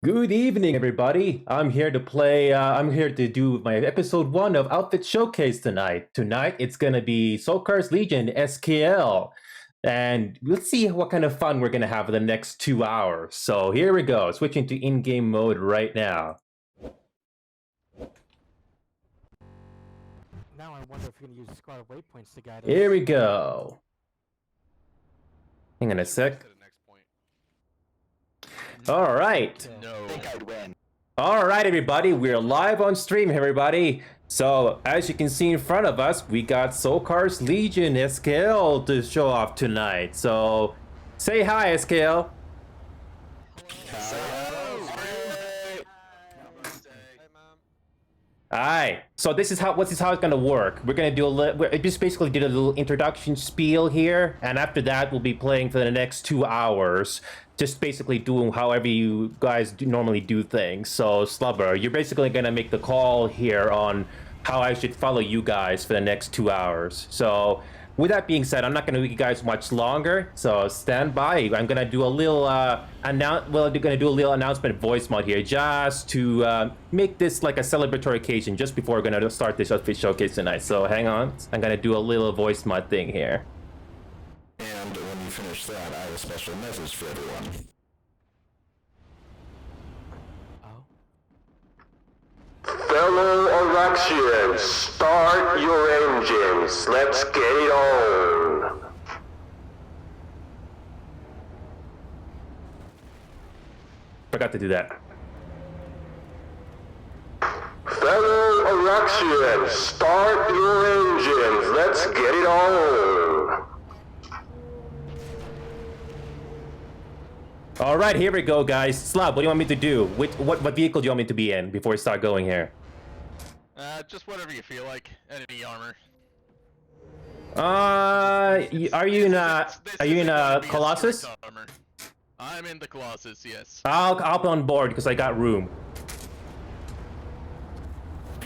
Good evening, everybody. I'm here to play. I'm here to do my episode 1 of Outfit Showcase tonight. Tonight, it's gonna be SoKaar's Legion SKL, and let's see what kind of fun we're gonna have for the next 2 hours. So here we go. Switching to in-game mode right now. Now I wonder if you're gonna use Scarlet waypoints to guide us. Here we go. Hang on a sec. All right. No. I think I'd win. All right, everybody, we're live on stream, everybody. So, as you can see in front of us, we got SoKaar's Legion SKL to show off tonight. So, say hi, SKL. Hi. So this is how it's gonna work. We're gonna do we just basically did a little introduction spiel here, and after that we'll be playing for the next 2 hours. Just basically doing however you guys normally do things. So Slubber, you're basically gonna make the call here on how I should follow you guys for the next 2 hours. So with that being said, I'm not gonna make you guys much longer. So stand by. I'm gonna do a little announcement voice mod here, just to make this like a celebratory occasion, just before we're gonna start this outfit showcase tonight. So hang on, I'm gonna do a little voice mod thing here. And when you finish that, I have a special message for everyone. Fellow Araxians, start your engines. Let's get it on. Forgot to do that. Fellow Araxians, start your engines. Let's get it on. All right, here we go, guys. Slab, what do you want me to do? What vehicle do you want me to be in before we start going here? Just whatever you feel like. Any armor. Are you in a Colossus? Armor. I'm in the Colossus, yes. I'll hop on board because I got room.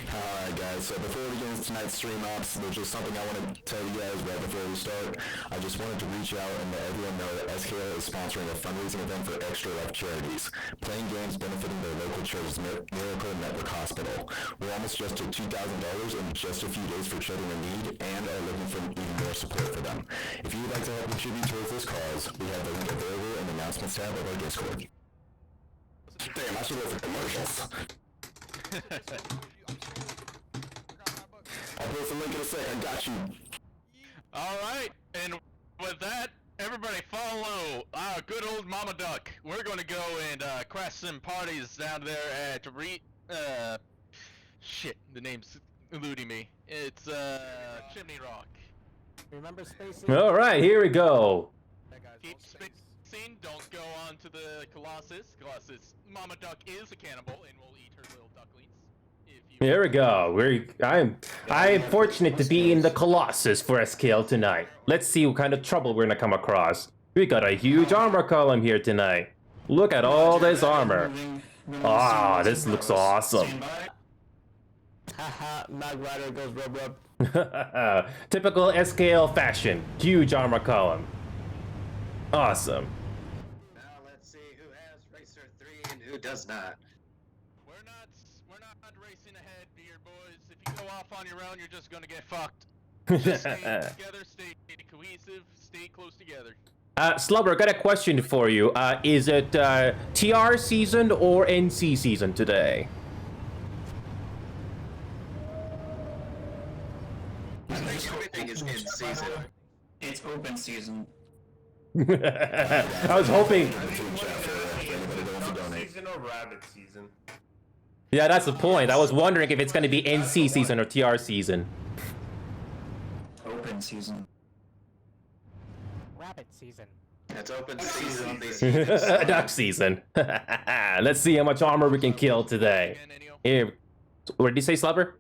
Alright guys, so before we get into tonight's stream ops, there's just something I want to tell you guys right before we start. I just wanted to reach out and let everyone know that SKL is sponsoring a fundraising event for Extra Life Charities, playing games benefiting their local church's Miracle Network Hospital. We're almost just to $2,000 in just a few days for children in need, and are looking for even more support for them. If you would like to help contribute towards this cause, we have the link available in the announcements tab of our Discord. Damn, I should go for commercials. I'll post a link in a sec, I got you. Alright, and with that, everybody follow good old Mama Duck. We're gonna go and crash some parties down there at shit, the name's eluding me. It's Chimney Rock. Remember spacing? All right, here we go. Keep spacing, don't go on to the Colossus. Mama Duck is a cannibal and will eat her little ducklings. Here we go. I am fortunate to be in the Colossus for SKL tonight. Let's see what kind of trouble we're gonna come across. We got a huge armor column here tonight. Look at all this armor. Ah, this looks awesome. Haha, Mag Rider goes rub. Typical SKL fashion. Huge armor column. Awesome. Now let's see who has Racer 3 and who does not. We're not racing ahead, dear boys. If you go off on your own, you're just gonna get fucked. Just stay together, stay cohesive, stay close together. Slubber, I got a question for you. Is it TR season or NC season today? I think everything is in season. It's open season. I was hoping. Season or rabbit season? Yeah, that's the point. I was wondering if it's going to be NC season or TR season. Open season. Rabbit season. It's open season. Duck season. Let's see how much armor we can kill today. Here, what did you say, Slubber?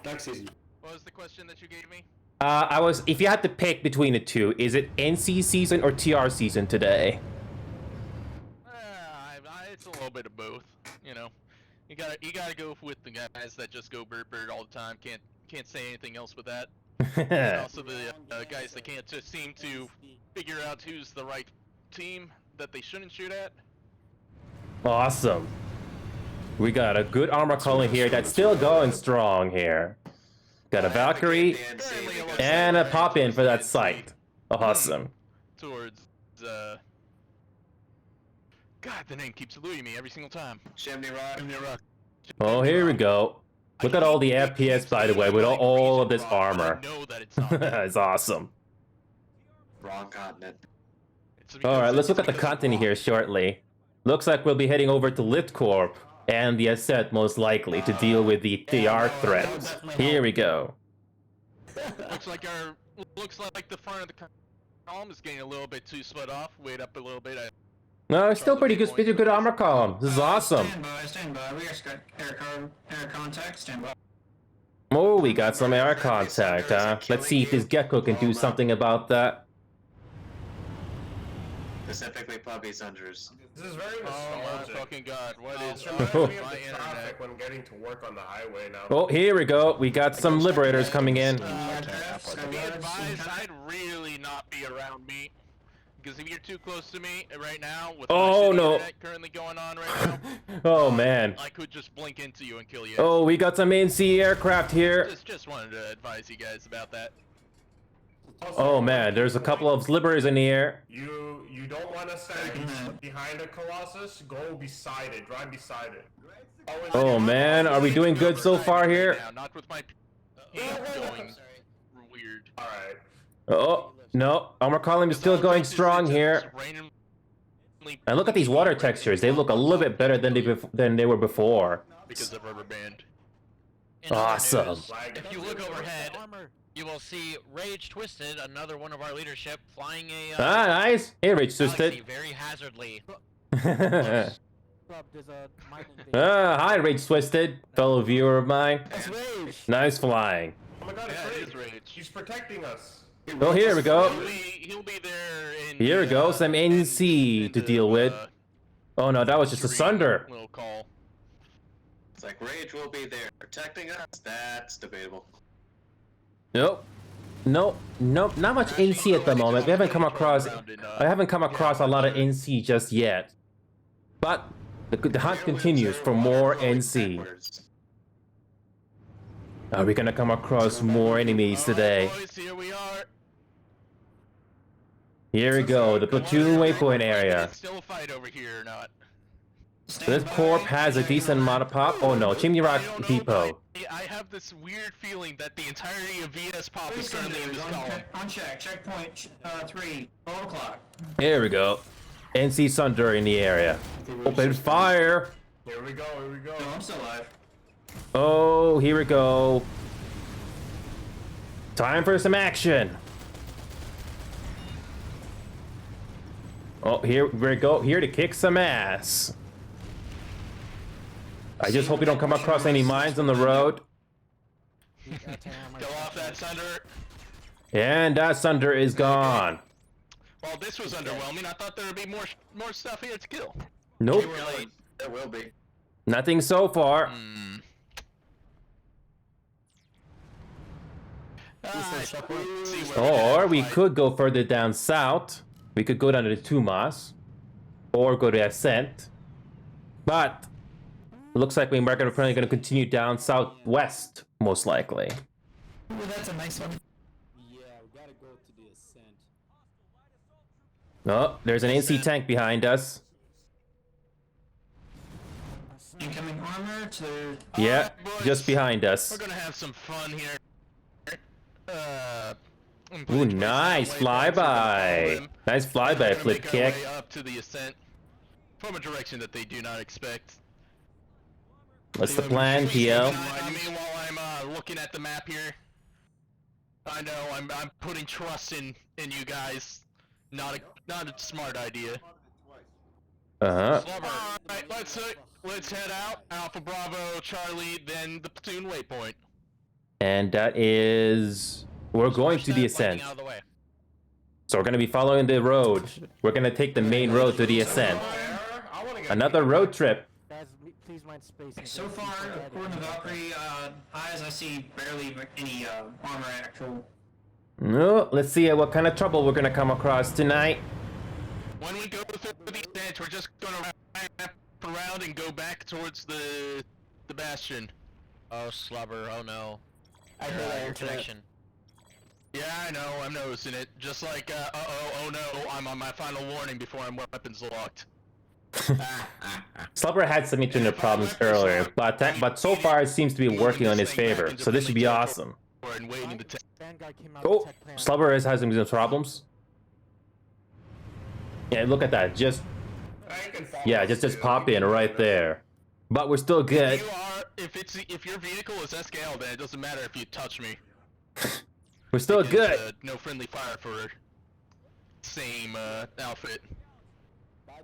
Duck season. What was the question that you gave me? If you had to pick between the two, is it NC season or TR season today? It's a little bit of both, you know. You gotta go with the guys that just go bird all the time. Can't say anything else with that. And also the guys that can't just seem to figure out who's the right team that they shouldn't shoot at. Awesome. We got a good armor column here that's still going strong here. Got a Valkyrie and a pop-in for that site. Awesome. Towards, God, the name keeps eluding me every single time. Chimney Rock. Chimney Rock. Oh, here we go. Look at all the FPS, by the way, with all of this armor. I know that it's not. It's awesome. Wrong continent. Alright, let's look at the content here shortly. Looks like we'll be heading over to Lift Corp and the Ascent most likely to deal with the TR threat. Here we go. Looks like the front of the column is getting a little bit too split off. Wait up a little bit. No, it's still pretty good armor column. This is awesome. Stand by. We got air contact. Stand by. Oh, we got some air contact, huh? Let's see if this gecko can do something about that. Specifically Puppy Sunders. This is very Oh my nostalgic. fucking god! What is Reminds my me of the internet? traffic when getting to work on the highway now. Oh, here we go. We got some liberators coming in. To be advised, I'd really not be around me. Because if you're too close to me right now, with my Oh, shitty no. internet currently going on right now, Oh, man. I could just blink into you and kill you. Oh, we got some NC aircraft here. Just wanted to advise you guys about that. Oh, man. There's a couple of liberators in the air. You don't want to stand behind a Colossus? Go beside it. Drive beside it. Oh, man. Are we doing good so far here? Now, not with my aim going weird. Alright. Oh, no. Armor column is still going strong here. And look at these water textures. They look a little bit better than they were before. Because of rubber band. Awesome. If you look overhead, you will see Rage Twisted, another one of our leadership, flying a Ah, nice. Hey, Rich galaxy Twisted. very hazardly. Club, there's a mining base. Hi, Rage Twisted. Fellow viewer of mine. That's Rage. Nice flying. Oh my god, Yeah, it's it is Rage. Rage. He's protecting us. Oh, here we go. He'll be there in Here we go. Some NC to deal with. Oh, no, that was just a Sunder. Little call. It's like Rage will be there protecting us. That's debatable. Nope. Nope. Not much NC at the moment. We haven't come across. I haven't come across a lot of NC just yet. But the hunt continues for more NC. Are we gonna come across more enemies today? Boys, here we are. Here we go. The platoon waypoint area. It's still a fight over here or not? This corp has a decent amount of pop. Oh no, Chimney Rock I don't know Depot. if I have this weird feeling that the entirety of VS pop is Please currently in this column. on check. Checkpoint 3. 12 o'clock. Here we go. NC Sunder in the area. Open fire. Here we go, here we go. No, I'm still alive. Oh, here we go. Time for some action. Oh, here we go. Here to kick some ass. I just hope we don't come across any mines on the road. Go off that Sunder. And that Sunder is gone. Well, this was underwhelming. I thought there would be more stuff here to kill. Nope. There will be. Nothing so far. Or we could go further down south. We could go down to Tumas. Or go to Ascent. But it looks like we're probably going to continue down southwest, most likely. Ooh, that's a nice one. Yeah, we gotta go to the Ascent. Oh, there's an NC tank behind us. Incoming armor to... Yeah, boys. just behind us. We're gonna have some fun here. Ooh, nice flyby. Nice flyby flip kick. Up to the Ascent from a direction that they do not expect. What's the plan, PL? I mean, while I'm looking at the map here, I know I'm putting trust in you guys. Not a smart idea. Uh-huh. Alright, let's head out. Alpha Bravo, Charlie, then the platoon waypoint. And that is... We're going to the Ascent. Out of the way. So we're going to be following the road. We're going to take the main road to the Ascent. I wanna get Another road trip. Guys, please mind spacing. So far, according to Valkyrie highs, I see barely any armor actual. No, let's see what kind of trouble we're going to come across tonight. When we go through the Ascent, we're just gonna ramp around and go back towards the bastion. Oh, slubber. Oh no. I Your, heard that your internet. connection. Yeah, I know. I'm noticing it. Just like, oh no, I'm on my final warning before I'm weapons locked. Slubber had some internet problems earlier, but so far it seems to be working on his favor, so this should be awesome. And waiting to Stand guy came out Oh, of tech plan. Slubber is having some problems. Yeah, look at that. Just yeah, just pop in right there. But we're still good. If your vehicle is SKL, then it doesn't matter if you touch me. We're still Because, good. no friendly fire for same outfit.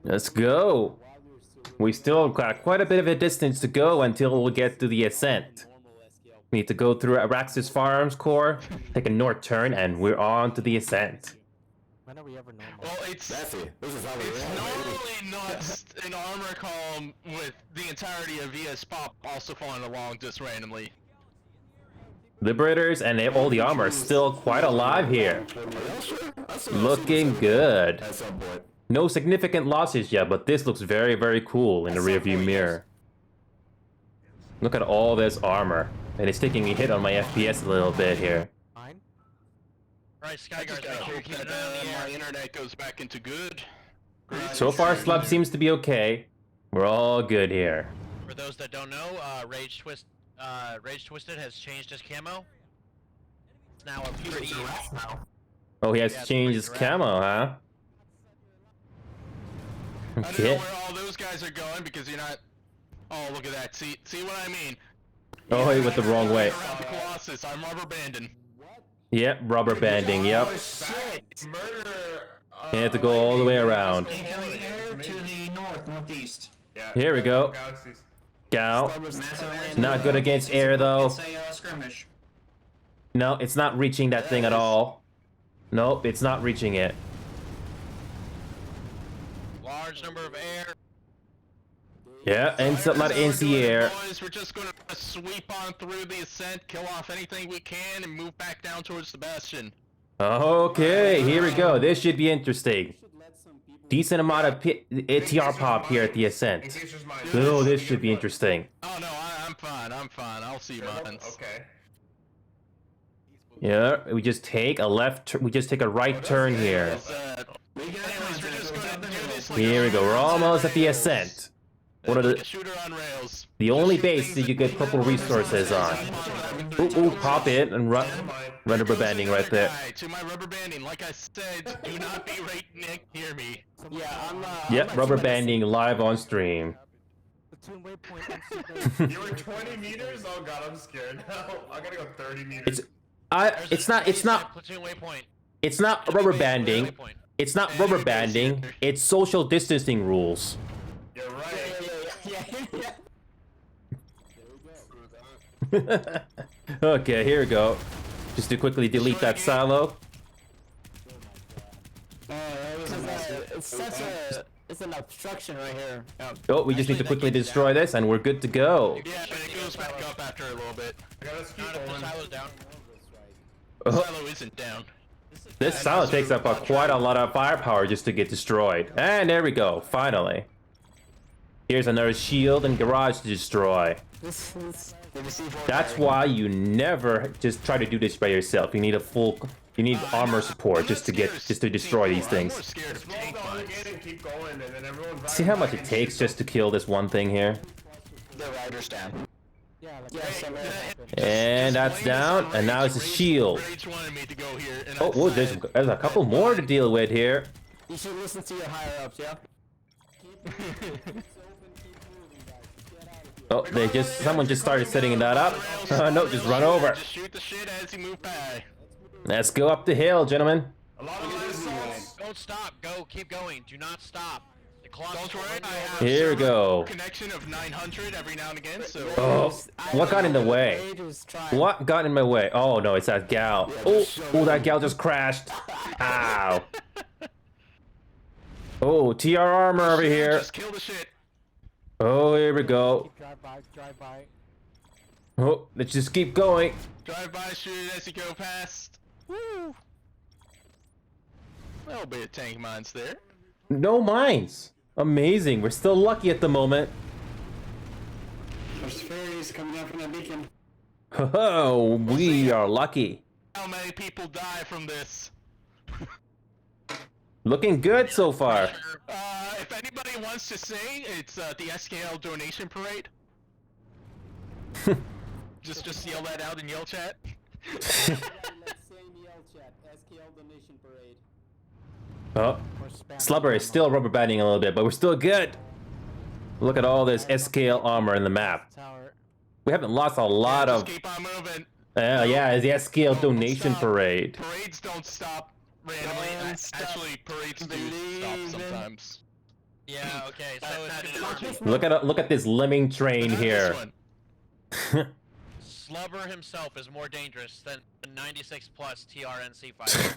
Let's go. We still got quite a bit of a distance to go until we'll get to the ascent. We need to go through Araxis Farms core, take a north turn, and we're on to the ascent. When are we ever normal? Well, it's Messy. This is how we it's roll. normally not an armor column with the entirety of VS Pop also falling along just randomly. Liberators and all the armor are still quite alive here. Looking good. At some point. No significant losses yet, but this looks very, very cool in the rearview mirror. Look at all this armor. And it's taking a hit on my FPS a little bit here. Mine? Right, I SKL, just make gotta sure you hope keep that an eye on the my air. internet goes back into good. So far, Slub seems to be okay. We're all good here. For those that don't know, Rage Twisted has changed his camo. It's now a puberty. Oh, he has Yeah, to it's change pretty his direct. camo, huh? I don't know Okay. where all those guys are going because you're not. Oh, look at that. See what I mean? Oh, he went the wrong way. Around the Colossus, I'm rubber banding. Yep, rubber banding, yep. Murder. You have to go all the way around. Inhaling air to the northeast. Yeah. Here we go. Galaxies. Gal. Massive Not good against air, though. It's a skirmish. No, it's not reaching that thing at all. Nope, it's not reaching it. Large number of air. Yeah, and a lot of air. Boys, we're just gonna sweep on through the ascent, kill off anything we can, and move back down towards the bastion. Okay, here we go. This should be interesting. Decent amount of ATR pop here at the ascent. Engage mine. Oh, this should be interesting. Oh no, I'm fine. I'll see mine. Okay. Yeah, we just take a we just take a right turn here. Anyways, we're just gonna do this like Here we go. We're almost at the ascent. One of like a the shooter on rails. only base that you get purple resources on. Ooh, pop it and run rubber banding right there. Guy, to my rubber banding, like I said, do not be right near me. Yeah, I'm Yep, rubber banding live on stream. Platoon waypoint MC You were 20 meters? Oh god, I'm scared now. I gotta go 30 meters. It's not Platoon waypoint. it's not rubber banding. Waypoint. It's not rubber banding. It's social distancing rules. You're right. Okay, here we go. Just to quickly delete that silo. It's an obstruction right here. Oh, we just need to quickly destroy this and we're good to go. Yeah, but it goes back up after a little bit. I gotta keep Not if the going. silo's down. Oh, Silo isn't down. this silo takes up quite a lot of firepower just to get destroyed. And there we go, finally. Here's another shield and garage to destroy. That's why you never just try to do this by yourself. You need you need armor support just to destroy these I'm more things. scared of Roll tank down the mines. gate and keep going, and then everyone See how much it takes just to kill this one thing here? The rider stand. Yeah, like And that's down, and now it's a shield. Rage wanted me to go here, and Oh, I whoa, decided- there's a couple more to deal with here. you should listen to your higher ups, yeah? Oh, someone just started setting that up. No, just run over. Just shoot the shit as you move by. Let's go up the hill, gentlemen. A lot of my assaults. Don't stop. Go. Keep going. Do not stop. The clock. Don't worry, I have Here we go. connection of 900 every now and again, so... Oh, what got in the way? What got in my way? Oh no, it's that gal. Oh, that gal just crashed. Ow. Oh, TR armor over here. Just kill the shit. Oh, here we go. Drive by. Oh, let's just keep going. Drive by, shoot it as you go past. Woo! There'll be a tank mines there. No mines. Amazing. We're still lucky at the moment. There's fairies coming down from that beacon. Oh, we are lucky. How many people die from this? Looking good so far. If anybody wants to sing, it's the SKL donation parade. just yell that out in yell chat. Let's say in the L chat, SKL donation parade. Oh, Slubber is still rubber banding a little bit, but we're still good. Look at all this SKL armor in the map. Tower. We haven't lost a lot Just of. keep on moving. Yeah, it's the SKL donation Stop. parade. Parades don't stop randomly. Actually, parades do stop sometimes. Yeah, okay, so it's Look at this lemming train here. Slubber himself is more dangerous than a 96 plus TRNC fighter.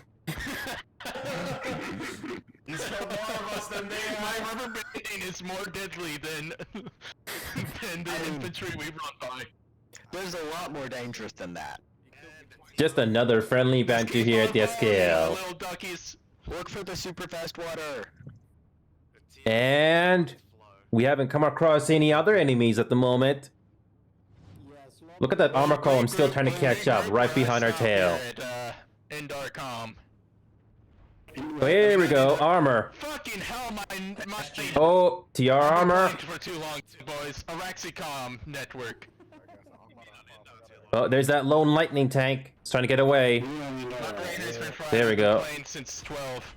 He's killed more of us than they My have. rubber banding is more deadly than the infantry we run by. There's a lot more dangerous than that. Just another friendly banter here at the SKL. Little duckies. Look for the super fast water. And we haven't come across any other enemies at the moment. Look at that armor column still trying to catch up right behind our tail. End our comm. Oh, here we go, armor. Fucking hell, my Oh, TR armor. for too long, boys. Araxicom network. Oh, there's that lone lightning tank. It's trying to get away. There we go. Since 12.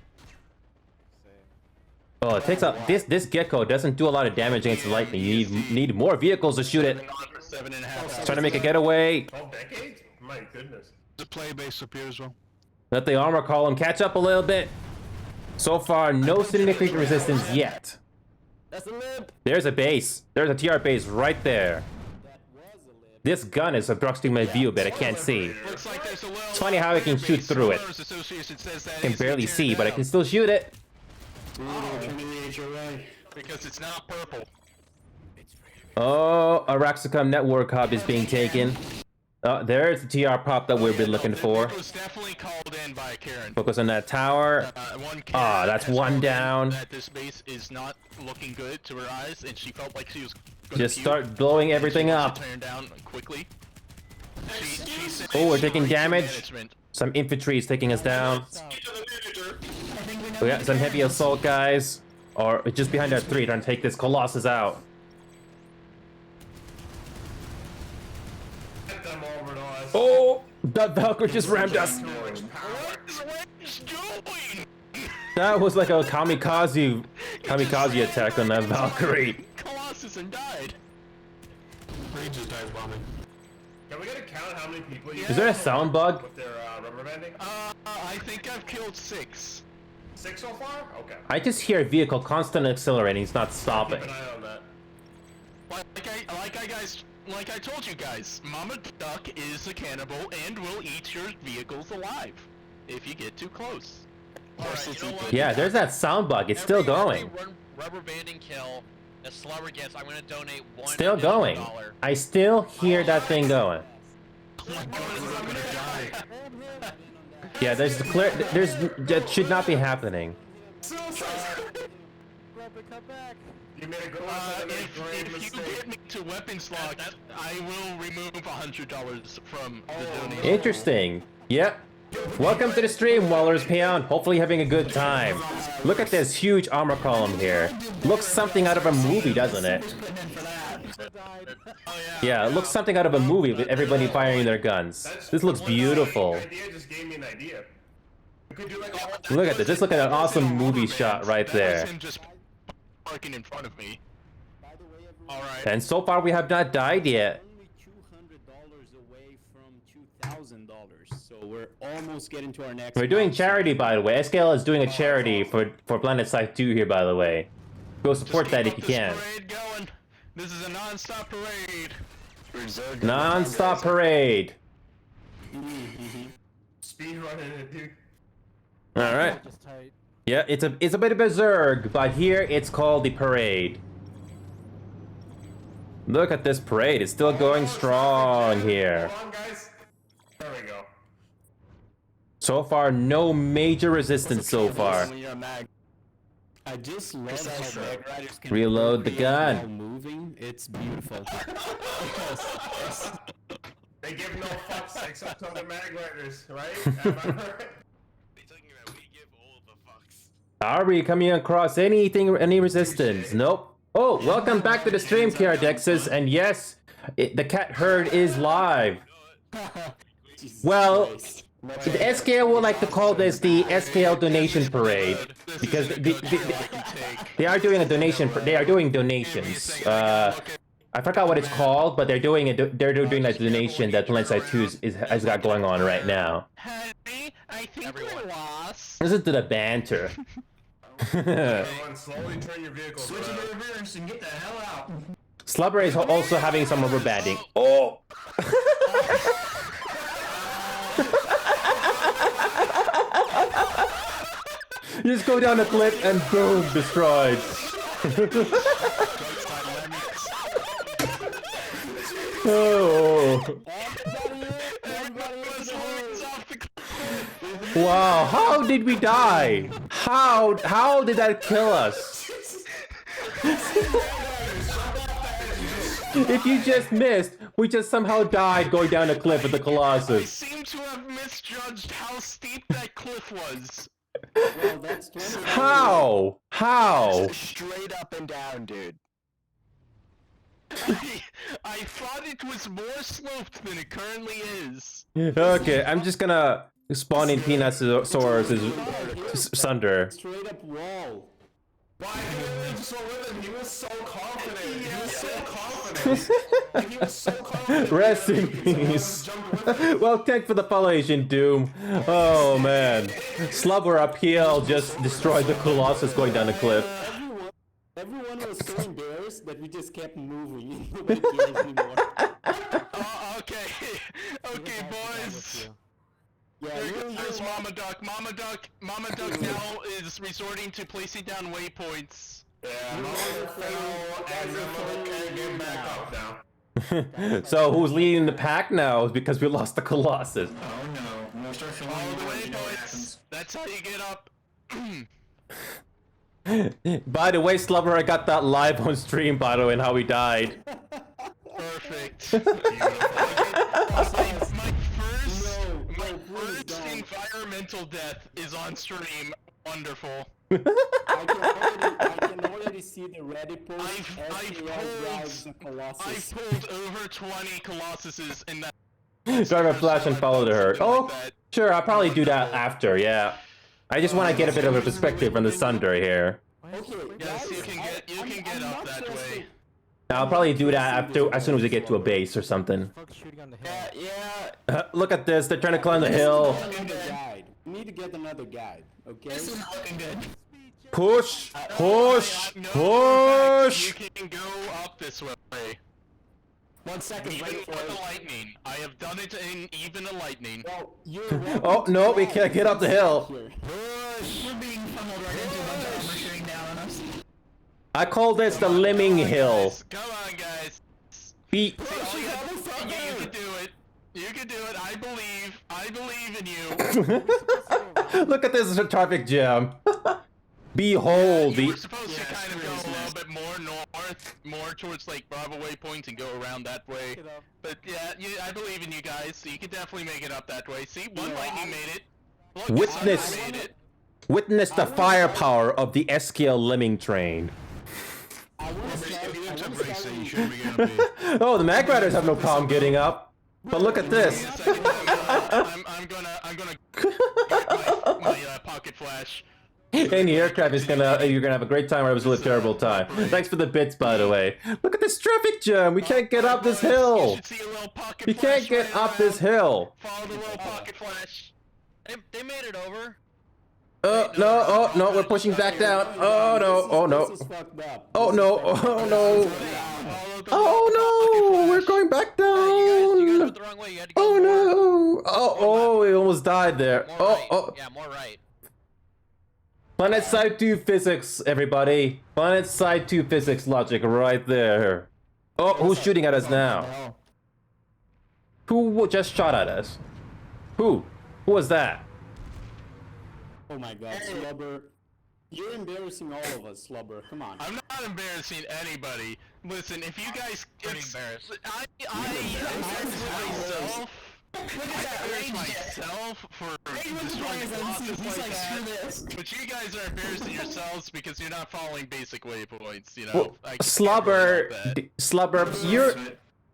Oh, it takes out this gecko doesn't do a lot of damage against the lightning. You need more vehicles to shoot it. It's trying to make a getaway. 12 decades? My goodness. The play base up here as well. Let the armor column catch up a little bit. So far, no significant resistance yet. That's a lip. There's a base. There's a TR base right there. That was a lip. This gun is obstructing my view, but I can't see. Looks like there's a little, It's funny how I can shoot through it. I can barely see, but I can still shoot it. Because it's not purple. Oh, Araxicom network hub is being taken. There's the TR pop that we've been looking for. It was definitely called in by Karen. Focus on that tower. Ah, that's has one called in down. That this base is not looking good to her eyes, and she felt like she was gonna Just puke, start blowing and everything she wants up. to turn down quickly. She said Oh, we're it's taking great damage. management. Some infantry is taking us down. We got some heavy assault guys. Or just behind our 3 trying to take this Colossus out. Get them over to us. Oh, that Valkyrie just rammed us. What is doing? That was like a kamikaze attack on that Valkyrie. Colossus and died. Rage just dive bombing. Can we get a count how many people you Is there a sound bug? with their rubber banding? I think I've killed 6. 6 so far? Okay. I just hear a vehicle constantly accelerating. It's not stopping. Keep an eye on that. Like I told you guys, Mama Duck is a cannibal and will eat your vehicles alive if you get too close. Alright, you know what? Yeah, there's that sound bug. It's still going. Every rubber banding kill that Slubber gets, I'm gonna donate one. Still additional going. $1. I still hear that thing going. Yeah, there's that should not be happening. You made a good one. If you get me to weapons lock, I will remove $100 from the donation. Interesting. Yep. Welcome to the stream, Waller's Peon. Hopefully having a good time. Look at this huge armor column here. Looks something out of a movie, doesn't it? Yeah, it looks something out of a movie with everybody firing their guns. This looks beautiful. The idea just gave me an idea. We could do like a Look at this. Just look at an awesome movie shot right That there. was him just parking in front of me. Alright. And so far we have not died yet. Only $200 away from $2,000, so we're almost getting to our next. We're doing charity, by the way. SKL is doing a charity for Planet Side 2 here, by the way. Go support that if you can. Parade going. This is a non-stop parade. Non-stop parade. speed running it, dude. All right. Just tight. Yeah, it's a bit of a zerg, but here it's called the parade. Look at this parade. It's still going strong here. Hold on, guys. There we go. So far, no major resistance so far. When you're a mag. I just love how Mag Riders can Reload the gun. while moving. It's beautiful. Yes. They give no fucks except on the Mag Riders, right? Am I right? Are we coming across any resistance? Nope. Oh, welcome back to the stream, KRDexes, and yes, the cat herd is live. Well, the SKL would like to call this the SKL donation parade because they are doing a donation. They are doing donations. I forgot what it's called, but they're doing a doing a donation that PlanetSide 2 has got going on right now. Henry, I think we lost. Listen to the banter. Everyone, slowly turn your vehicles Switch to around. the reverse and get the hell out. Slubber is also having some rubber banding. Oh! You just go down the cliff and boom, destroyed. Oh. Wow, how did we die? How did that kill us? If you just missed, we just somehow died going down a cliff with the I Colossus. seem to have misjudged how steep that cliff was. Well, that's 20. How? How? Straight up and down, dude. I thought it was more sloped than it currently is. Okay, I'm just gonna spawn in Peanutsaurus' Sunder. Straight up wall. Why did he so with him? He was so confident. He was so confident. He was so confident. Rest in peace. Well, thanks for the follow, Asian Doom. Oh man, Slubber uphill just destroyed the Colossus going down the cliff. Everyone was so embarrassed that we just kept moving. Nobody cares anymore. Okay, okay, boys. Yeah, There's Mama Duck. Mama Duck now is resorting to placing down waypoints. Yeah, Mother fell and then Mother can't get back up now. So who's leading the pack now? Is because we lost the Colossus. Oh no. We'll start filling Follow the more, you know what waypoints. happens. That's how you get up. By the way, Slubber, I got that live on stream, by the way, and how he died. Perfect. My first environmental death is on stream. Wonderful. I can already see the ready post. I've drives the Colossus. pulled over 20 Colossuses in that. Drive a flash and follow the herd. Oh, sure, I'll probably do that after, yeah. I just want to get a bit of a perspective from the Sunder here. Okay, Yes, you can get up that way. I'll probably do that after, as soon as we get to a base or something. Yeah. Look at this, they're trying to climb the hill. We need to get another guide, okay? This is not looking good. Push, push, No, push. you can go up this way. 1 second, Even wait for with it. a lightning. I have done it in even a lightning. Well, you're Oh, no, we can't get up the hill. here. We're being funneled right into a bunch of armor shooting down on us. I call this the Lemming Hill. Come on, guys. Beat. You can do it. You can do it. I believe in you. Look at this traffic jam. Behold You the. were supposed to kind of go a little bit more north, more towards like Bravo Waypoint and go around that way. But yeah, I believe in you guys. So you can definitely make it up that way. See, one lightning made it. Look, Witness. Sunder made it. Witness the firepower of the SKL Lemming train. Oh, the Mag Riders have no problem getting up. But look at this. I'm gonna get my pocket flash. Any aircraft is you're gonna have a great time or it was a terrible time. Thanks for the bits, by the way. Look at this traffic jam. We can't get up this You hill. should see a little pocket We can't flash get right up now. this hill. Follow the little pocket flash. They made it over. No, oh no, we're pushing back down. Oh no, oh no. This is fucked up. Oh no, oh no. Follow the Oh no, we're going back You guys down. went the wrong way. You had to go Oh more, no. Oh, we almost died there. more Oh, right. oh. Yeah, more right. Planet Side 2 physics, everybody. Planet Side 2 physics logic right there. Oh, who's shooting at us now? Who just shot at us? Who? Who was that? Oh my god, Slubber. You're embarrassing all of us, Slubber. Come on. I'm not embarrassing anybody. Listen, if you guys, Pretty it's, embarrassed. I embarrass myself for destroying the Colossus like that. But you guys are embarrassing yourselves because you're not following basic waypoints. You know. Well, I can't Slubber, really help that. Slubber,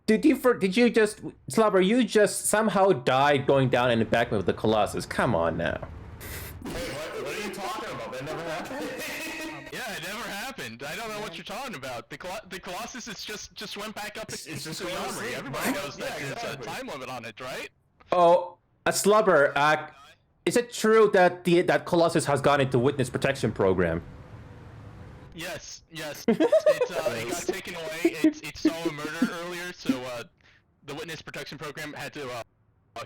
did you just Slubber? You just somehow died going down in the back with the Colossus. Come on now. What are you talking about? That never happened. Yeah, it never happened. I don't know what you're talking about. The Colossus is just went back up It's just to the going to armory. sleep, Everybody bro. knows that Yeah, there's a exactly. time limit on it, right? Oh, a Slubber. Is it true that that Colossus has gone into witness protection program? Yes. It got taken away. It saw a murder earlier, so the witness protection program had to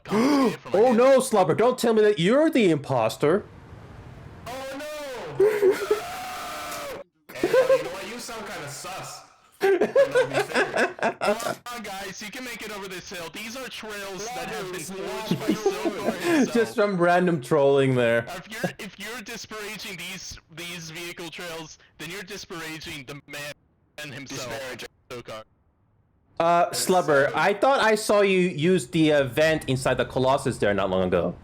confiscate it from my Oh hand. no, Slubber! Don't tell me that you're the imposter. Oh no! Hey, you know what? You sound kind of sus. Come on, guys, you can make it over this hill. These are trails that have been forged by SoKaar himself. Just from random trolling there. If you're disparaging these vehicle trails, then you're disparaging the man himself, SoKaar. Slubber, I thought I saw you use the vent inside the Colossus there not long ago.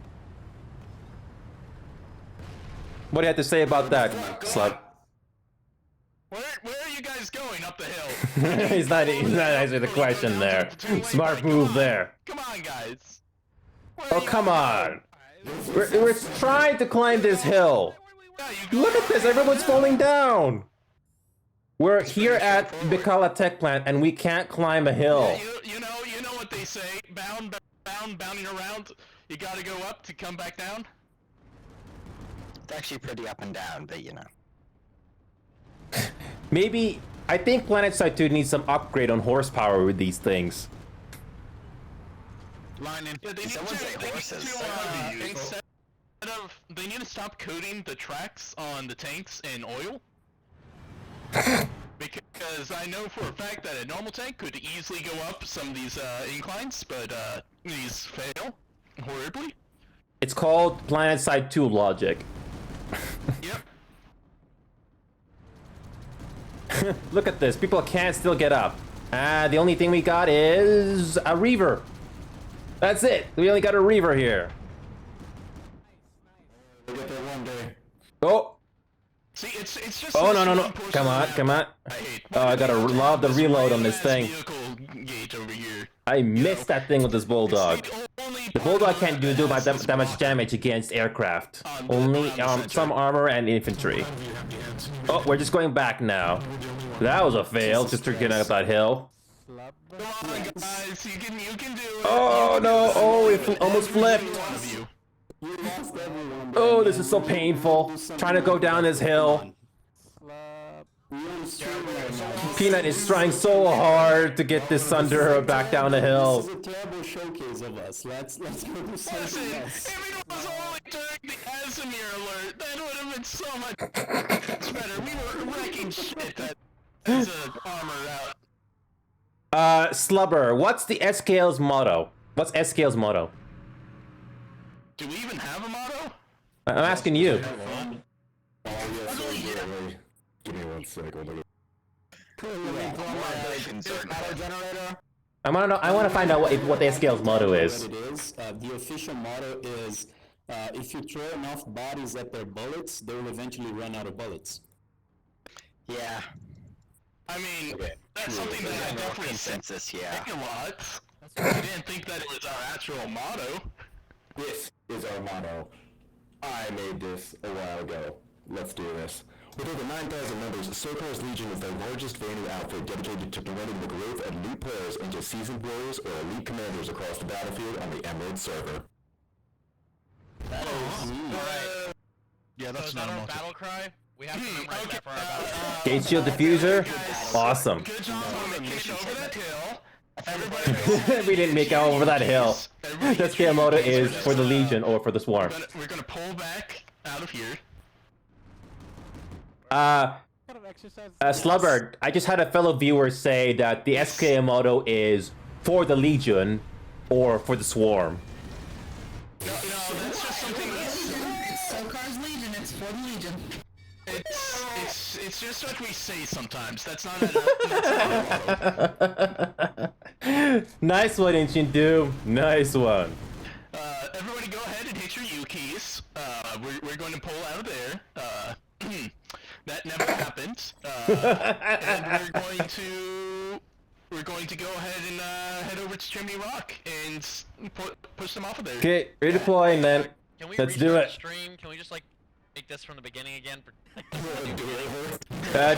What do you have to say about that, Slub? Where are you guys going up the hill? he's not answering the question there. Smart move there. Come on, guys. Oh, come on. We're trying to climb this hill. Look at this, everyone's falling down. We're here at Bikala Tech Plant and we can't climb a hill. You know what they say, bounding around. You gotta go up to come back down. It's actually pretty up and down, but you know. Maybe, I think PlanetSide 2 needs some upgrade on horsepower with these things. Lining. Yeah, they need Someone say horses. They need to stop coating the tracks on the tanks in oil. Because I know for a fact that a normal tank could easily go up some of these inclines, but these fail horribly. It's called PlanetSide 2 logic. Yep. Look at this, people can't still get up. The only thing we got is a reaver. That's it, we only got a reaver here. We'll get there one day. Oh! See, it's just. Oh, no. Come on. Oh, I gotta love the reload on this thing. Gauge over here. I missed that thing with this Bulldog. The Bulldog can't do that much damage against aircraft. Only some armor and infantry. Oh, we're just going back now. That was a fail, just to get up that hill. Come on, guys, you can do it. Oh no! Oh, it almost flipped. Oh, this is so painful. Trying to go down this hill. Peanut is trying so hard to get this Sunder back down the hill. This is a terrible showcase of us. Let's go do something Listen, else. if it was only during the Casimir alert, that would have been so much better. We were wrecking shit that is armored out. Slubber, what's the SKL's motto? What's SKL's motto? Do we even have a motto? I'm asking you. Give me 1 second. I want to know. I want to find out what the SKL's motto is. What it is, the official motto is, if you throw enough bodies at their bullets, they will eventually run out of bullets. Yeah. I mean, that's something that I definitely Consensus, yeah. think a lot. I didn't think that it was our actual motto. This is our motto. I made this a while ago. Let's do this. With over 9,000 members, SoKaar's Legion is the largest vanity outfit dedicated to promoting the growth of new players into seasoned warriors or elite commanders across the battlefield on the Emerald server. Alright. Yeah, So is that our battle cry? We have to memorize that for our battle cry. Gate shield diffuser. Awesome. Good job on making it over that hill. Everybody We didn't make it over that hill. The SKL motto is for the Legion or for the Swarm. We're gonna pull back out of here. Slubber, I just had a fellow viewer say that the SKL motto is for the Legion or for the Swarm. No, that's just something that's... SoKaar's Legion, it's for the Legion. It's just what we say sometimes. That's not Nice one, Ancient Doom. Nice one. Everybody go ahead and hit your U keys. We're going to pull out of there. That never happened. And we're going to go ahead and head over to Chimney Rock and push them off of there. Okay, redeploying then. Can we Let's do restart it. the stream? Can we just like make this from the beginning again?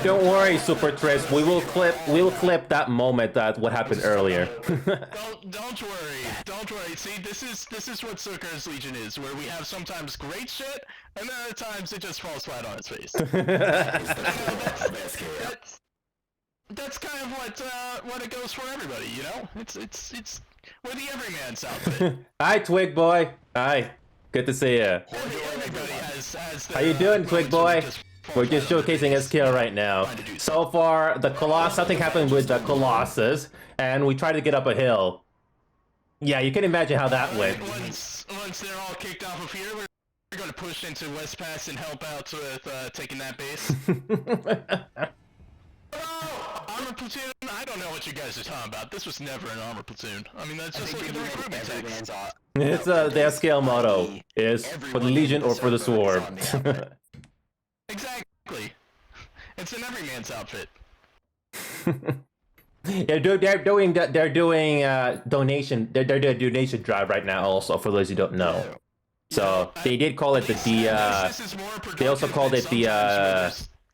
Don't worry, Super Tris. We'll clip that moment that what happened earlier. Don't worry. Don't worry. See, this is what SoKaar's Legion is, where we have sometimes great shit, and then other times it just falls flat on its face. That's kind of what it goes for everybody, you know? It's we're the everyman's outfit. Hi, Twig Boy. Hi. Good to see ya. Everybody has How you doing, Twig Boy? We're just showcasing SKL right now. So far, the Colossus, something happened with the Colossus, and we tried to get up a hill. Yeah, you can imagine how that went. Once they're all kicked off of here, we're going to push into West Pass and help out with taking that base. Armor platoon? I don't know what you guys are talking about. This was never an armor platoon. I mean, that's just like the recruitment text. It's the SKL motto is for the Legion or for the Swarm. Exactly. It's an everyman's outfit. Yeah, they're doing donation. They're doing a donation drive right now. Also, for those who don't know, so they did call it the They also called it the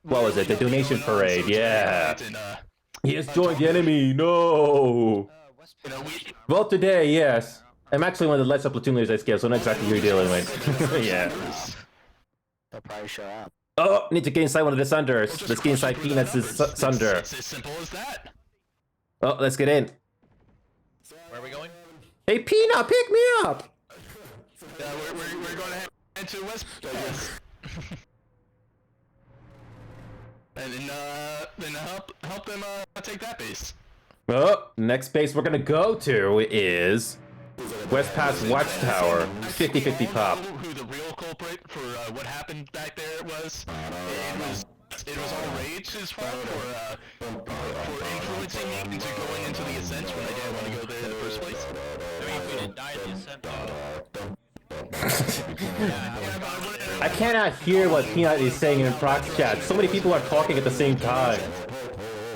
what was it? The donation parade. Yeah. Yes, join the enemy. No. Well, today, yes. I'm actually one of the lesser platoon leaders I scale, so I know exactly who you're dealing with. Yeah. They'll probably show up. Oh, need to get inside one of the Sunders. Let's get inside Peanuts' Sunder. It's as simple as that. Oh, let's get in. Where are we going? Hey, Peanut, pick me up! We're going to head to West Pass. And then help them take that base. Oh, next base we're gonna go to is West Pass Watchtower. 50-50 pop. Who the real culprit for what happened back there was? It was all Rage's fault for influencing me into going into the Ascent when I didn't want to go there in the first place. I mean, if we didn't die in the Ascent. I cannot hear what Peanut is saying in prox chat. So many people are talking at the same time.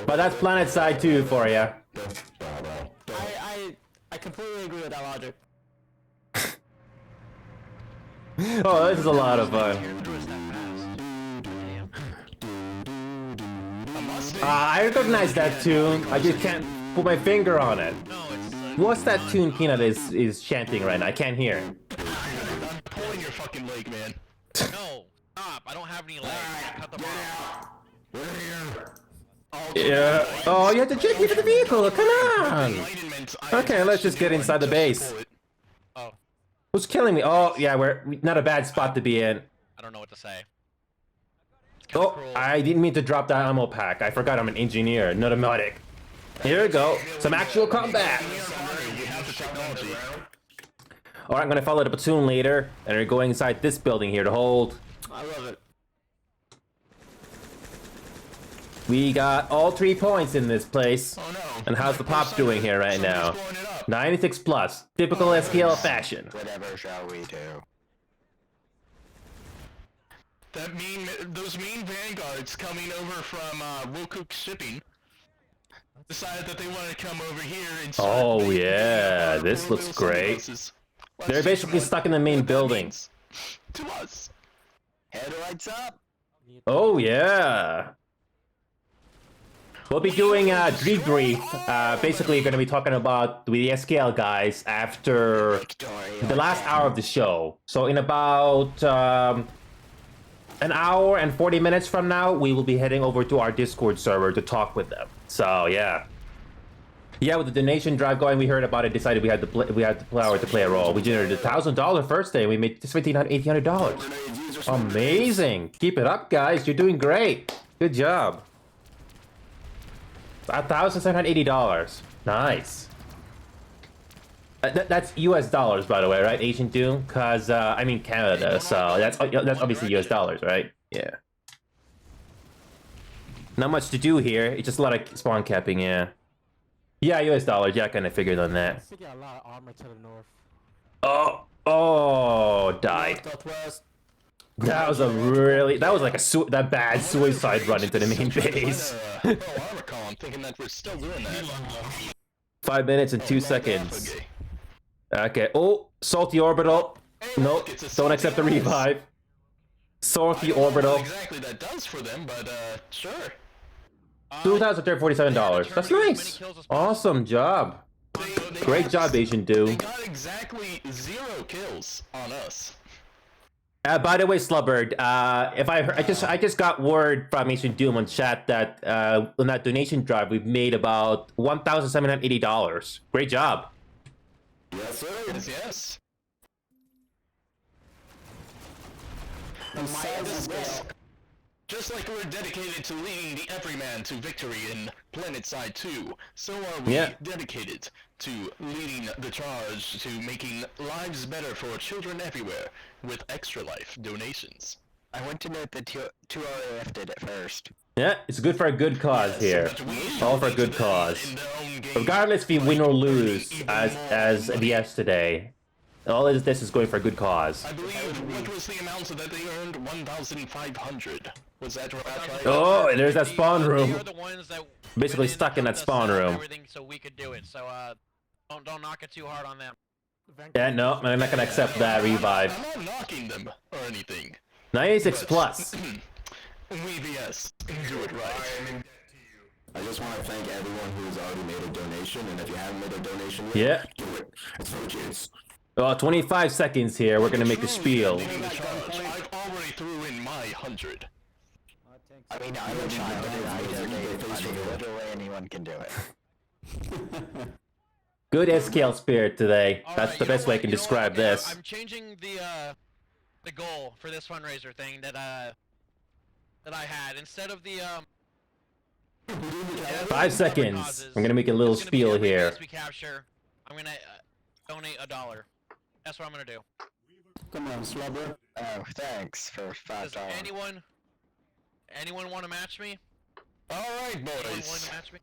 But that's Planet Side 2 for you. I completely agree with that logic. Oh, this is a lot of fun. I recognize that tune. I just can't put my finger on it. What's that tune Peanut is chanting right now? I can't hear. I'm pulling your fucking leg, man. No, stop! I don't have any legs. I cut them off. Yeah. Oh, you have to check into the vehicle. Come on. Okay, let's just get inside the base. Oh. Who's killing me? Oh, yeah, we're not a bad spot to be in. I don't know what to say. Oh, cruel. I didn't mean to drop that ammo pack. I forgot I'm an engineer, not a medic. Here we go. Some actual combat. Alright, I'm gonna follow the platoon leader, and we're going inside this building here to hold. I love it. We got all 3 points in this place. Oh no. And how's the pop doing here right now? 96 plus. Typical SKL fashion. Whatever shall we do? Those mean vanguards coming over from Wokuk Shipping decided that they wanted to come over here and start Oh yeah, this looks great. They're basically stuck in the main building. To us. Headlights up! Oh yeah. We'll be doing a debrief. Basically, going to be talking about the SKL guys after the last hour of the show. So in about an hour and 40 minutes from now, we will be heading over to our Discord server to talk with them. So yeah. Yeah, with the donation drive going, we heard about it. Decided we had the power to play a role. We generated $1,000 first day. We made $1,800. Amazing! Keep it up, guys. You're doing great. Good job. $1,780. Nice. That's US dollars, by the way, right? Asian Doom, cause I mean Canada, so that's obviously US dollars, right? Yeah. Not much to do here. It's just a lot of spawn capping, yeah. Yeah, US dollars. Yeah, I kind of figured on that. We got a lot of armor to the north. Oh, died. Northwest. That was a really, that was like a that bad suicide run into the main base. Armor column, thinking that we're still doing that. 5 minutes and 2 seconds. Okay. Oh, salty orbital. Nope. Don't accept the revive. Salty orbital. Exactly that does for them, but sure. $2,347. That's nice. Awesome job. Great job, Asian They dude. got exactly 0 kills on us. By the way, Slubbard, if I just got word from Asian Doom on chat that on that donation drive we've made about $1,780. Great job. Yes, sir. Yes. Just like we're dedicated to leading the everyman to victory in Planetside 2, so are we dedicated to leading the charge to making lives better for children everywhere with Extra Life donations. I want to note that 2RAF did it first. Yeah, it's good for a good cause here. All for a good cause. Regardless if you win or lose, as BS today, all of this is going for a good cause. I believe, what was the amount that they earned? 1,500. Was that right? Oh, and there's that spawn room. They are the ones that Basically stuck in that spawn room. everything so we could do it. So don't knock it too hard on them. Yeah, no, I'm not gonna accept that revive. I'm not knocking them or anything. 96 plus. yes, do it right. I just want to thank everyone who's already made a donation, and if you haven't made a donation yet, Yeah. do it. It's for the kids. 25 seconds here. We're gonna make a spiel. I've already threw in my 100. I mean, I'm a child. I donated money. Literally anyone can do it. Good SKL spirit today. That's the best way I can describe this. I'm changing the goal for this fundraiser thing that I had. Instead of the 5 seconds. I'm gonna make a little spiel here. we capture, I'm gonna donate $1. That's what I'm gonna do. Come on, Slubber. Oh, thanks for $5. Does anyone want to match me? Alright, Anyone willing boys. to match me?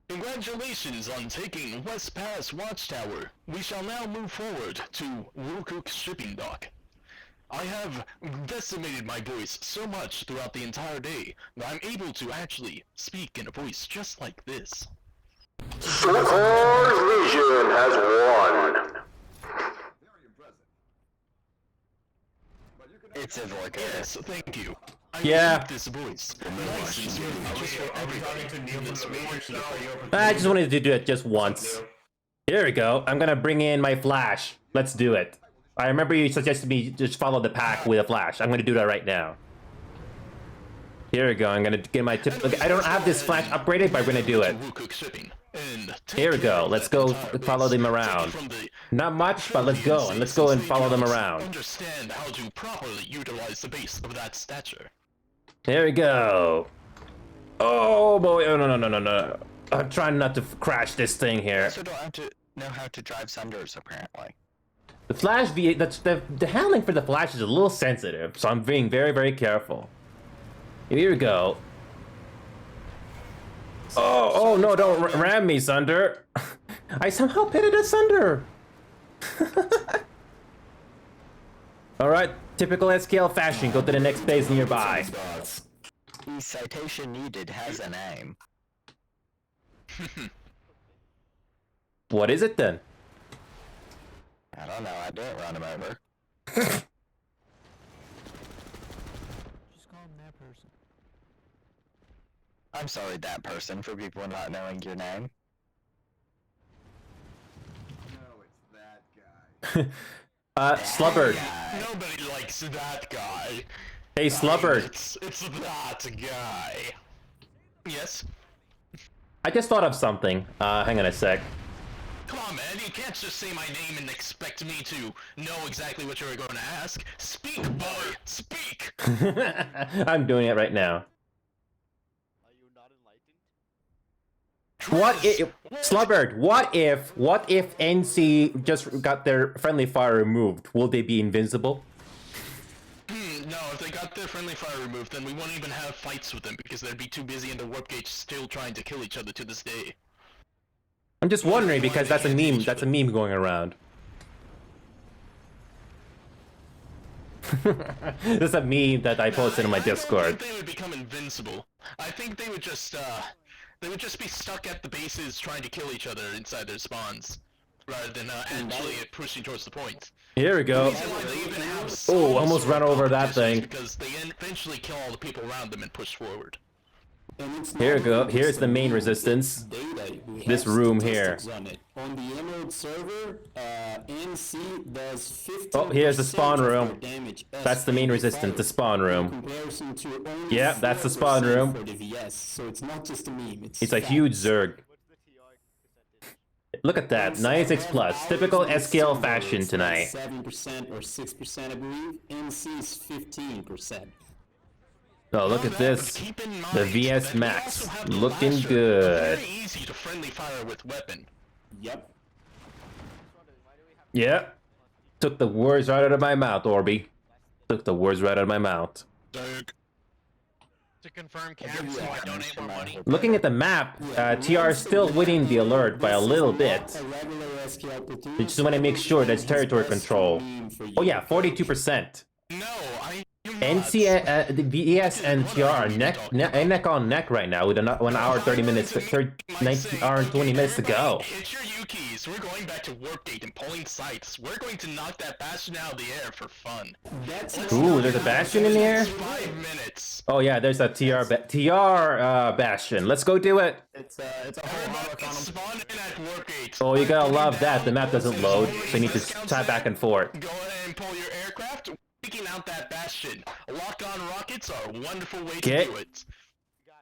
Congratulations on taking West Pass Watchtower. We shall now move forward to Wukuk Shipping Dock. I have decimated my voice so much throughout the entire day that I'm able to actually speak in a voice just like this. SoKaar's Legion has won. It's a voice. Yes, thank you. I Yeah. keep this voice nice and smooth just for everybody in this region. I just wanted to do it just once. Here we go. I'm gonna bring in my flash. Let's do it. I remember you suggested me just follow the pack with a flash. I'm gonna do that right now. Here we go. I'm gonna get my tip. Look, I don't have this flash upgraded, but I'm gonna do it. Here we go. Let's go follow them around. Not much, but let's go. And let's go and follow them around. Understand how to properly utilize the base of that stature. Here we go. Oh boy! Oh no! I'm trying not to crash this thing I here. also don't have to know how to drive Sunders, apparently. The flash the handling for the flash is a little sensitive, so I'm being very, very careful. Here we go. Oh no! Don't ram me, Sunder. I somehow pitted a Sunder. All right, typical SKL fashion. Go to the next base nearby. The citation needed has a name. What is it then? I don't know. I didn't run him over. Just call him that person. I'm sorry, that person, for people not knowing your name. No, it's that guy. Slubbard. Nobody likes that guy. Hey, Slubbard. It's that guy. Yes? I just thought of something. Hang on a sec. Come on, man. You can't just say my name and expect me to know exactly what you're going to ask. Speak, boy. Speak. I'm doing it right now. What if Slubbard? What if NC just got their friendly fire removed? Will they be invincible? No, if they got their friendly fire removed, then we wouldn't even have fights with them because they'd be too busy in the warp gate still trying to kill each other to this day. I'm just wondering because that's a meme. That's a meme going around. There's a meme that I posted in my Discord. I don't think they would become invincible. I think they would just be stuck at the bases trying to kill each other inside their spawns, rather than actually pushing towards the point. Here we go. Oh, almost ran over that thing. Because they eventually kill all the people around them and push forward. Here we go. Here's the main resistance. This room here. On the Emerald server, NC does 50% Oh, here's the spawn room. damage. That's the main resistance, the spawn room. Yeah, that's the spawn room. For the VS, so it's not just a meme. It's a huge Zerg. Look at that, 96 plus. Typical SKL fashion tonight. 7% or 6%, I believe. NC is 15%. Oh, look at this. The VS Max. Looking good. Very easy to friendly fire with weapon. Yep. Yeah. Took the words right out of my mouth, Orby. Took the words right out of my mouth. To confirm, Cam, so I donate more money. Looking at the map, TR is still winning the alert by a little bit. Just want to make sure that's territory control. Oh yeah, 42%. No, NC, the VS and TR are neck on neck right now with 1 hour 30 minutes, 19 hour and 20 minutes to go. Hit your U-keys. We're going back to warp gate and pulling sites. We're going to knock that bastion out of the air for fun. Ooh, there's a bastion in here? 5 minutes. Oh yeah, there's a TR bastion. Let's go do it. It's a whole Spawn in at warp gate. Oh, you gotta love that. The map doesn't load, so you need to tap back and forth. Go ahead and pull your aircraft. Taking out that bastion. Lock-on rockets are a wonderful way to do it.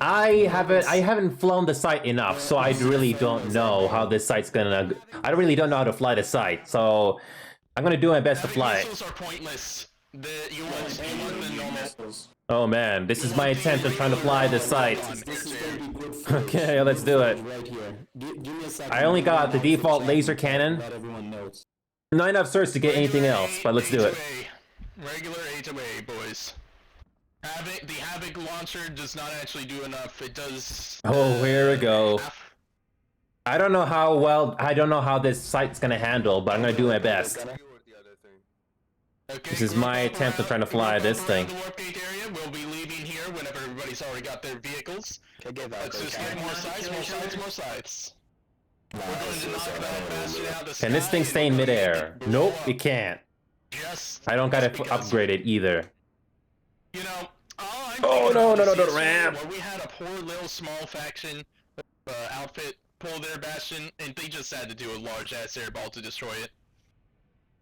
I haven't flown the site enough, so I really don't know how this site's gonna. I really don't know how to fly the site, so I'm gonna do my best to fly it. Missiles are pointless. You want the normal. Oh man, this is my attempt at trying to fly this site. Okay, let's do it. I only got the default laser cannon. Not enough certs to get anything else, but let's do it. Regular HOA, boys. The Havoc launcher does not actually do enough. It does. Oh, here we go. I don't know how this site's gonna handle, but I'm gonna do my best. Okay, this is my attempt at trying to fly this thing. The warp gate area. We'll be leaving here whenever everybody's already got their vehicles. Let's just get more sites, more sites, more sites. We're going to knock that bastion out of the sky. Can this thing stay in midair? Nope, it can't. I don't got it upgraded either. You know, oh no, the ramp! Where we had a poor little small faction outfit pull their bastion, and they just had to do a large ass airball to destroy it.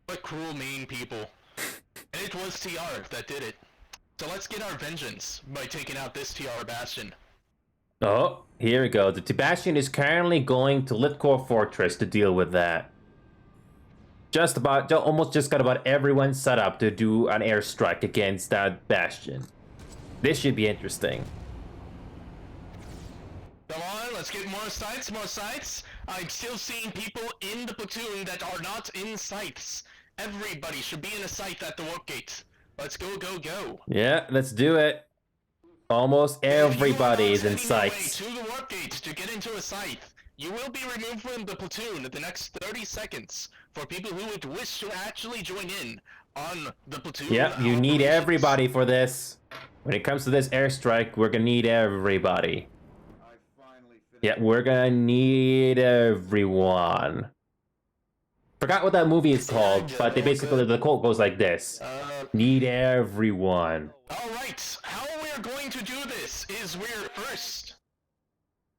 What cruel, mean people. And it was TR that did it. So let's get our vengeance by taking out this TR bastion. Oh, here we go. The bastion is currently going to Litcore Fortress to deal with that. Almost just got about everyone set up to do an airstrike against that bastion. This should be interesting. Come on, let's get more sites, more sites. I'm still seeing people in the platoon that are not in sites. Everybody should be in a site at the warp gate. Let's go, go, go. Yeah, let's do it. Almost everybody is in sights. To the warp gate to get into a site. You will be removed from the platoon in the next 30 seconds for people who would wish to actually join in on the platoon. Yep, you need everybody for this. When it comes to this airstrike, we're gonna need everybody. Yeah, we're gonna need everyone. Forgot what that movie is called, but they basically, the quote goes like this. Need everyone. Alright, how we're going to do this is we're first.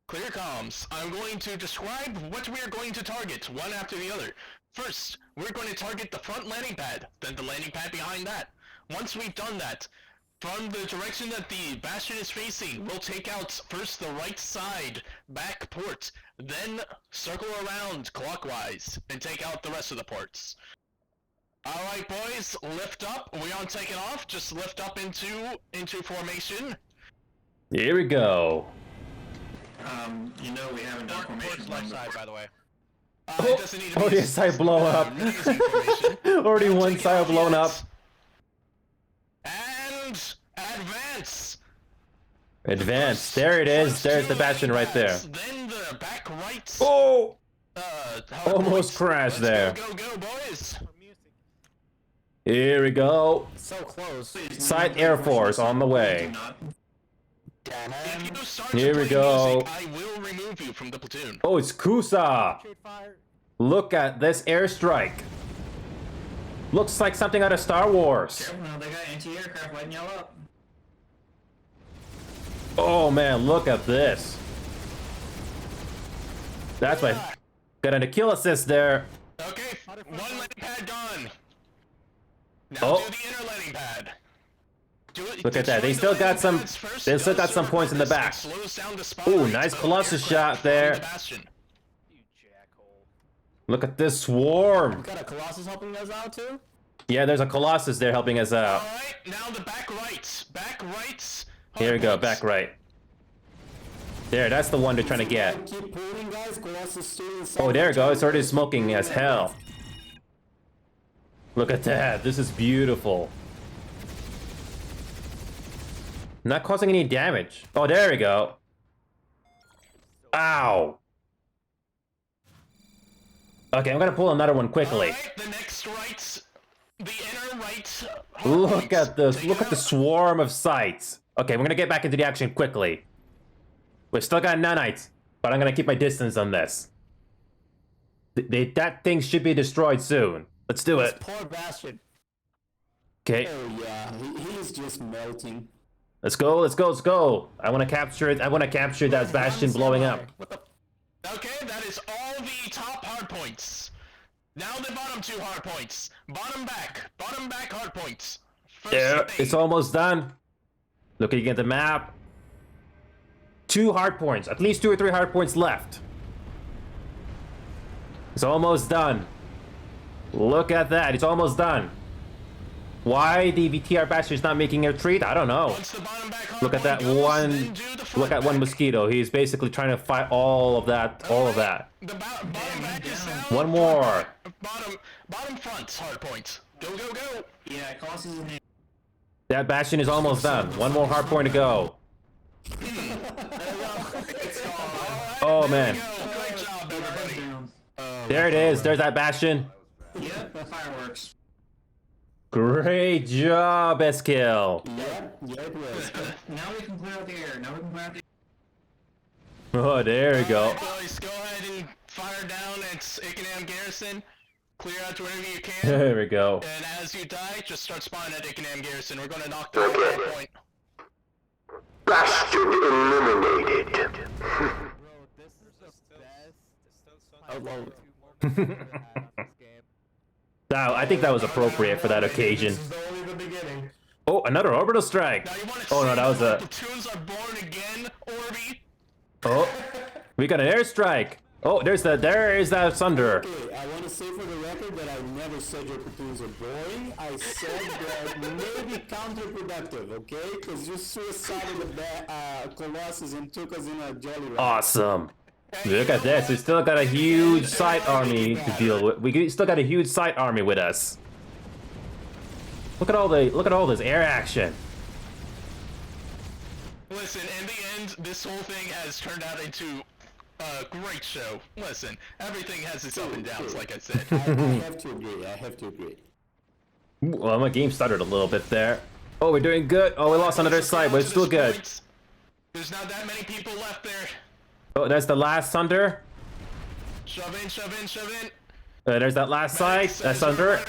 Clear comms. I'm going to describe what we are going to target, one after the other. First, we're going to target the front landing pad, then the landing pad behind that. Once we've done that, from the direction that the bastion is facing, we'll take out first the right side back port, then circle around clockwise and take out the rest of the ports. Alright boys, lift up. We aren't taking off, just lift up into formation. Here we go. You know we haven't done formation left side, by the way. Already a side blown up. Already one side blown up. And ground! Advance! Advance. There it is. There's the bastion right there. Then the back right. Oh! Hard Almost points. crashed Let's there. Go, go, boys! Here we go. So close. Side Air Force on the way. If you start Here to we play go. music, I will remove you from the platoon. Oh, it's Kusa. Look at this airstrike. Looks like something out of Star Wars. Careful now, they got anti-aircraft lighting y'all up. Oh man, look at this. That's my... Got a kill assist there. Okay, one landing pad gone. Now Oh. do the inner landing pad. Look at that. They still got some... They still got some points in the back. Ooh, nice Colossus shot there. Look at this swarm. We got a Colossus helping us out too? Yeah, there's a Colossus there helping us out. Alright, now the back rights. Back rights. Here we go, back right. There, that's the one they're trying to get. Keep pulling, guys. Colossus still inside. Oh, there we go. It's already smoking as hell. Look at that. This is beautiful. Not causing any damage. Oh, there we go. Ow. Okay, I'm gonna pull another one quickly. Alright, the next rights. The inner rights. Look at this. Look at the swarm of sights. Okay, we're gonna get back into the action quickly. We've still got nanites, but I'm gonna keep my distance on this. That thing should be destroyed soon. Let's do it. Poor bastard. Okay, Oh yeah, he's just melting. let's go, let's go, let's go. I wanna capture it. I wanna capture that bastion blowing up. What the? Okay, that is all the top hard points. Now the bottom two hard points. Bottom back hard points. First Yeah, lane. it's almost done. Looking at the map. 2 hard points. At least 2 or 3 hard points left. It's almost done. Look at that. It's almost done. Why the VTR bastion is not making a retreat? I don't know. Once the bottom back hard Look at that point goes, one. then do the front Look at one back. mosquito. He's basically trying to fight all of that. All of that. The bottom back is down. One more. Bottom front hard point. Go, go, go. Yeah, Colossus is in. That bastion is almost done. One more hard point to go. Oh man. Great job, everybody. There it is. There's that bastion. Yep, fireworks. Great job, SKL. Yeah, it was. Now we can clear out the air. Now we can clear out the Oh, there you go. Alright, boys, go ahead and fire down at Ickenham Garrison. Clear out to wherever you can. There we go. And as you die, just start spawning at Ickenham Garrison. We're gonna knock down that point. Bastion eliminated. Now, I think that was appropriate for that occasion. This is only the beginning. Oh, another orbital strike. Now you wanna Oh no, see that was how a. platoons are born again, Orby? Oh, we got an airstrike. Oh, there is that Sunder. Okay, I want to say for the record that I never said your platoons are boring. I said that maybe counterproductive, okay? Because you suicided the Colossus and took us in a jolly ride. Awesome. Look at this. We still got a huge sight army to deal with. We still got a huge sight army with us. Look at all this air action. Listen, in the end, this whole thing has turned out into a great show. Listen, everything has its up and downs, like I said. I have to agree. I have to agree. Well, my game stuttered a little bit there. Oh, we're doing good. Oh, we lost on another side, but it's still good. There's not that many people left there. Oh, that's the last Sunder. Shove in, shove in, shove in. There's that last side. That's Sunder.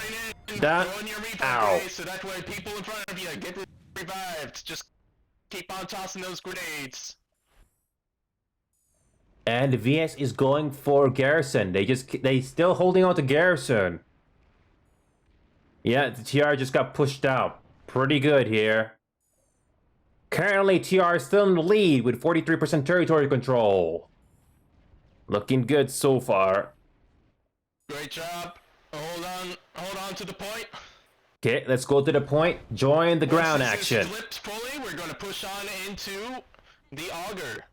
That. Go in your replay Ow. base, so that way people in front of you get revived. Just keep on tossing those grenades. And the VS is going for Garrison. They still holding on to Garrison. Yeah, the TR just got pushed out. Pretty good here. Currently, TR is still in the lead with 43% territory control. Looking good so far. Great job. Hold on to the point. Okay, let's go to the point. Join the ground Once this is action. flipped fully, we're going to push on into the auger.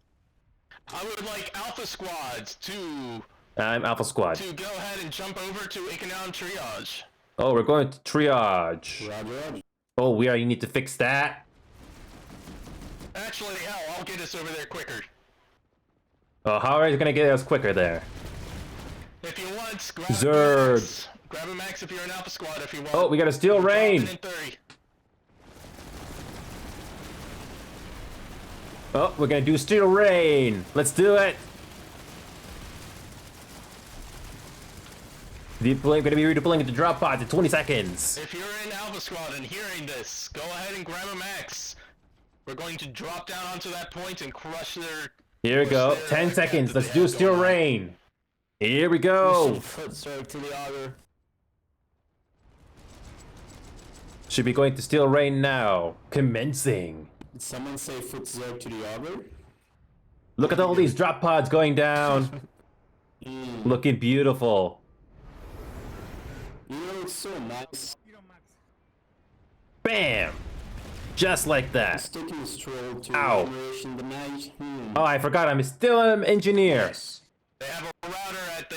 I would like Alpha Squads to I'm Alpha Squad. go ahead and jump over to Economic Triage. Oh, we're going to triage. Roger. Oh, we already need to fix that. Actually, hell, I'll get us over there quicker. Oh, how are you gonna get us quicker there? If you want, grab Zerg. a max. Grab a max if you're an Alpha Squad if you want. Oh, we got a steel rain. In 30. Oh, we're gonna do steel rain. Let's do it. We're gonna be redeploying into drop pods in 20 seconds. If you're in Alpha Squad and hearing this, go ahead and grab a max. We're going to drop down onto that point and crush their... Here we go. 10 seconds. Let's do steel rain. Here we go. Foot Zerg to the auger. Should be going to steel rain now. Commencing. Did someone say foot Zerg to the auger? Look at all these drop pods going down. Looking beautiful. You know, it's so nice. Bam! Just like that. Sticking a stroll to Ow. generation damage. Oh, I forgot. I'm still an engineer. They have a router at the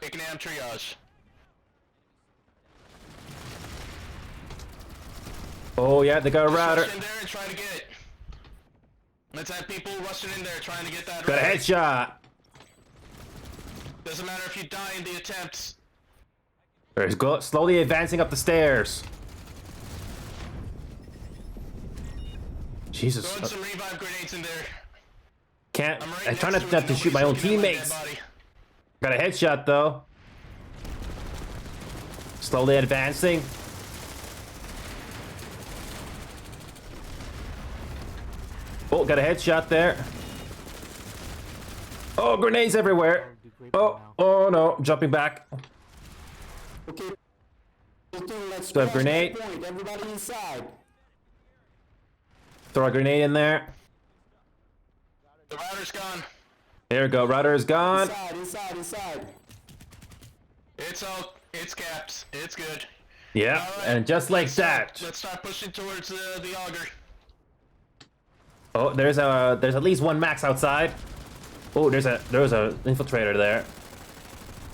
Ignam Triage. Oh yeah, they got a router. Rush in there and try to get it. Let's have people rushing in there trying to get that Got a router. headshot. Doesn't matter if you die in the attempts. There's go slowly advancing up the stairs. Jesus. Throwing some revive grenades in there. Can't. I'm right I try next not to it, to shoot my own nobody's looking at teammates. my dead body. Got a headshot though. Slowly advancing. Oh, got a headshot there. Oh, grenades everywhere. Oh no, jumping back. Okay. Let's Throw a crash grenade. that point. Everybody inside. Throw a grenade in there. The router's gone. There we go. Router is gone. Inside. It's capped. It's good. Yeah, All right. and just like that. Let's start pushing towards the auger. Oh, there's at least one max outside. Oh, there's a infiltrator there.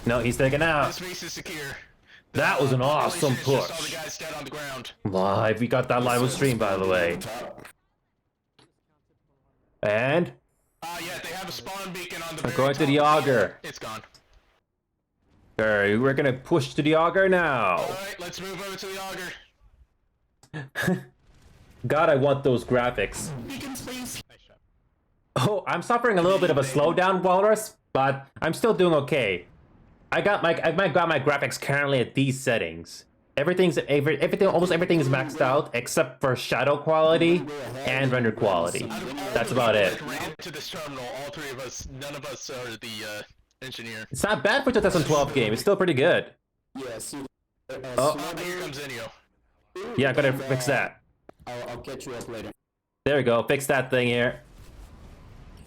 No, he's taken out. This base is secure. That was an awesome Population is just all push. the guys dead on the ground. Live, we got that live on stream, by the way. And Yeah, they have a spawn beacon on the we're very going to top the of auger. It's gone. Alright, we're gonna push to the auger now. Alright, let's move over to the auger. God, I want those graphics. Beacons, please. Oh, I'm suffering a little bit of a slowdown, Walrus, but I'm still doing okay. I got my graphics currently at these settings. Almost everything is maxed out except for shadow quality and render quality. That's about it. Ran to this terminal, all three of us. None of us are the engineer. It's not bad for 2012 game. It's still pretty good. Yes. Oh. Here comes Ennio. Yeah, I gotta fix that. I'll catch you up later. There we go. Fix that thing here.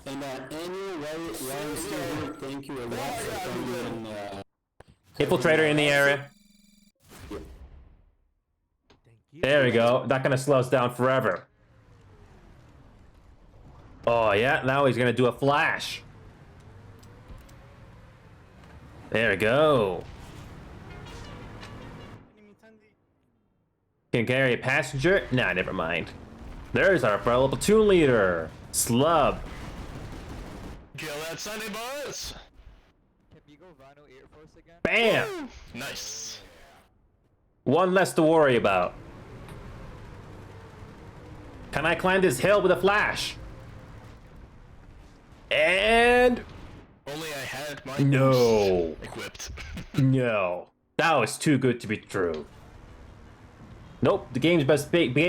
And Ennio, while you're still here, thank you a lot for coming and Infiltrator in the area. There we go. Not gonna slow us down forever. Oh yeah, now he's gonna do a flash. There we go. Can carry a passenger? Nah, never mind. There's our fellow platoon leader, Slub. Kill that Sunday, boys. Can you go Rhino Air Force again? Bam! Nice. One less to worry about. Can I climb this hill with a flash? And Only I had my no. equipped. No. That was too good to be true. Nope, the game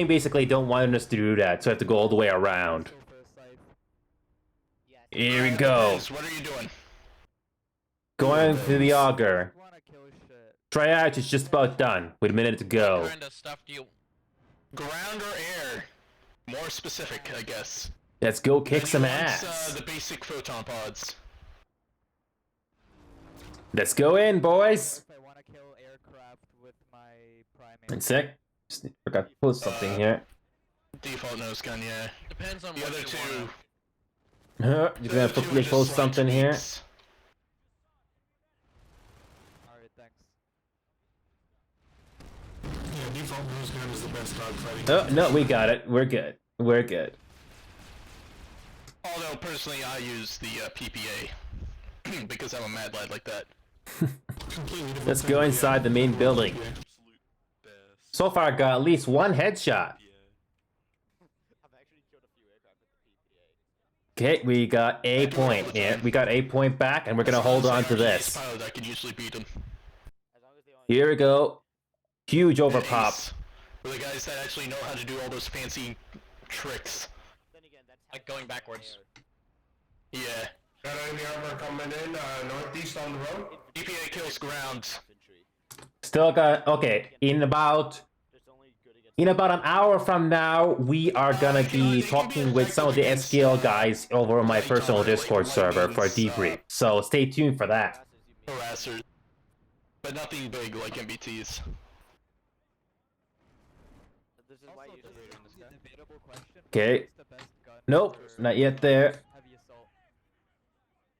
basically don't want us to do that, so I have to go all the way around. Here we go. What are you doing? Going to the auger. Triage is just about done, with a minute to go. What kind of stuff do you... Ground or air? More specific, I guess. Let's go kick some He wants, ass. the basic photon pods. Let's go in, boys. If I want to kill aircraft with my primate. One sec. Just forgot to post something here. Default nose gun, yeah. Depends on The what other you two. want. You're gonna quickly post something here. Alright, thanks. Yeah, default whose gun is the best dogfighting. Oh, no, we got it. We're good. We're good. Although, personally, I use the PPA. Because I'm a mad lad like that. Let's go inside the main building. So far, I got at least one headshot. Okay, we got a point. Yeah, we got a point back, and we're gonna hold on to this. I can usually beat them. Here we go. Huge overpop. We're the guys that actually know how to do all those fancy tricks. Like going backwards. Yeah. Got enemy armor coming in, northeast on the road. EPA kills ground. Still got, okay, in about an hour from now, we are gonna be talking with some of the SKL guys over on my personal Discord server for a debrief. So stay tuned for that. Harassers. But nothing big like MBTs. Okay. Nope, not yet there.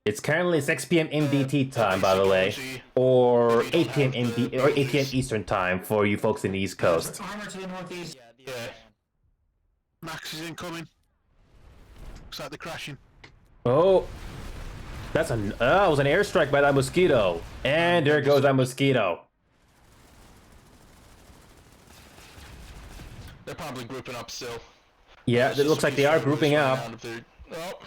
It's currently 6 p.m. MDT time, by the way, or 8 p.m. or 8 p.m. Eastern time for you folks in the East Coast. Armor to the northeast. Yeah. Max is incoming. Looks like they're crashing. Oh, that's an that was an airstrike by that mosquito, and there goes that mosquito. They're probably grouping up still. Yeah, it looks like they are grouping up. Oh.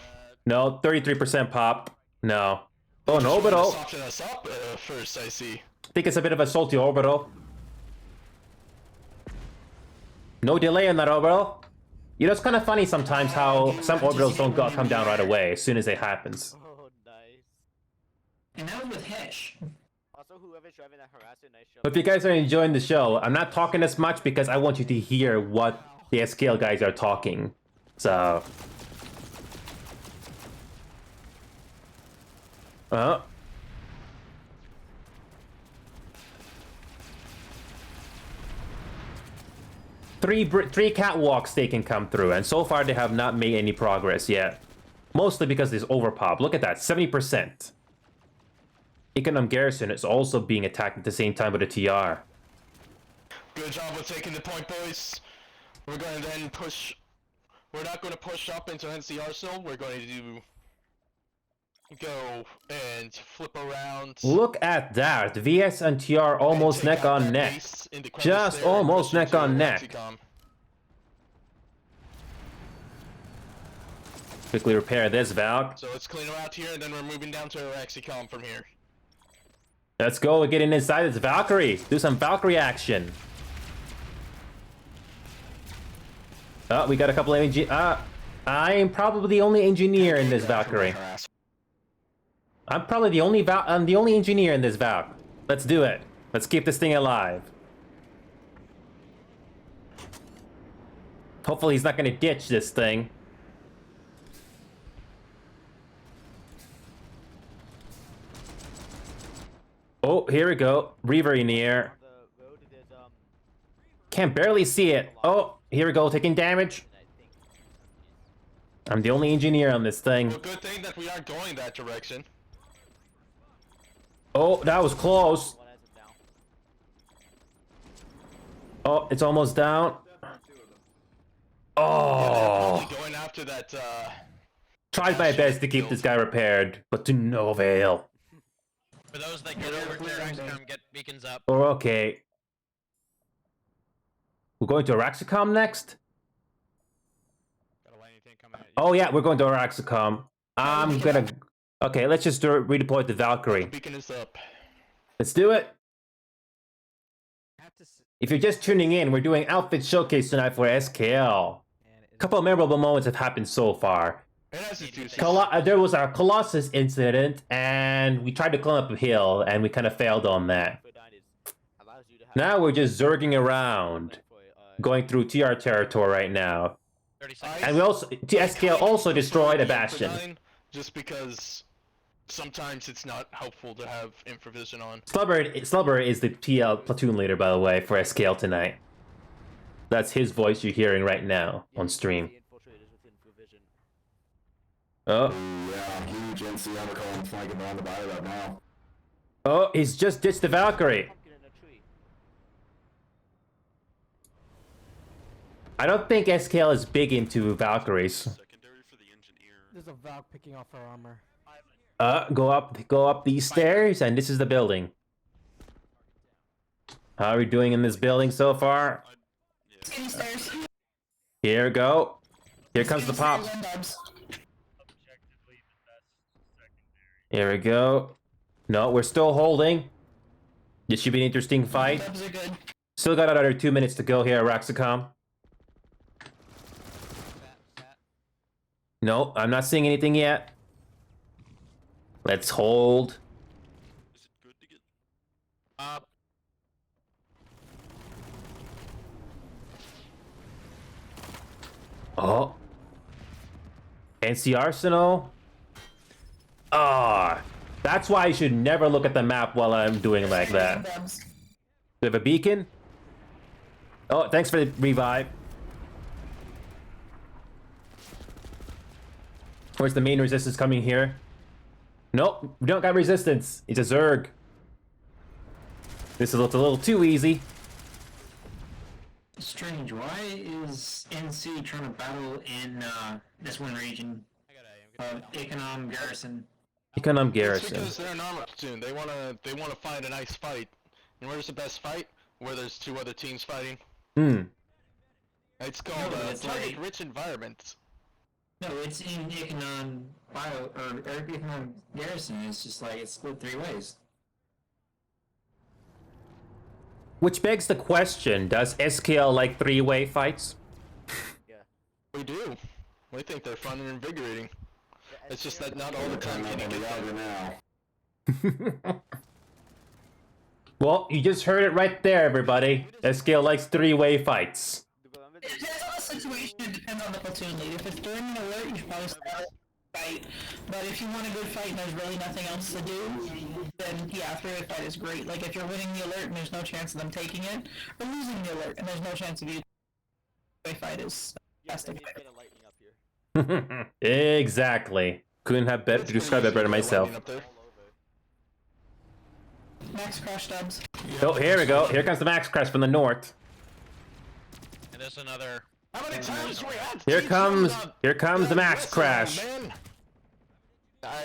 No, 33% pop. No. Oh, an orbital. Soften us up first, I see. I think it's a bit of a salty orbital. No delay in that orbital. You know, it's kind of funny sometimes how some orbitals don't come down right away as soon as it happens. Oh, nice. And that was with Hesh. Also, whoever's driving that harasser, nice show. If you guys are enjoying the show, I'm not talking as much because I want you to hear what the SKL guys are talking. So... Three catwalks they can come through, and so far they have not made any progress yet. Mostly because there's overpop. Look at that, 70%. Econom Garrison is also being attacked at the same time with a TR. Good job with taking the point, boys. We're going to then push... We're not going to push up into NC Arsenal. We're going to go and flip around. Look at that. VS and TR almost neck on neck. Just almost neck on neck. Quickly repair this, Valk. So let's clean them out here, and then we're moving down to Raxicom from here. Let's go. We're getting inside this Valkyrie. Do some Valkyrie action. Oh, we got a couple of I'm probably the only engineer in this Valkyrie. I'm probably the only engineer in this Valk. Let's do it. Let's keep this thing alive. Hopefully he's not gonna ditch this thing. Oh, here we go. Reaver in the air. Can barely see it. Oh, here we go, taking damage. I'm the only engineer on this thing. Well, good thing that we aren't going that direction. Oh, that was close. Oh, it's almost down. Oh. Yeah, going after that, Tried my best to keep this guy repaired, but to no avail. For those that get over to Raxicom, get beacons up. Oh, okay. We're going to Araxicom next? Oh yeah, we're going to Araxicom. I'm gonna... Okay, let's just redeploy the Valkyrie. beacon is up. Let's do it. If you're just tuning in, we're doing outfit showcase tonight for SKL. A couple of memorable moments have happened so far. There was our Colossus incident, and we tried to climb up a hill, and we kind of failed on that. Now we're just zerging around, going through TR territory right now. And we also, SKL also destroyed a bastion. Just because sometimes it's not helpful to have infravision on. Slubber is the TL platoon leader, by the way, for SKL tonight. That's his voice you're hearing right now on stream. Oh. Yeah, huge NC undercurrent flanking around the body right now. Oh, he's just ditched the Valkyrie. I don't think SKL is big into Valkyries. There's a Valk picking off her armor. Go up these stairs, and this is the building. How are we doing in this building so far? Stairs. Here we go. Here comes the pop. Here we go. No, we're still holding. This should be an interesting fight. Still got another 2 minutes to go here, Raxacom. No, I'm not seeing anything yet. Let's hold. Oh. NC Arsenal. Ah. That's why I should never look at the map while I'm doing like that. Do we have a beacon? Oh, thanks for the revive. Where's the main resistance coming here? Nope, we don't got resistance. It's a Zerg. This looks a little too easy. Strange. Why is NC trying to battle in this one region of Econom Garrison? Econom It's Garrison. because they're an armor platoon. They wanna find a nice fight. And where's the best fight? Where there's two other teams fighting. Hmm. It's called it's target like- rich environments. No, it's in Econom Econom Garrison. It's just like it's split 3 ways. Which begs the question, does SKL like 3-way fights? We do. We think they're fun and invigorating. It's just that not all the time can you get there. Well, you just heard it right there, everybody. SKL likes 3-way fights. It depends on the situation, it depends on the platoon lead. If it's during an alert, you should probably start a fight. But if you want a good fight and there's really nothing else to do, then yeah, 3-way fight is great. Like if you're winning the alert and there's no chance of them taking it, or losing the alert and there's no chance of you, 3-way fight is fantastic. Exactly. Couldn't have better to describe it better myself. Max crash dubs. Oh, here we go. Here comes the Max Crash from the north. And there's another. How many times do we have? Here comes the Max Crash.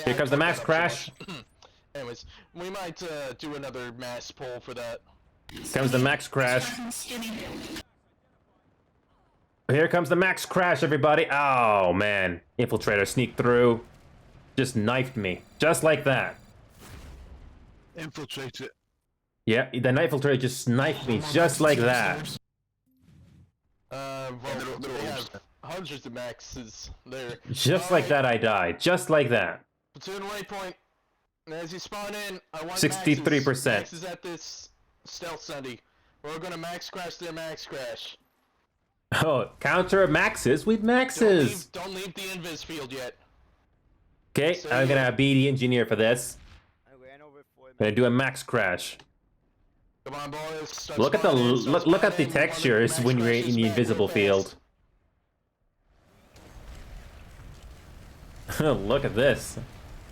Here comes the Max Crash. Anyways, we might do another mass poll for that. Comes the Max Crash. Here comes the Max Crash, everybody. Oh, man. Infiltrator sneaked through. Just knifed me. Just like that. Infiltrate it. Yeah, the Infiltrator just knifed me. Just like that. Well, they have hundreds of maxes there. Just like that, I died. Just like that. Platoon waypoint. And as you spawn in, I want 63%. maxes at this stealth Sunday. We're gonna max crash their max crash. Oh, counter maxes with maxes. Don't leave the invis field yet. Okay, I'm gonna be the engineer for this. Gonna do a max crash. Come on, boys. Start Look at the spawning in, look at the textures when you're in the invisible field. Look at this.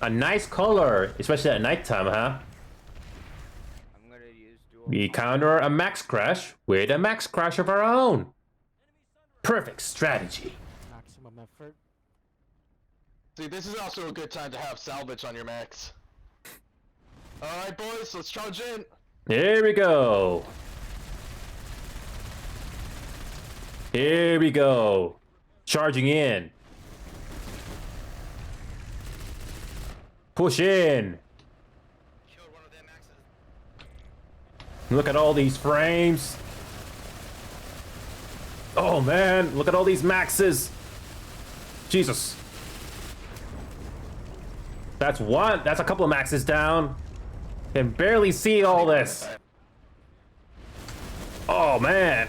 A nice color, especially at nighttime, huh? We counter a max crash with a max crash of our own. Perfect strategy. Maximum effort. See, this is also a good time to have salvage on your max. Alright, boys, let's charge in. Here we go. Here we go. Charging in. Push in. Look at all these frames. Oh man, look at all these maxes. Jesus. That's one. That's a couple of maxes down. Can barely see all this. Oh man.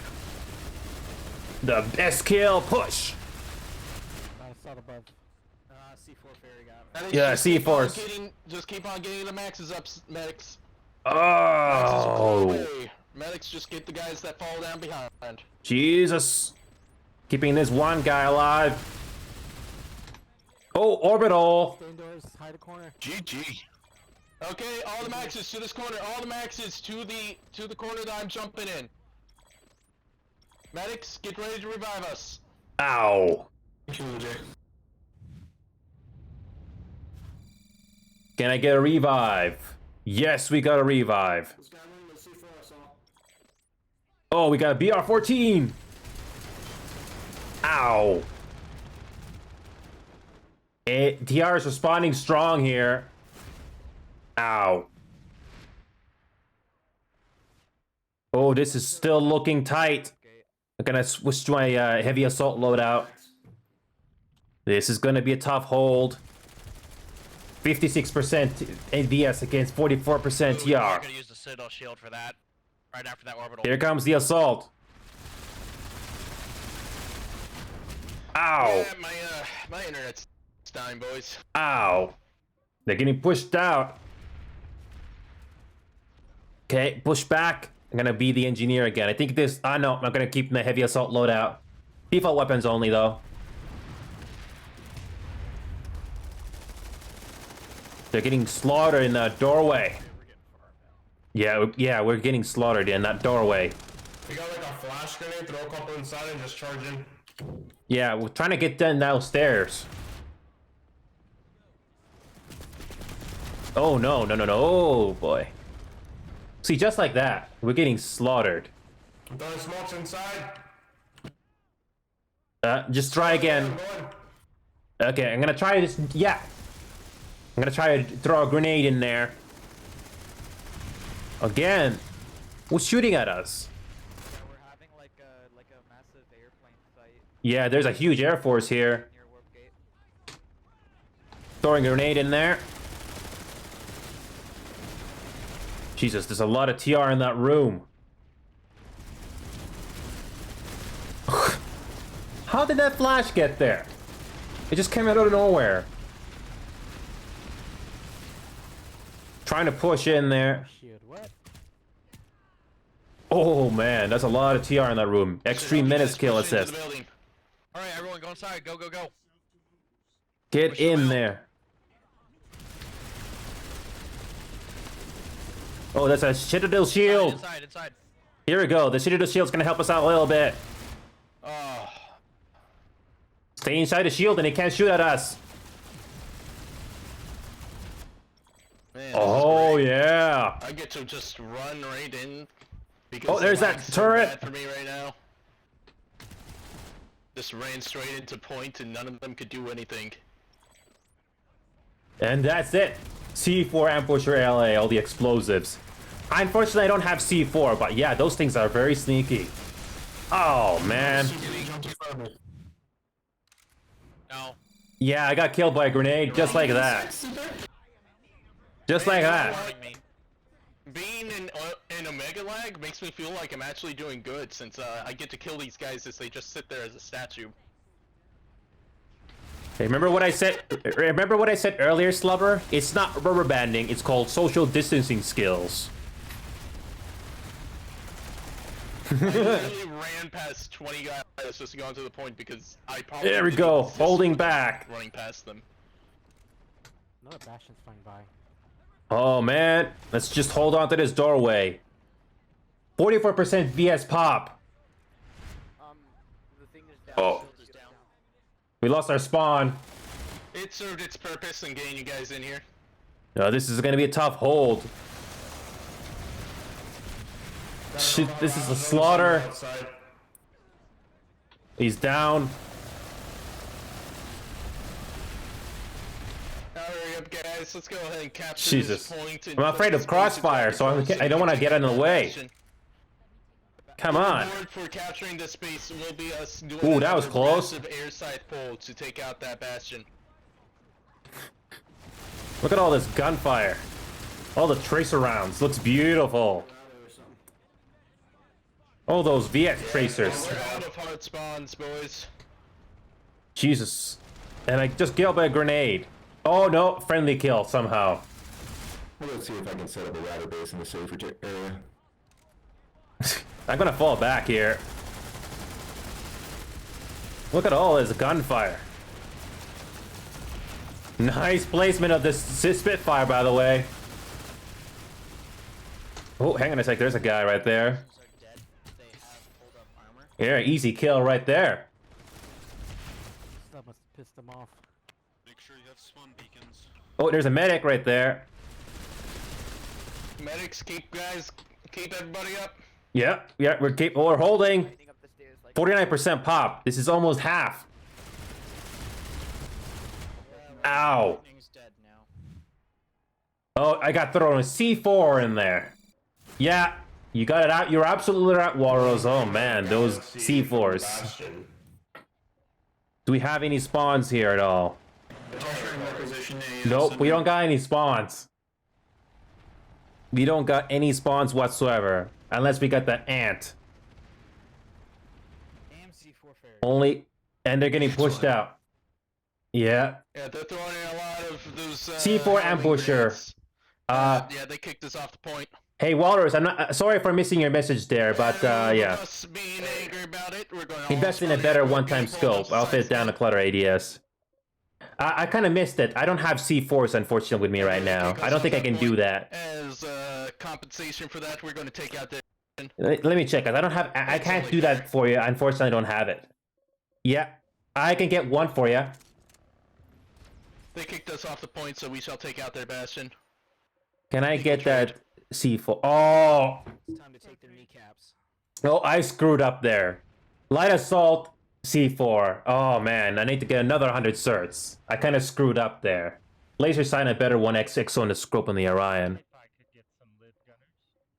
The SKL push. above. C4 fairy got. Yeah, C4s. Just keep on getting the maxes up, medics. Oh. Medics, just get the guys that fall down behind. Jesus. Keeping this one guy alive. Oh, orbital. Stay indoors, hide a corner. GG. Okay, all the maxes to this corner. All the maxes to the corner that I'm jumping in. Medics, get ready to revive us. Ow. Can I get a revive? Yes, we got a revive. Oh, we got a BR-14. Ow. TR is responding strong here. Ow. Oh, this is still looking tight. I'm gonna switch to my heavy assault loadout. This is gonna be a tough hold. 56% ADS against 44% TR. We're gonna use the Citadel shield for that. Right after that orbital. Here comes the assault. Ow. Yeah, my internet's dying, boys. Ow. They're getting pushed out. Okay, push back. I'm gonna be the engineer again. I think this. No, I'm gonna keep my heavy assault loadout. Default weapons only, though. They're getting slaughtered in that doorway. Yeah, we're getting slaughtered in that doorway. We got like a flash grenade, throw a couple inside and just charge in. Yeah, we're trying to get them downstairs. Oh, no. Oh, boy. See, just like that, we're getting slaughtered. I'm throwing smokes inside. Just try again. Okay, I'm gonna try this. Yeah. I'm gonna try to throw a grenade in there. Again. Who's shooting at us? Yeah, we're having like a massive airplane fight Yeah, there's a huge air force here. near Warp Gate. Throwing a grenade in there. Jesus, there's a lot of TR in that room. How did that flash get there? It just came out of nowhere. Trying to push in there. Shield, what? Oh man, that's a lot of TR in that room. Extreme menace kill assist. Alright, everyone, go inside. Go. Get in there. Oh, that's a Citadel shield. Inside. Here we go. The Citadel shield's gonna help us out a little bit. Oh, Stay inside the shield and it can't shoot at us. man, Oh yeah. I get to just run right in. Because Oh, there's the that lag's so turret. bad for me right now. Just ran straight into point and none of them could do anything. And that's it. C4 ambusher LA, all the explosives. Unfortunately, I don't have C4, but yeah, those things are very sneaky. Oh man. No. Yeah, I got killed by a grenade just like that. Just like that. Being in Omega lag makes me feel like I'm actually doing good since I get to kill these guys as they just sit there as a statue. Hey, remember what I said? Remember what I said earlier, Slubber? It's not rubber banding. It's called social distancing skills. I literally ran past 20 guys just to go to the point because I probably There we didn't go. exist Holding back. running past them. Another Bastion's flying by. Oh man, let's just hold on to this doorway. 44% VS pop. The thing is down. Oh. Shield is down. We lost our spawn. It served its purpose in getting you guys in here. No, this is gonna be a tough hold. Shit, this is a slaughter. He's down. Hurry up, guys. Let's go ahead and capture Jesus. this point. And I'm afraid of crossfire, so I don't want to get in the way. Come on. Reward for capturing this space will be us doing Ooh, that was another close. massive air side pull to take out that bastion. Look at all this gunfire. All the tracer rounds. Looks beautiful. All those VX tracers. We're out of hard spawns, boys. Jesus. And I just killed by a grenade. Oh no, friendly kill somehow. Let's see if I can set up a ladder base in the safe area. I'm gonna fall back here. Look at all this gunfire. Nice placement of this Spitfire, by the way. Oh, hang on a sec. There's a guy right there. Yeah, easy kill right there. That must have pissed them off. Make sure you have spawn beacons. Oh, there's a medic right there. Medics, keep everybody up. Yeah, we're holding. 49% pop. This is almost half. Ow. Oh, I got thrown a C4 in there. Yeah, you got it out. You're absolutely right, Walrus. Oh man, those C4s. Do we have any spawns here at all? Nope, we don't got any spawns. We don't got any spawns whatsoever. Unless we got the ant. Only, and they're getting pushed out. Yeah. Yeah, they're throwing in a lot of those. C4 ambusher. Yeah, they kicked us off the point. Hey Walrus, I'm not sorry for missing your message there, but yeah. Us being angry about it, we're going Invest in a better one-time scope. I'll fit down a clutter ADS. I kind of missed it. I don't have C4s unfortunately with me right now. I don't think I can do that. As compensation for that, we're going to take out their. Let me check. I don't have. I can't do that for you. Unfortunately, I don't have it. Yeah, I can get one for you. They kicked us off the point, so we shall take out their bastion. Can I get that C4? Oh. It's time to take their kneecaps. Oh, I screwed up there. Light assault C4. Oh man, I need to get another 100 certs. I kind of screwed up there. Laser sign a better 1XX on the scope on the Orion.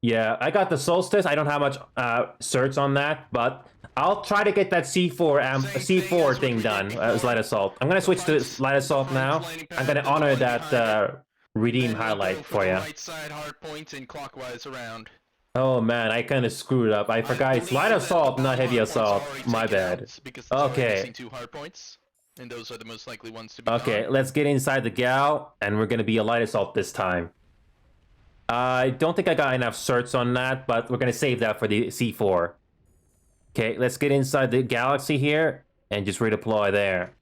Yeah, I got the Solstice. I don't have much certs on that, but I'll try to get that C4 thing done as light assault. I'm gonna switch to light assault now. I'm gonna honor that redeem highlight for you. Right side hard point and clockwise around. Oh man, I kind of screwed up. I forgot it's light assault, not heavy assault. My bad. Okay. 2 hard points, and those are the most likely ones to be. Okay, let's get inside the gal, and we're gonna be a light assault this time. I don't think I got enough certs on that, but we're gonna save that for the C4. Okay, let's get inside the galaxy here, and just redeploy there.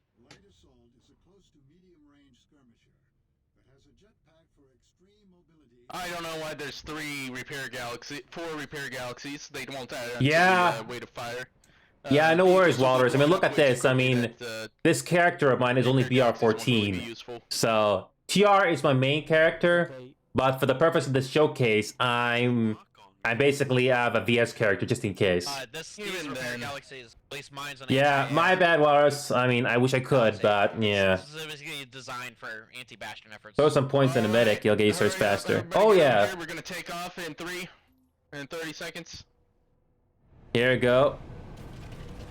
I don't know why there's 4 repair galaxies. They won't add Yeah. Way to fire. Yeah, no worries, Walrus. I mean, look at this. I mean, this character of mine is only BR14. So, TR is my main character, but for the purpose of this showcase, I basically have a VS character just in case. These repair galaxies, at least mine's on Yeah, my bad, Walrus. I mean, I wish I could, but yeah. This is basically designed for anti-bastion efforts. Throw some points in the medic, you'll get your certs faster. Oh yeah. We're gonna take off in 30 seconds. Here we go.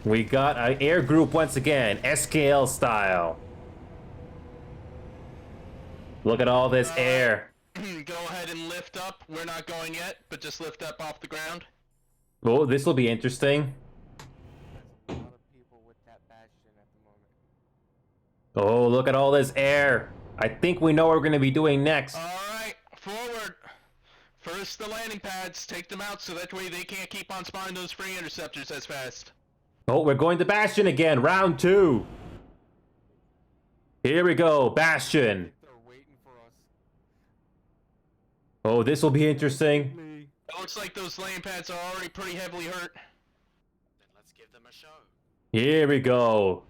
We got an air group once again, SKL style. Look at all this air. Go ahead and lift up. We're not going yet, but just lift up off the ground. Oh, this will be interesting. Oh, look at all this air. I think we know what we're going to be doing next. Alright, forward. First the landing pads, take them out so that way they can't keep on spawning those free interceptors as fast. Oh, we're going to Bastion again, round 2. Here we go, Bastion. Oh, this will be interesting. It looks like those landing pads are already pretty heavily hurt. Then let's give them a show. Here we go.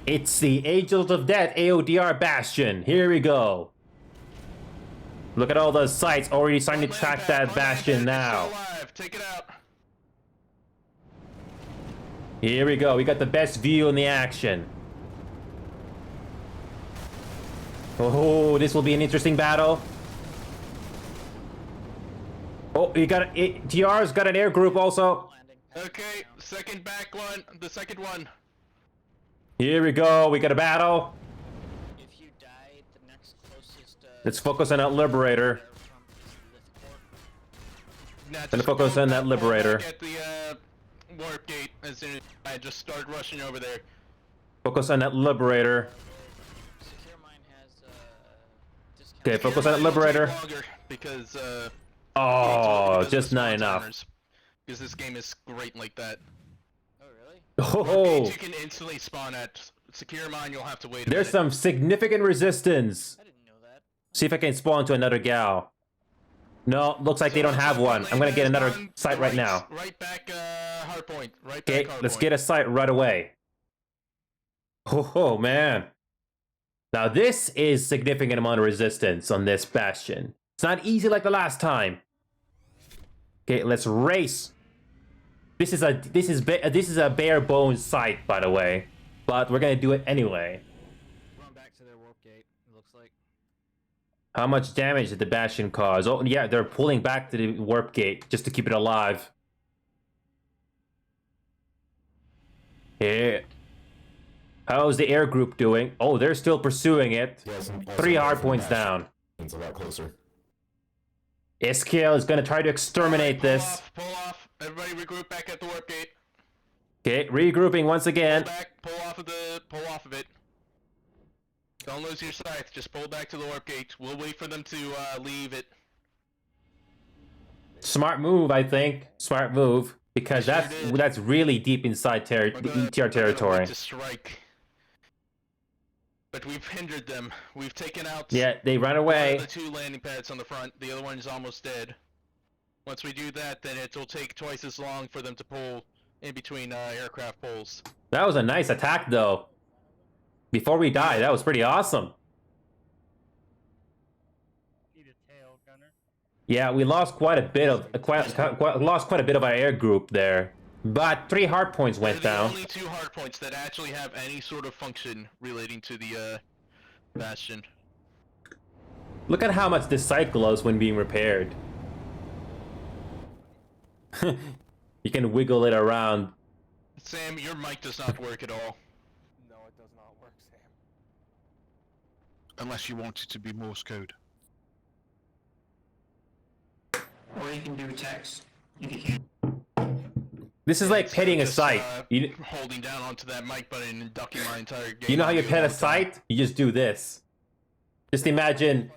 It's the Angels of Death AODR Bastion. Here we go. Look at all those sites already starting to track that Bastion now. Take it out. Here we go. We got the best view in the action. Oh, this will be an interesting battle. Oh, you got it. TR's got an air group also. Okay, second back one. The second one. Here we go. We got a battle. If you died, the next closest. Let's focus on that Liberator. Gonna focus on that Liberator. Get the warp gate as soon as I just start rushing over there. Focus on that Liberator. Okay, focus on that Liberator. Because oh, just not enough. Because this game is great like that. Oh, really? You can instantly spawn at Secure Mine. You'll have to wait. There's some significant resistance. I didn't know that. See if I can spawn to another gal. No, looks like they don't have one. I'm gonna get another On site the right now. Right back, hard point. Right Okay, back, hard let's point. get a site right away. Oh, man. Now this is significant amount of resistance on this bastion. It's not easy like the last time. Okay, let's race. This is a bare bones site, by the way, but we're gonna do it anyway. Run back to their warp gate, it looks like. How much damage did the bastion cause? Oh yeah, they're pulling back to the warp gate just to keep it alive. Yeah. How's the air group doing? Oh, they're still pursuing it. Yeah, 3 hard points down. It's a lot closer. SKL is gonna try to exterminate this. Pull off. Everybody regroup back at the warp gate. Okay, regrouping once again. Pull back. Pull off of it. Don't lose your sight. Just pull back to the warp gate. We'll wait for them to leave it. Smart move, I think. Smart move, because that's really deep inside the ETR territory. To strike. But we've hindered them. We've taken out. Yeah, they run away. The 2 landing pads on the front. The other one's almost dead. Once we do that, then it'll take twice as long for them to pull in between aircraft pulls. That was a nice attack, though. Before we die, that was pretty awesome. Yeah, we lost quite a bit of lost quite a bit of our air group there, but 3 hard points went down. Only 2 hard points that actually have any sort of function relating to the bastion. Look at how much this site glows when being repaired. You can wiggle it around. Sam, your mic does not work at all. No, it does not work, Sam. Unless you want it to be Morse code. Or you can do text. If you can. This is like petting a site. Holding down onto that mic button and ducking my entire game. You know how you pet a site? You just do this. Just imagine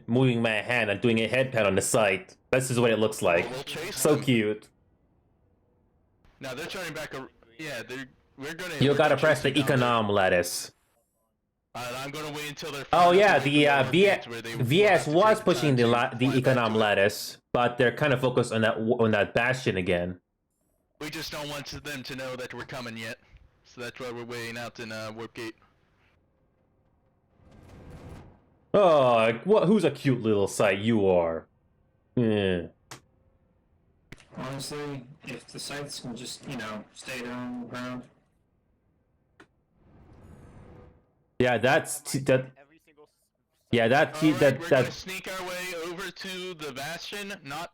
moving my hand and doing a head pat on the site. This is what it looks like. So cute. Now they're turning back. We're gonna. You gotta press the econom lattice. I'm gonna wait until they're. Oh yeah, the VS was pushing the econom lattice, but they're kind of focused on that bastion again. We just don't want them to know that we're coming yet, so that's why we're waiting out in warp gate. Oh, who's a cute little site you are. Yeah. Honestly, if the sites can just, stay there on the ground. Yeah, that's that. Yeah, We're gonna sneak our way over to the bastion, not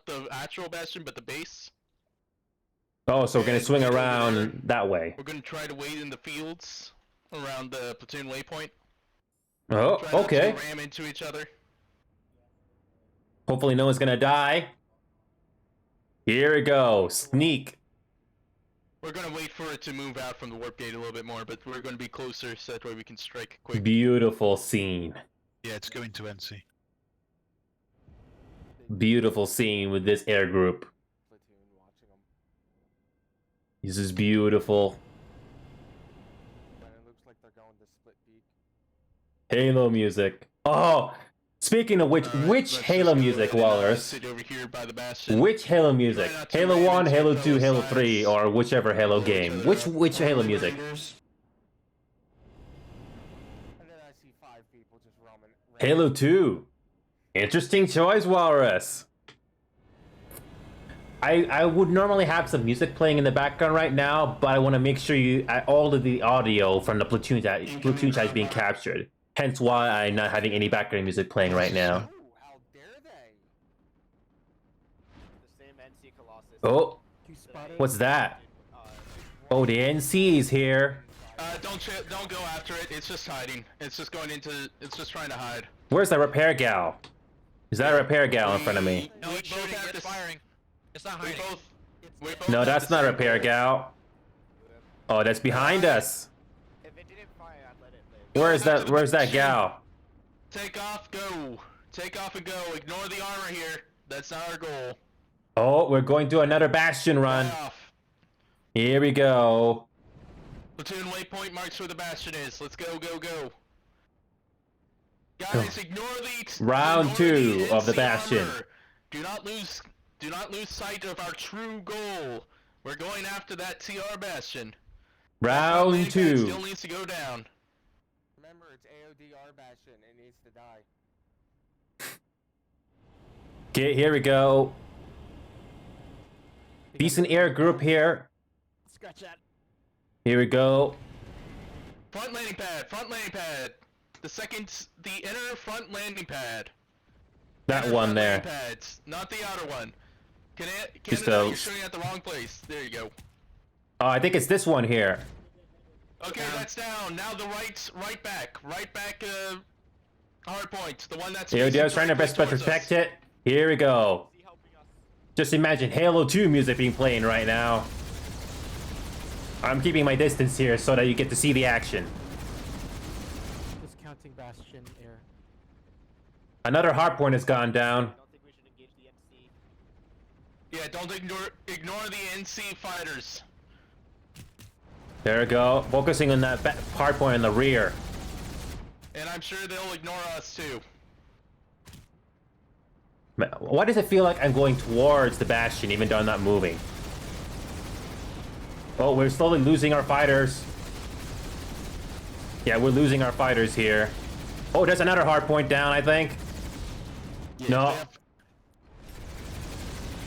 the actual bastion, but the base. Oh, so we're gonna swing around that way. We're gonna try to wait in the fields around the platoon waypoint. Oh, Try not okay. to ram into each other. Hopefully no one's gonna die. Here we go. Sneak. We're gonna wait for it to move out from the warp gate a little bit more, but we're gonna be closer so that way we can strike quick. Beautiful scene. Yeah, it's going to NC. Beautiful scene with this air group. This is beautiful. Halo music. Oh, speaking of which Halo music, Wallers? Which Halo music? Halo 1, Halo 2, Halo 3, or whichever Halo game? Which Halo music? Halo 2. Interesting choice, Walrus. I would normally have some music playing in the background right now, but I want to make sure all of the audio from the platoon chat is being captured. Hence why I'm not having any background music playing right now. Oh, what's that? Oh, the NC is here. Don't go after it. It's just hiding. It's just going into. It's just trying to hide. Where's the repair gal? Is that a repair gal in front of me? No, it's shooting. It's firing. It's not hiding. No, that's not a repair gal. Oh, that's behind us. Where's that gal? Take off, go. Take off and go. Ignore the armor here. That's not our goal. Oh, we're going to another bastion run. Here we go. Platoon waypoint marks where the bastion is. Let's go, go, go. Guys, ignore the Round 2 of the NC Bastion. armor. Do not lose sight of our true goal. We're going after that TR Bastion. Round 2. Still needs to go down. Remember, it's AODR Bastion. It needs to die. Okay, here we go. Decent air group here. Scratch that. Here we go. Front landing pad. Front landing pad. The inner front landing pad. That Inner one front there. landing pads, not the outer one. Just Canada, a- you're shooting at the wrong place. There you go. Oh, I think it's this one here. Okay, that's down. Now the right back, hard point. The one that's. AODR is trying their best to protect it. Here we go. Just imagine Halo 2 music being playing right now. I'm keeping my distance here so that you get to see the action. Discounting Bastion air. Another hardpoint has gone down. Yeah, don't ignore the NC fighters. There we go. Focusing on that hardpoint in the rear. And I'm sure they'll ignore us too. Why does it feel like I'm going towards the Bastion even though I'm not moving? Oh, we're slowly losing our fighters. Yeah, we're losing our fighters here. Oh, there's another hard point down, I think. Yeah, No.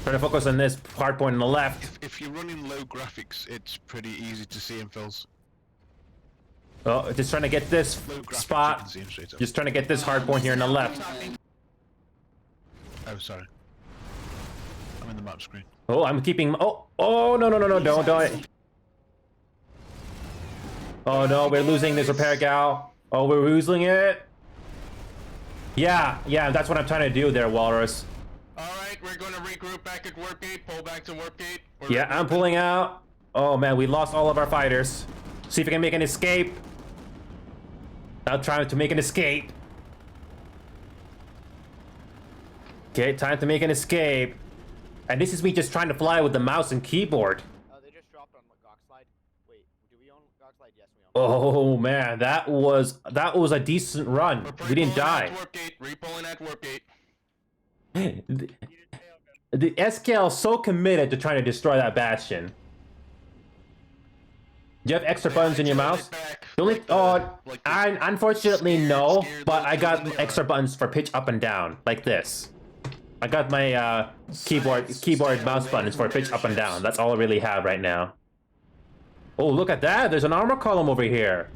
Trying to focus on this hard point on the left. If you're running low graphics, it's pretty easy to see infills. Oh, just trying to get this Low graphics, you spot. can see 'em straight up. Just trying to get this hard point here on the left. Oh, sorry. I'm in the map screen. Oh, I'm keeping. Oh, no, don't. Oh no, we're losing this repair gal. Oh, we're losing it. Yeah, that's what I'm trying to do there, Walrus. Alright, we're going to regroup back at Warp Gate, pull back to Warp Gate. Yeah, I'm pulling out. Oh man, we lost all of our fighters. See if we can make an escape. I'm trying to make an escape. Okay, time to make an escape. And this is me just trying to fly with the mouse and keyboard. They just dropped on Goxlide. Wait, do we own Goxlide? Yes, we own. Oh man, that was a decent run. We didn't die. Repulling at Warp Gate. The SKL is so committed to trying to destroy that Bastion. Do you have extra buttons in your mouse? The only I unfortunately no, but I got extra buttons for pitch up and down, like this. I got my keyboard mouse buttons for pitch up and down. That's all I really have right now. Oh, look at that! There's an armor column over here.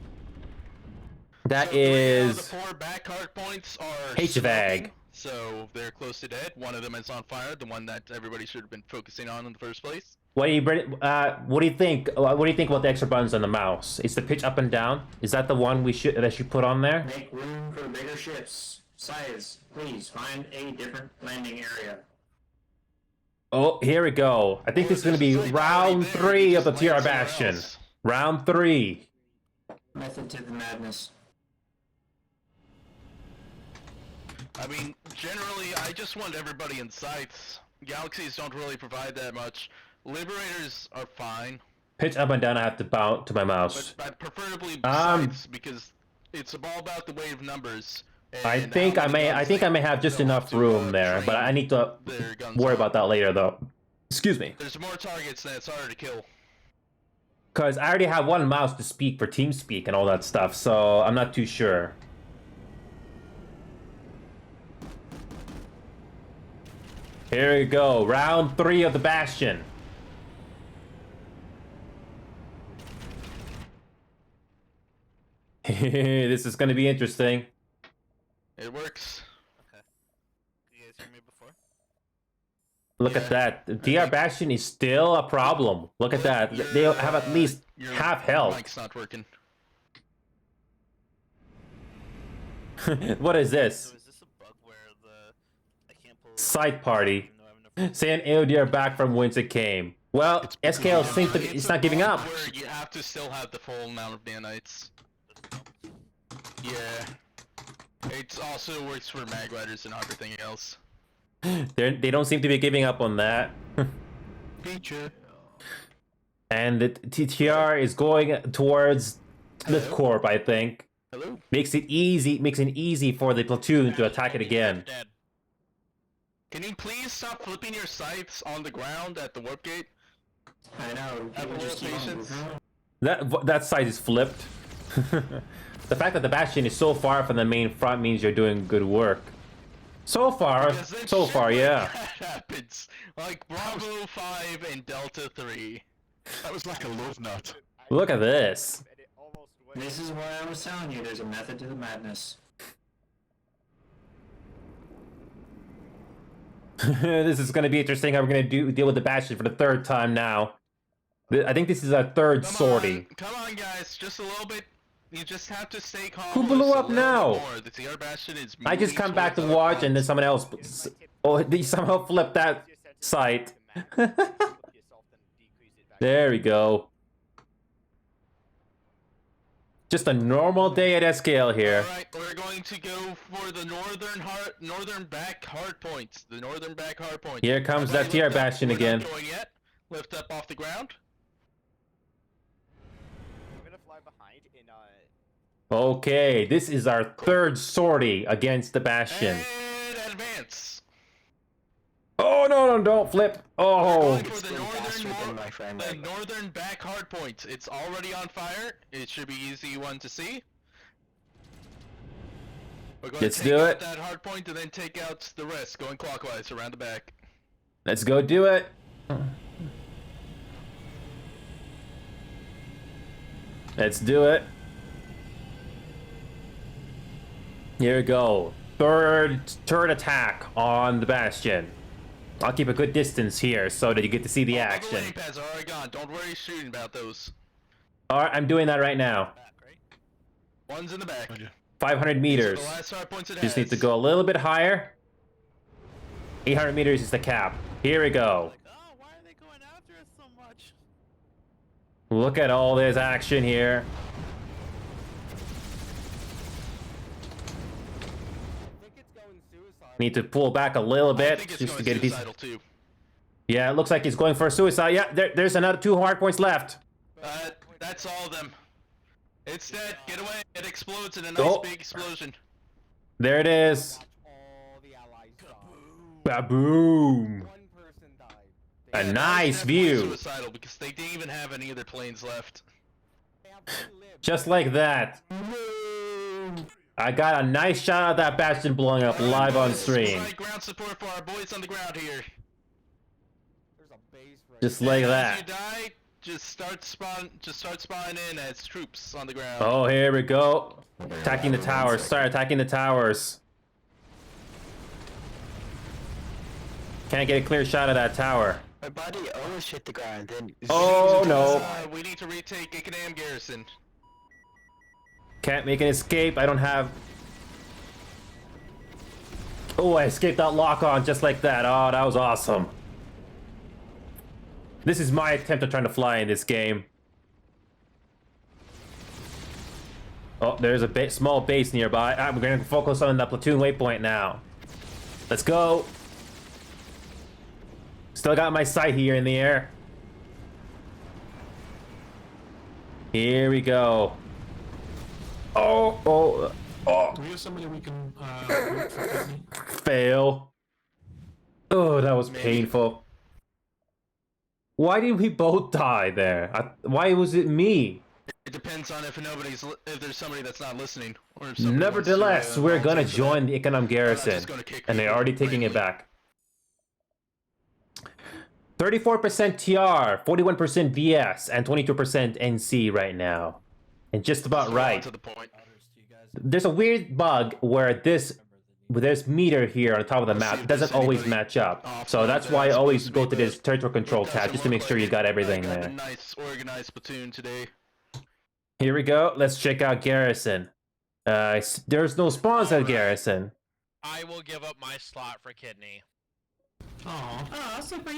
That is The 4 back hard points are HVAG. So they're close to dead. One of them is on fire, the one that everybody should have been focusing on in the first place. What do you think? What do you think about the extra buttons on the mouse? Is the pitch up and down? Is that the one we should put on there? Make room for bigger ships. Size, please find a different landing area. Oh, here we go. I think this is going to be round 3 of the TR Bastion. Round 3. Method to the madness. I mean, generally, I just want everybody in sights. Galaxies don't really provide that much. Liberators are fine. Pitch up and down. I have to bounce to my mouse. But preferably sights, because it's all about the way of numbers. I think I may have just enough room there, but I need to worry about that later, though. Excuse me. There's more targets, then it's harder to kill. Because I already have one mouse to speak for TeamSpeak and all that stuff, so I'm not too sure. Here we go, round 3 of the Bastion. This is going to be interesting. It works. Okay. You guys hear me before? Look at that. The TR Bastion is still a problem. Look at that. They have at least half health. Mic's not working. What is this? So is this a bug where I can't pull Side party. Saying AOD are back from whence it came. Well, SKL seems to be, it's not giving up. Where you have to still have the full amount of nanites. Yeah. It also works for mag riders and everything else. They don't seem to be giving up on that. Feature. And the TTR is going towards Smith Corp, I think. Hello? Makes it easy for the platoon to attack it again. Dead. Can you please stop flipping your scythes on the ground at the warp gate? I know. Have a People just little keep on patience. moving. That side is flipped. The fact that the Bastion is so far from the main front means you're doing good work. So far, Because then so shit far, like yeah. that happens. Like Bravo 5 and Delta 3. That was like a love nut. Look at this. This is why I was telling you there's a method to the madness. This is going to be interesting how we're going to deal with the Bastion for the third time now. I think this is our third sortie. Come on, guys, just a little bit. You just have to stay calm. Who blew just a up little now? bit more. The TR Bastion is I just moving come back to towards our watch and then fronts. someone else... Oh, they somehow flipped that site. There we go. Just a normal day at SKL here. Alright, we're going to go for the northern back hard points. The northern back hard points. Here comes that Everybody TR lift up. Bastion We're again. Not going yet. Lift up off the ground. I'm gonna fly behind in Okay, this is our third sortie against the Bastion. And advance. Oh, no, don't flip. Oh. Going for the northern back hard points. It's already on fire. It should be easy one to see. We're going Let's to take do out it. that hard point and then take out the rest, going clockwise around the back. Let's go do it. Let's do it. Here we go. Third attack on the Bastion. I'll keep a good distance here so that you get to see the The action. landing pads are already gone. Don't worry shooting about those. Alright, I'm doing that right now. One's in the back. 500 meters. The last hard points it Just need has. to go a little bit higher. 800 meters is the cap. Here we go. Look at all this action here. Need to pull back a little bit just to get a decent. Too. Yeah, it looks like he's going for a suicide. Yeah, there's another 2 hard points left. That's all of them. It's dead. Get away. It explodes in a nice Oh. big explosion. There it is. Baboom. A nice Definitely view. Suicidal because they didn't even have any other planes left. Just like that. I got a nice shot of that Bastion blowing up live on stream. Provide ground support for our boys on the ground here. Just like If that. you die, just start spawning in as troops on the ground. Oh, here we go. Attacking the towers. Start attacking the towers. Can't get a clear shot of that tower. My body almost hit the ground, then... Oh, no. We need to retake Ikenam Garrison. Can't make an escape. I don't have... Oh, I escaped that lock-on just like that. Oh, that was awesome. This is my attempt at trying to fly in this game. Oh, there's a small base nearby. We're going to focus on the platoon waypoint now. Let's go. Still got my sight here in the air. Here we go. Oh. Do we have somebody we can root for Disney? Fail. Oh, that was painful. Why did we both die there? Why was it me? It depends on if there's somebody that's not listening. Or if somebody Nevertheless, wants to, we're gonna volunteer for join the Ikenam Garrison. just gonna kick And they're people already taking it randomly. back. 34% TR, 41% VS, and 22% NC right now. And just about So right. to the point. There's a weird bug where this meter here on the top of the map doesn't always match up. So that's why I always go to this territory control tab just to make sure you got everything I got there. a nice organized platoon today. Here we go. Let's check out Garrison. There's no spawns at Garrison. I will give up my slot for kidney. Oh, super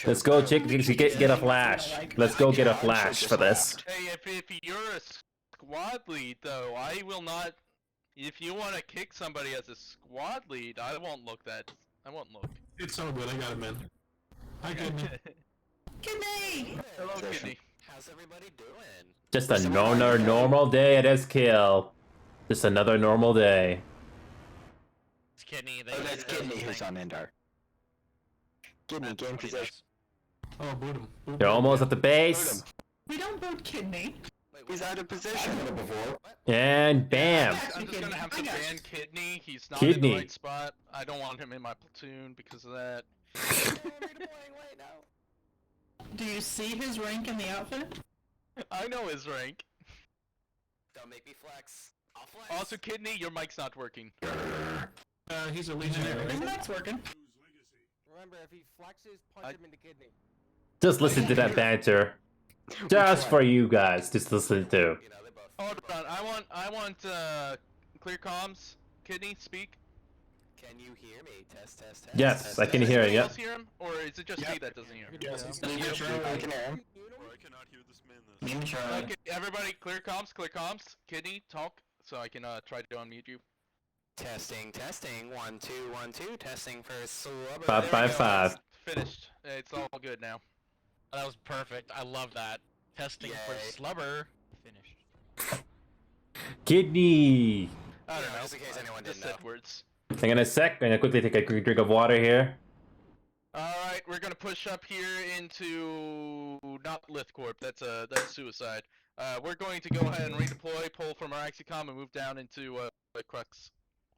Let's go check. Get a flash. Let's go get a flash for this. Hey, if you're a squad lead though, I will not. If you want to kick somebody as a squad lead, I won't look. It's all good. I got it, man. I got it. Kidney! Hello, Kidney. How's everybody doing? Just another normal day at SKL. Just another normal day. It's Kidney. Oh, that's Kidney who's on Endar. Kidney, game possession. Oh, boot him. Boot You're him, almost yeah. at the base. We don't boot Kidney. He's out of position. And bam. I'm just gonna have to ban Kidney. He's not Kidney. in the right spot. I don't want him in my platoon because of that. Do you see his rank in the outfit? I know his rank. Don't make me flex. I'll flex. Also, Kidney, your mic's not working. He's a legionary. His mic's working. Remember, if he flexes, punch him in the kidney. Just listen to that banter. Just for you guys. Just listen to. Hold on, I want clear comms. Kidney, speak. Can you hear me? Test, test, test. Yes, test, I can test. hear Anyone you. else hear him, or is it just me that doesn't hear him? Yes, I can hear him. Me and Charlie. Okay, everybody, clear comms, clear comms. Kidney, talk, so I can try to unmute you. Testing, testing. 1, 2, 1, 2. Testing for Slubber. 5, There 5, we go. 5. Finished. It's all good now. That was perfect. I love that. Testing for Yay. slubber. Finished. Kidney. I don't know. Just in case anyone Just didn't said know. words. Hang on a sec. I'm gonna quickly take a quick drink of water here. Alright, we're gonna push up here into not Lithcorp, that's suicide. We're going to go ahead and redeploy, pull from our Axicom and move down into Crux.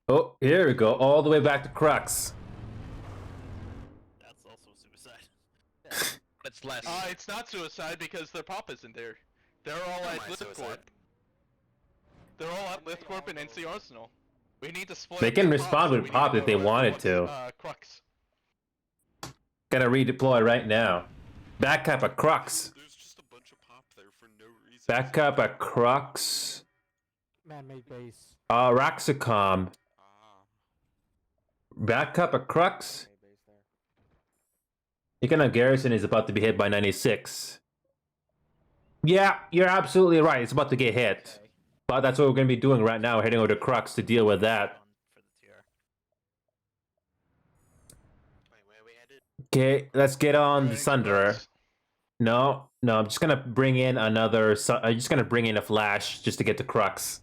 Oh, here we go. All the way back to Crux. That's also suicide. It's less. It's not suicide because their pop isn't there. They're all Don't at mind Lithcorp. suicide. They're all at Lithcorp and NC Arsenal. We need to split. They can the respond pop, so with we need pop to if go they to wanted Crux, to. Crux. Gotta redeploy right now. Back up at Crux. There's just a bunch of pop there for no reason. Back up at Crux. Man-made base. Raxicom. Back up at Crux. Economic Garrison is about to be hit by 96. Yeah, you're absolutely right. It's about to get hit. But that's what we're going to be doing right now. We're heading over to Crux to deal with that. Okay, let's get on the Sunderer. No, I'm just going to bring in another... I'm just going to bring in a Flash just to get to Crux.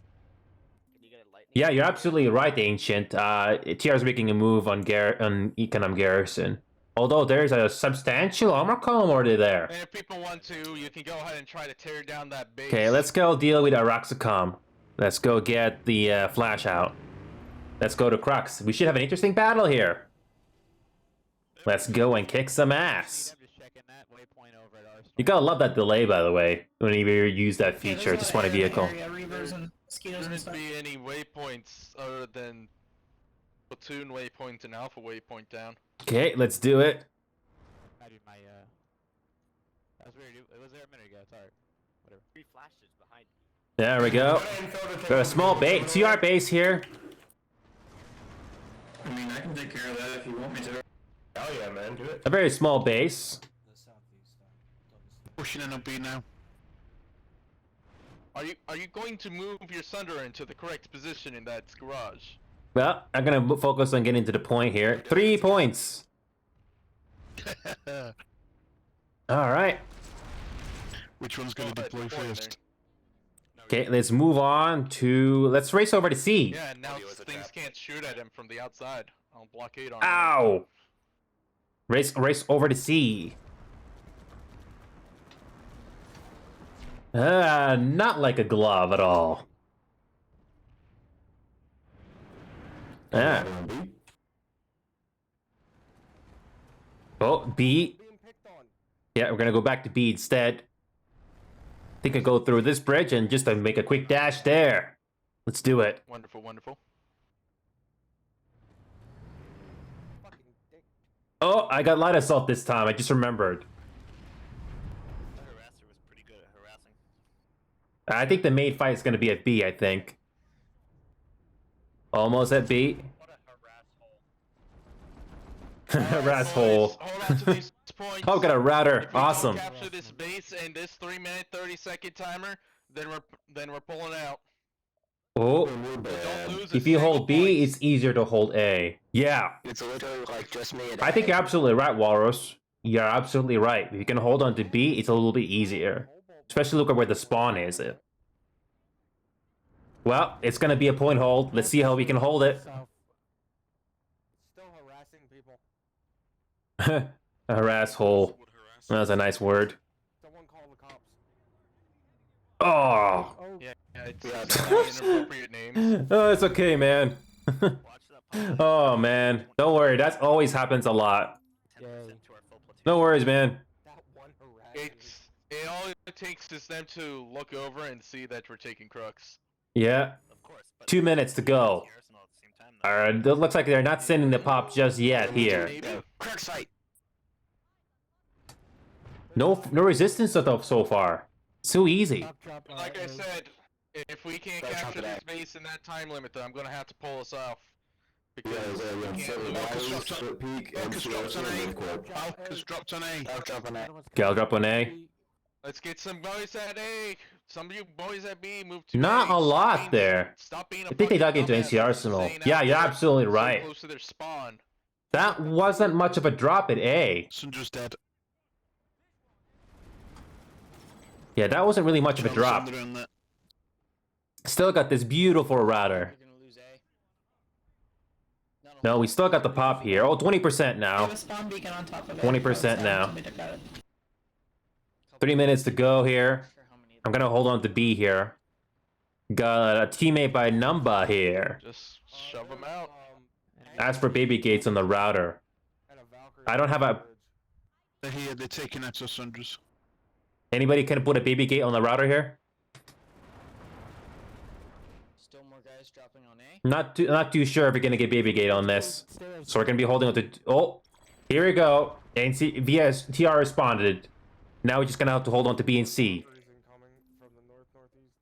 Yeah, you're absolutely right, Ancient. TR's making a move on Econom Garrison. Although there's a substantial armor column already there. And if people want to, you can go ahead and try to tear down that base. Okay, let's go deal with Araxicom. Let's go get the Flash out. Let's go to Crux. We should have an interesting battle here. Let's go and kick some ass. You gotta love that delay, by the way, when you use that feature. Just want a vehicle. There shouldn't be any waypoints other than platoon waypoint and alpha waypoint down. Okay, let's do it. That was weird. It was there a minute ago. Sorry. Whatever. 3 flashes behind you. There we go. Got a small base. TR base here. I mean, I can take care of that if you want me to. Oh yeah, man, do it. A very small base. Pushing in on B now. Are you going to move your Sunderer into the correct position in that garage? Well, I'm gonna focus on getting to the point here. 3 points. All right. Which one's gonna deploy first? Okay, let's move on to... Let's race over to C. Yeah, now things can't shoot at him from the outside. I'll blockade on him. Ow! Race over to C. Not like a glove at all. Ah. Oh, B. Yeah, we're gonna go back to B instead. I think I go through this bridge and just make a quick dash there. Let's do it. Wonderful, wonderful. Oh, I got light assault this time. I just remembered. The harasser was pretty good at harassing. I think the main fight is gonna be at B, I think. Almost at B. What a Harass hole. Hold on to these points. Oh, got a router. If we Awesome. don't capture this base and this 3-minute 30-second timer, then we're pulling out. Oh, Don't lose a if you single hold B, point. it's easier to hold A. Yeah. It's literally like just me and I think you're absolutely right, Walrus. You're absolutely right. If you can hold on to B, it's a little bit easier. Especially look at where the spawn is. Well, it's gonna be a point hold. Let's see how we can hold it. Still harassing people. A harass hole. That's a nice word. Someone call the cops. Oh. Yeah, it's inappropriate names. Oh, it's okay, man. Oh man, don't worry. That always happens a lot. No worries, man. It all it takes is them to look over and see that we're taking crooks. Yeah. 2 minutes to go. Alright, it looks like they're not sending the pop just yet here. Crook site. No resistance so far. So easy. Like I said, if we can't capture this base in that time limit, then I'm gonna have to pull us off. Because we can't lose. Balcus dropped on A. Gal drop on A. Let's get some boys at A. Some of you boys at B move to Not A. a lot there. Stop being a I think they dug into fucking NC dumbass Arsenal. saying Yeah, out you're there absolutely so right. close to their spawn. That wasn't much of a drop at A. Sundra's dead. Yeah, that wasn't really much of a drop. Still got this beautiful router. No, we still got the pop here. Oh, 20% now. 20% now. 3 minutes to go here. I'm gonna hold on to B here. Got a teammate by number here. Just shove them out. As for baby gates on the router, I don't have a. They're here, they're taking out our Sundra's. Anybody can put a baby gate on the router here? Still more guys dropping on A. Not too sure if we're gonna get baby gate on this. So we're gonna be holding on to. Oh, here we go. NC VS TR responded. Now we're just gonna have to hold on to B and C.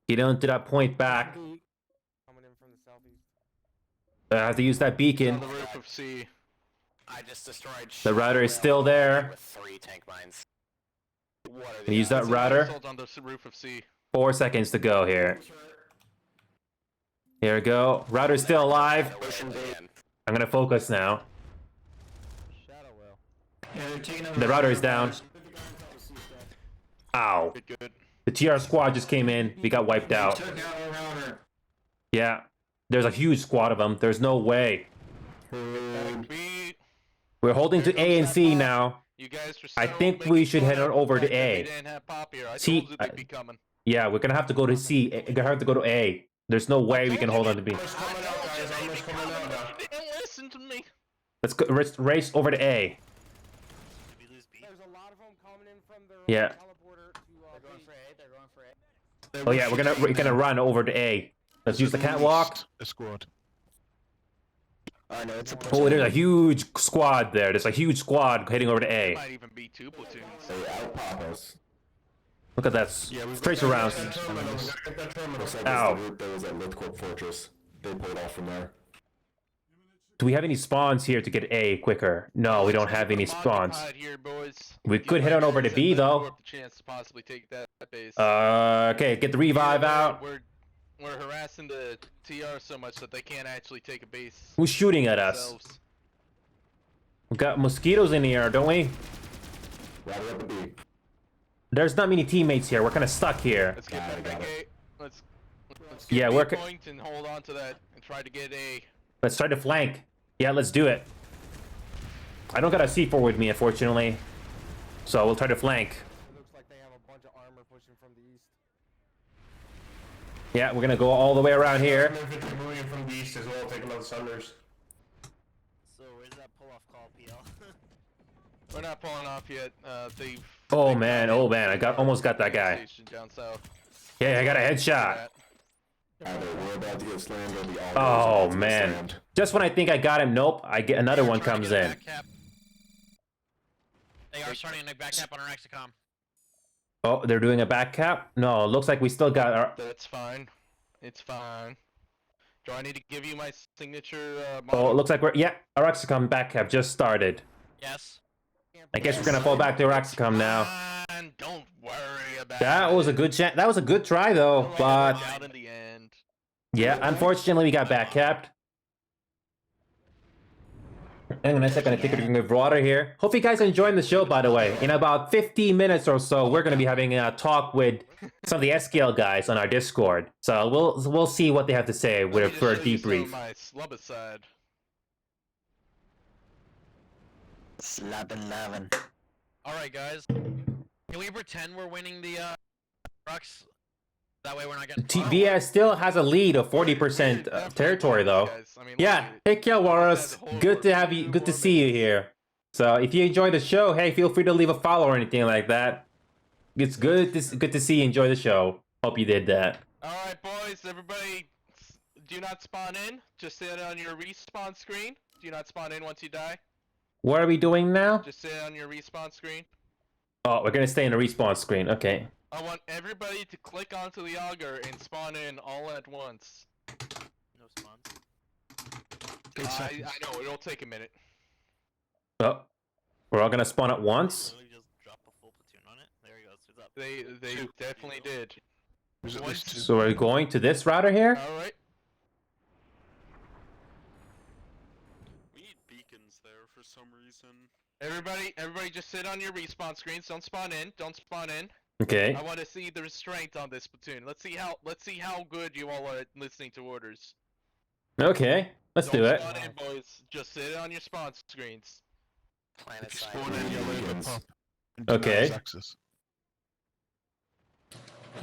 Get onto that point back. I have to use that beacon. On the roof of C. I just destroyed. The router is still there. With 3 tank mines. Can you use that router? Assault on the roof of C. 4 seconds to go here. Here we go. Router's still alive. I'm gonna focus now. The router is down. Ow. Good. The TR squad just came in. We got wiped out. Yeah. There's a huge squad of them. There's no way. We're holding to A and C now. You guys are I think we should head on over to A. didn't have pop here. I C. told you they'd be coming. Yeah, we're gonna have to go to C. We're gonna have to go to A. There's no way we can hold on to B. You didn't listen to me. Let's go, race over to A. Yeah. Oh yeah, we're gonna run over to A. Let's use the catwalk. A squad. Oh, there's a huge squad there. There's a huge squad heading over to A. Might even be 2 platoons. They outpop us. Look at that. Tracer rounds. Ow. There was that Lithcorp fortress. They pulled off from there. Do we have any spawns here to get A quicker? No, we don't have any spawns. Here, boys. We could head on over to B though. Chance to possibly take that base. Okay, get the revive out. We're harassing the TR so much that they can't actually take a base. Who's shooting at us? themselves. We got mosquitoes in here, don't we? There's not many teammates here. We're kind of stuck here. Let's get that big A. Let's Yeah, get we're. B point and hold on to that and try to get A. Let's try to flank. Yeah, let's do it. I don't got a C4 with me, unfortunately. So we'll try to flank. It looks like they have a bunch of armor pushing from the east. Yeah, we're gonna go all the way around here. Moving from the east as well, taking out the Sunders. So where's that pull-off call, PL? We're not pulling off yet. They've. Oh man, I almost got that guy. Down south. Yeah, I got a headshot. We're about to get slammed on the Oh man. Just when I think I got him, nope, I get another one comes in. They are starting a back cap on our Exicom. Oh, they're doing a back cap? No, it looks like we still got our... That's fine. It's fine. Do I need to give you my signature? Oh, it looks like we're... Yeah, our Exicom back cap just started. Yes. I guess we're gonna fall back to our Exicom now. Don't worry about That was a good chance. That was a good try though, but... out in the end. Yeah, unfortunately we got back capped. Hang on a second, I take a drink of water here. Hope you guys are enjoying the show, by the way. In about 15 minutes or so, we're going to be having a talk with some of the SKL guys on our Discord. So we'll see what they have to say for a debrief. My slubber side. Slappin' Alright, guys. Can we pretend we're winning the trucks? That way we're not getting. VS still has a lead of 40% territory, though. Yeah, hey Kilwaros, good to have you. Good to see you here. So if you enjoy the show, hey, feel free to leave a follow or anything like that. It's good to see you enjoy the show. Hope you did that. All right, boys, everybody, do not spawn in. Just sit on your respawn screen. Do not spawn in once you die. What are we doing now? Just sit on your respawn screen. Oh, we're gonna stay in the respawn screen. Okay. I want everybody to click onto the auger and spawn in all at once. No spawns. I know, it'll take a minute. Oh, we're all gonna spawn at once. Just drop a full platoon on it. There he goes. They definitely did. So we're going to this router here. All right. We need beacons there for some reason. Everybody, just sit on your respawn screens. Don't spawn in. Don't spawn in. Okay. I want to see the restraint on this platoon. Let's see how good you all are at listening to orders. Okay, let's do it. Don't spawn in, boys. Just sit on your spawn screens. Planet Spawn in yellow to pop. Okay.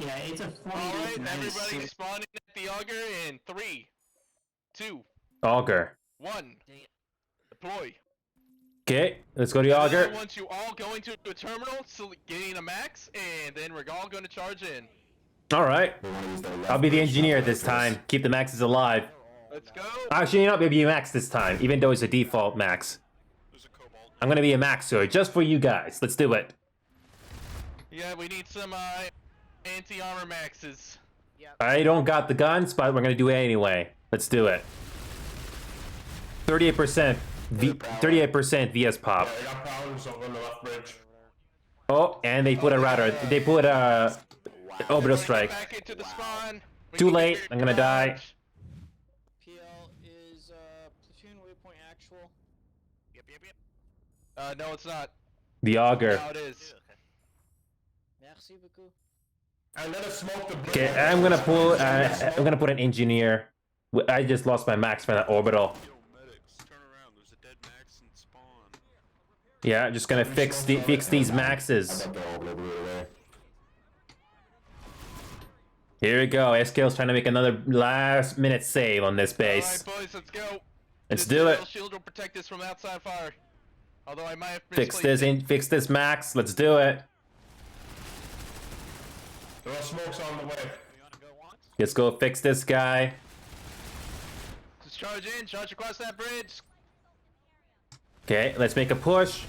Yeah, it's a 40. Alright, everybody spawn in at the auger in 3, 2, Auger. 1. Deploy. Okay, let's go to the auger. I want you all going to a terminal, getting a max, and then we're all going to charge in. All right. I'll be the engineer this time. Keep the maxes alive. Let's go. Actually, you're not gonna be a max this time, even though it's a default max. I'm gonna be a maxer just for you guys. Let's do it. Yeah, we need some anti-armor maxes. I don't got the guns, but we're gonna do it anyway. Let's do it. 38%. 38% VS pop. Yeah, I got problems over the left bridge. Oh, and they put a router. They put a orbital strike. Back into the spawn. Too late. I'm gonna die. PL is platoon waypoint actual. No, it's not. The auger. Now it is. Merci beaucoup. And let us smoke the bridge. Okay, I'm gonna put an engineer. I just lost my max from that orbital. Yeah, just gonna fix these maxes. Here we go. SKL's trying to make another last minute save on this base. Alright, boys, let's go. Let's do it. Shield will protect us from outside fire. Although I might have Fix this max. Let's do it. There are smokes on the way. Let's go fix this guy. Just charge in, charge across that bridge. Okay, let's make a push.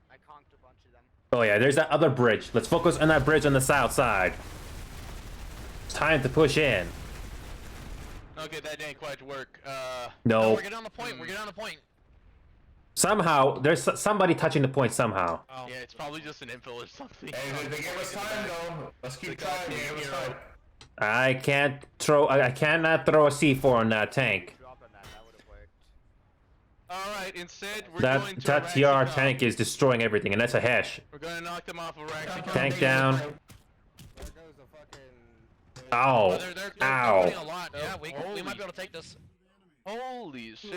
I conked a bunch of them. Oh yeah, there's that other bridge. Let's focus on that bridge on the south side. It's time to push in. Okay, that didn't quite work. No. We're getting on the point. We're getting on the point. Somehow, there's somebody touching the point somehow. Oh. Yeah, it's probably just an infill or something. Hey, they gave us time though. Let's keep trying. They gave us time. I cannot throw a C4 on that tank. Alright, instead, we're going to That TR tank is destroying everything, and that's a hash. We're gonna knock them off of Raxicon. Tank down. There goes the fucking. Ow. They're Ow. putting a lot. Yeah, we might be able to take this. Holy shit.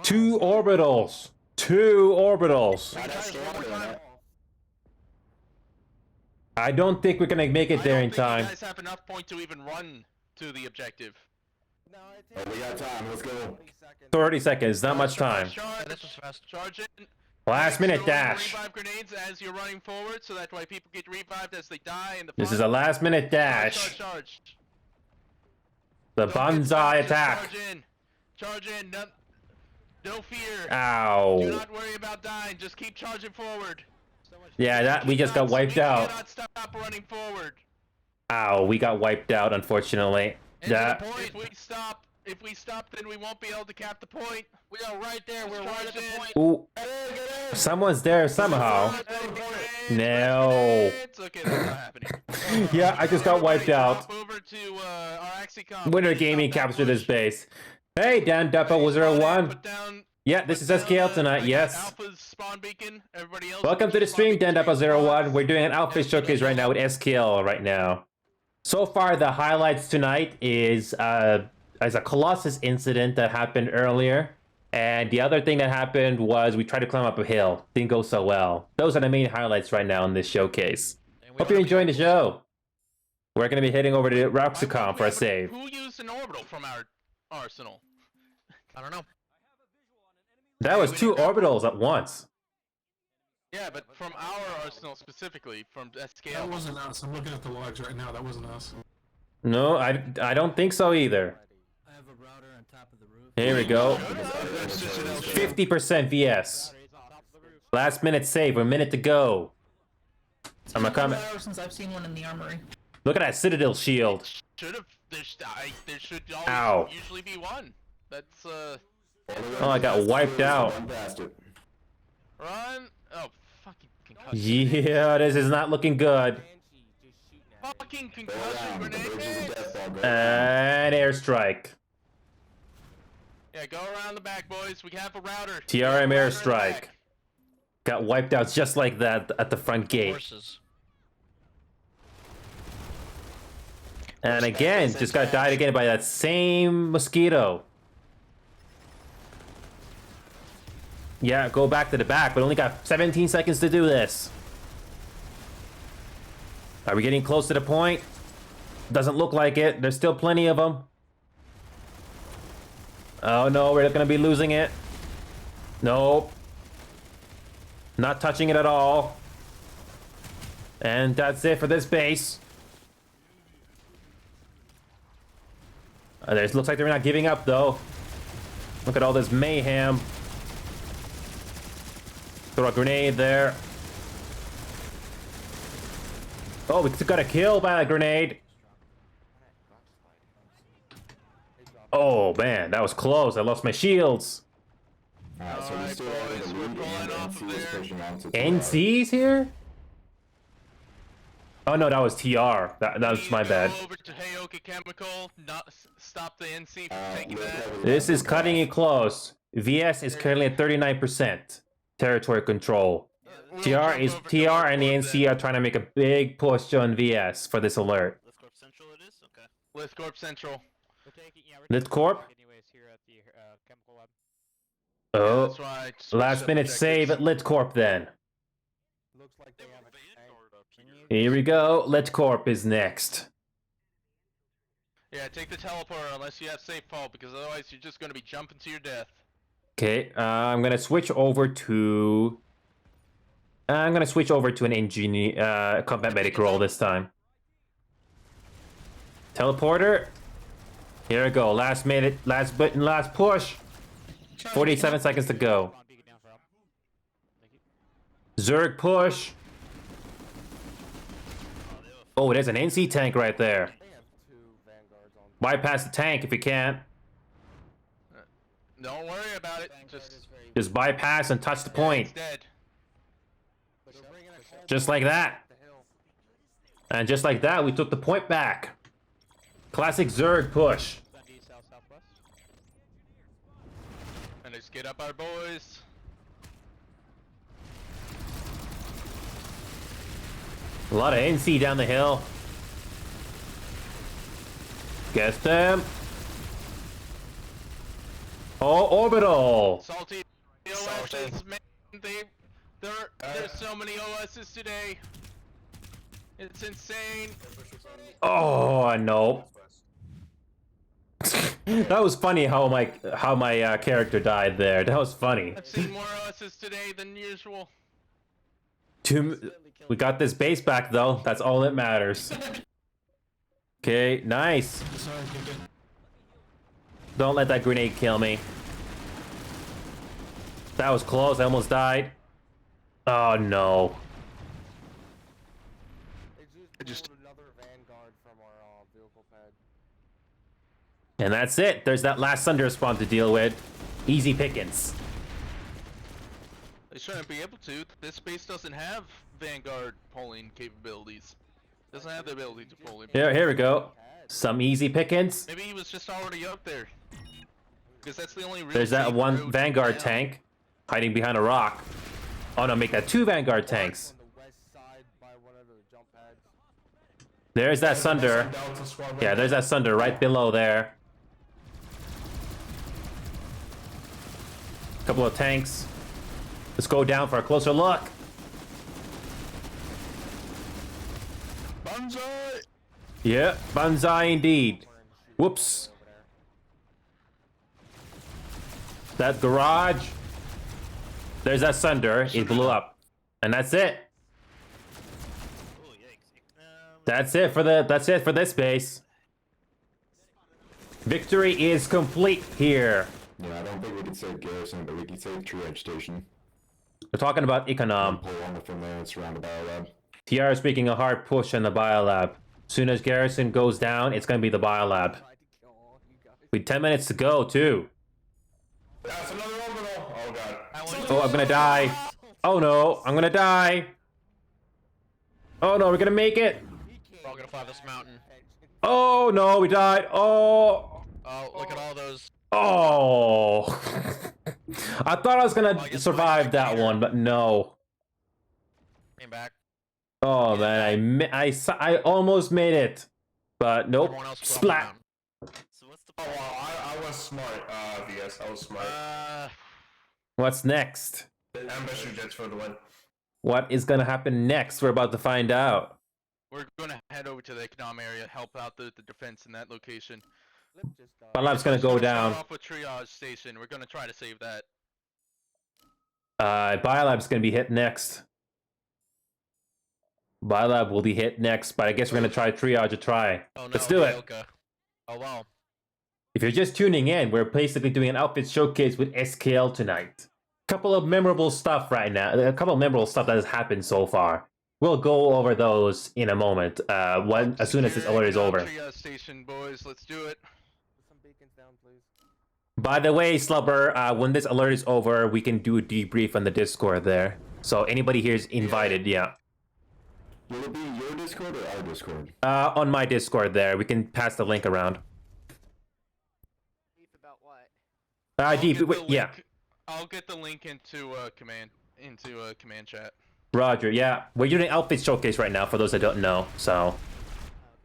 2 orbitals. 2 orbitals. I don't think we're gonna make it there in time. You guys have enough point to even run to the objective. No, it Oh, we got time. Let's go. 30 seconds, not much time. This was fast. Charge in. Last minute Throw dash. Revive grenades as you're running forward, so that way people get revived as they die in the. This is a last minute dash. Charge. The banzai attack. Charge in. Charge in. No fear. Ow. Do not worry about dying. Just keep charging forward. Yeah, that we just got wiped out. Do not stop running forward. Ow, we got wiped out, unfortunately. That. If we stop, then we won't be able to cap the point. We are right there. We're right at the point. Ooh. Someone's there somehow. No. It's okay, that's not happening. Yeah, I just got wiped out. Over to our Axicom. Winter Gaming captured this base. Hey, Dan Depot 01. Put down. Yeah, this is SKL tonight, yes. Alpha's spawn beacon. Everybody else. Welcome to the stream, Dan Depot 01. We're doing an outfit showcase right now with SKL right now. So far, the highlights tonight is a Colossus incident that happened earlier. And the other thing that happened was we tried to climb up a hill. Didn't go so well. Those are the main highlights right now in this showcase. Hope you're enjoying the show. We're going to be heading over to Roxicom for a save. Who used an orbital from our arsenal? I don't know. That was 2 orbitals at once. Yeah, but from our arsenal specifically, from SKL. That wasn't us. I'm looking at the logs right now. That wasn't us. No, I don't think so either. I have a router on top of the roof. Here we go. 50% VS. Last minute save, a minute to go. I'm gonna come. Since I've seen one in the armory. Look at that Citadel shield. There should Ow. always usually be one. That's Oh, I got wiped out. Run! Oh, fucking concussion. Yeah, this is not looking good. Fucking concussion grenade! And airstrike. Yeah, go around the back, boys. We have a router. TRM airstrike. Got wiped out just like that at the front gate. Horses. And again, just got died again by that same mosquito. Yeah, go back to the back, but only got 17 seconds to do this. Are we getting close to the point? Doesn't look like it. There's still plenty of them. Oh no, we're gonna be losing it. Nope. Not touching it at all. And that's it for this base. Looks like they're not giving up though. Look at all this mayhem. Throw a grenade there. Oh, we got a kill by a grenade. Oh man, that was close. I lost my shields. NC's here? Oh no, that was TR. That was my bad. Over to Heyoka Chemical. Stop the NC from taking that. This is cutting it close. VS is currently at 39%. Territory control. TR and the NC are trying to make a big push on VS for this alert. Lithcorp Central it is? Okay. Lithcorp Central. Lithcorp? Anyways, here at the chemical lab. Oh, That's right. last minute save at Litcorp then. Looks like they have a Here we go. Litcorp is next. Yeah, take the teleporter unless you have safe fall, because otherwise you're just going to be jumping to your death. Okay, I'm gonna switch over to. I'm gonna switch over to an engineer, combat medic role this time. Teleporter. Here we go. Last minute, last button, last push. 47 seconds to go. Zerg push. Oh, there's an NC tank right there. Bypass the tank if you can. Don't worry about it. Just bypass and touch the point. Just like that. And just like that, we took the point back. Classic Zerg push. And let's get up our boys. A lot of NC down the hill. Get them. Oh, orbital. Salty OSs, man. There's so many OSs today. It's insane. Oh no. That was funny how my character died there. That was funny. I've seen more OSs today than usual. We got this base back though. That's all that matters. Okay, nice. Don't let that grenade kill me. That was close. I almost died. Oh no. Just another Vanguard from our vehicle pad. And that's it. There's that last Thunder spawn to deal with. Easy pickings. They shouldn't be able to. This base doesn't have Vanguard polling capabilities. Doesn't have the ability to pull him. Here we go. Some easy pickings. Maybe he was just already up there. because that's the only real There's that safe one route Vanguard down. tank hiding behind a rock. Oh no, make that 2 Vanguard tanks. There's that Sunder. Yeah, there's that Sunder right below there. Couple of tanks. Let's go down for a closer look. Banzai! Yeah, banzai indeed. Whoops. That garage. There's that Sunder. It blew up. And that's it. That's it for this base. Victory is complete here. Yeah, I don't think we can save Garrison, but we can save Triage Station. We're talking about Econom. Pull on from there and surround the biolab. TR is making a hard push on the biolab. Soon as Garrison goes down, it's gonna be the biolab. With 10 minutes to go, too. That's another orbital. Oh god. Oh, I'm gonna die. Oh no, I'm gonna die. Oh no, we're gonna make it. We're all gonna fly this mountain. Oh no, we died. Oh. Oh, look at all those. Oh. I thought I was gonna survive that one, but no. Came back. Oh man, I almost made it, but nope. Splat. Oh wow, I was smart, VS. I was smart. What's next? Ambush jets for the win. What is gonna happen next? We're about to find out. We're gonna head over to the Econom area, help out the defense in that location. Biolab's gonna go down. Start off with triage station. We're gonna try to save that. Biolab's gonna be hit next. Biolab will be hit next, but I guess we're gonna try triage a try. Oh, no, Let's do it. Oh wow. If you're just tuning in, we're basically doing an outfit showcase with SKL tonight. Couple of memorable stuff right now. A couple of memorable stuff that has happened so far. We'll go over those in a moment. As soon as this alert is over. Triage station, boys. Let's do it. By the way, Slubber, when this alert is over, we can do a debrief on the Discord there. So anybody here is invited, yeah. Will it be your Discord or our Discord? On my Discord there. We can pass the link around. Yeah. I'll get the link into command chat. Roger, yeah. We're doing an outfit showcase right now for those that don't know, so.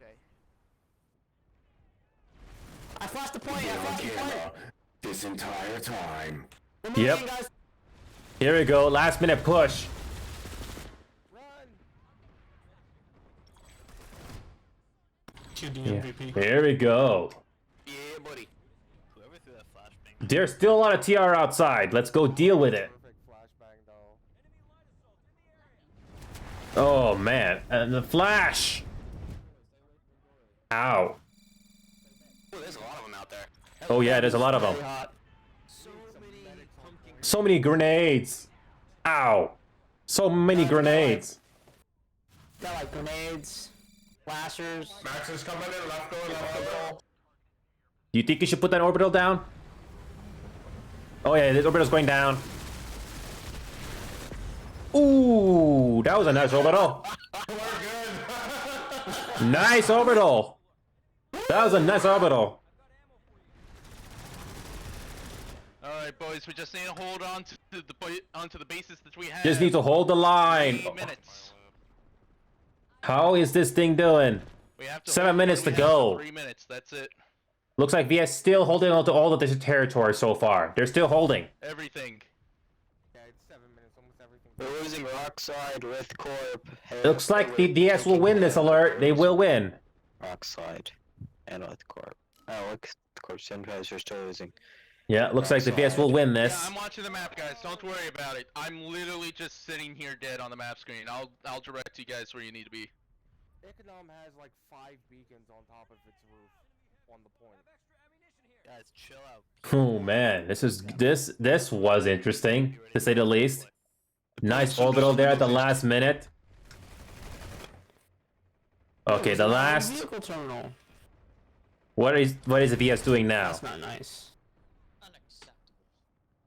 Okay. I flashed the point, I flashed the point! This entire time. Yep. Here we go, last minute push. Yeah. Here we go. Yeah, buddy. Whoever threw that flashbang. There's still a lot of TR outside. Let's go deal with it. Oh man, and the flash. Ow. Oh, there's a lot of them out there. Oh yeah, there's a lot of them. So many grenades. Ow. So many grenades. Got like grenades, flashers. Max is coming in, left orbital. Do you think you should put that orbital down? Oh yeah, this orbital's going down. Ooh, that was a nice orbital. Nice orbital. That was a nice orbital. Alright, boys, we just need to hold on to the bases that we have. Just need to hold the line. 3 minutes. How is this thing doing? 7 minutes to go. 3 minutes, that's it. Looks like VS still holding on to all of this territory so far. They're still holding. Everything. Yeah, it's 7 minutes, almost everything. We're losing Rockside with Corp. Looks like the DS will win this alert. They will win. Rockside and with Corp. Oh, look, Corp Sympathizers are still losing. Yeah, looks like the VS will win this. Yeah, I'm watching the map, guys. Don't worry about it. I'm literally just sitting here dead on the map screen. I'll direct you guys where you need to be. Econom has like 5 beacons on top of its roof on the point. Guys, chill out. Oh man, this was interesting to say the least. Nice orbital there at the last minute. Okay, the last. Vehicle terminal. What is the VS doing now? That's not nice.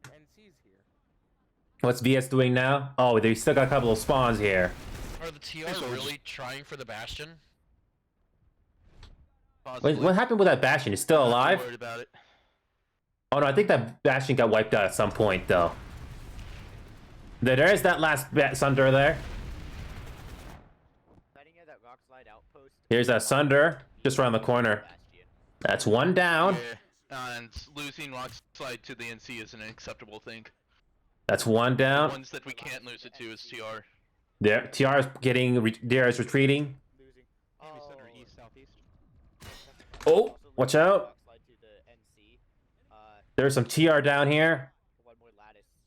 NC's here. What's VS doing now? Oh, they still got a couple of spawns here. Are the TR really trying for the Bastion? What happened with that Bastion? It's still alive? Worried about it. Oh no, I think that Bastion got wiped out at some point though. There is that last Sunder there. Here's that Sunder just around the corner. That's one down. Yeah, and losing rock slide to the NC is an acceptable thing. That's one down. The ones that we can't lose it to is TR. There, TR is TR is retreating. Oh, watch out. There's some TR down here.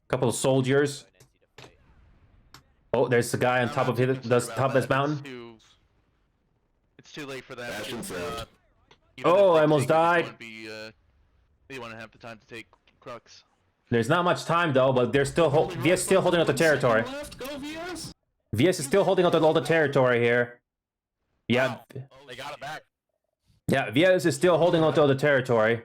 Couple of soldiers. Oh, there's the guy on top of this mountain. It's too late for that. Oh, I almost died. They want to have the time to take Crux. There's not much time though, but they're still VS still holding out the territory. VS is still holding out all the territory here. Yeah. Wow. They got it back. Yeah, VS is still holding on to all the territory.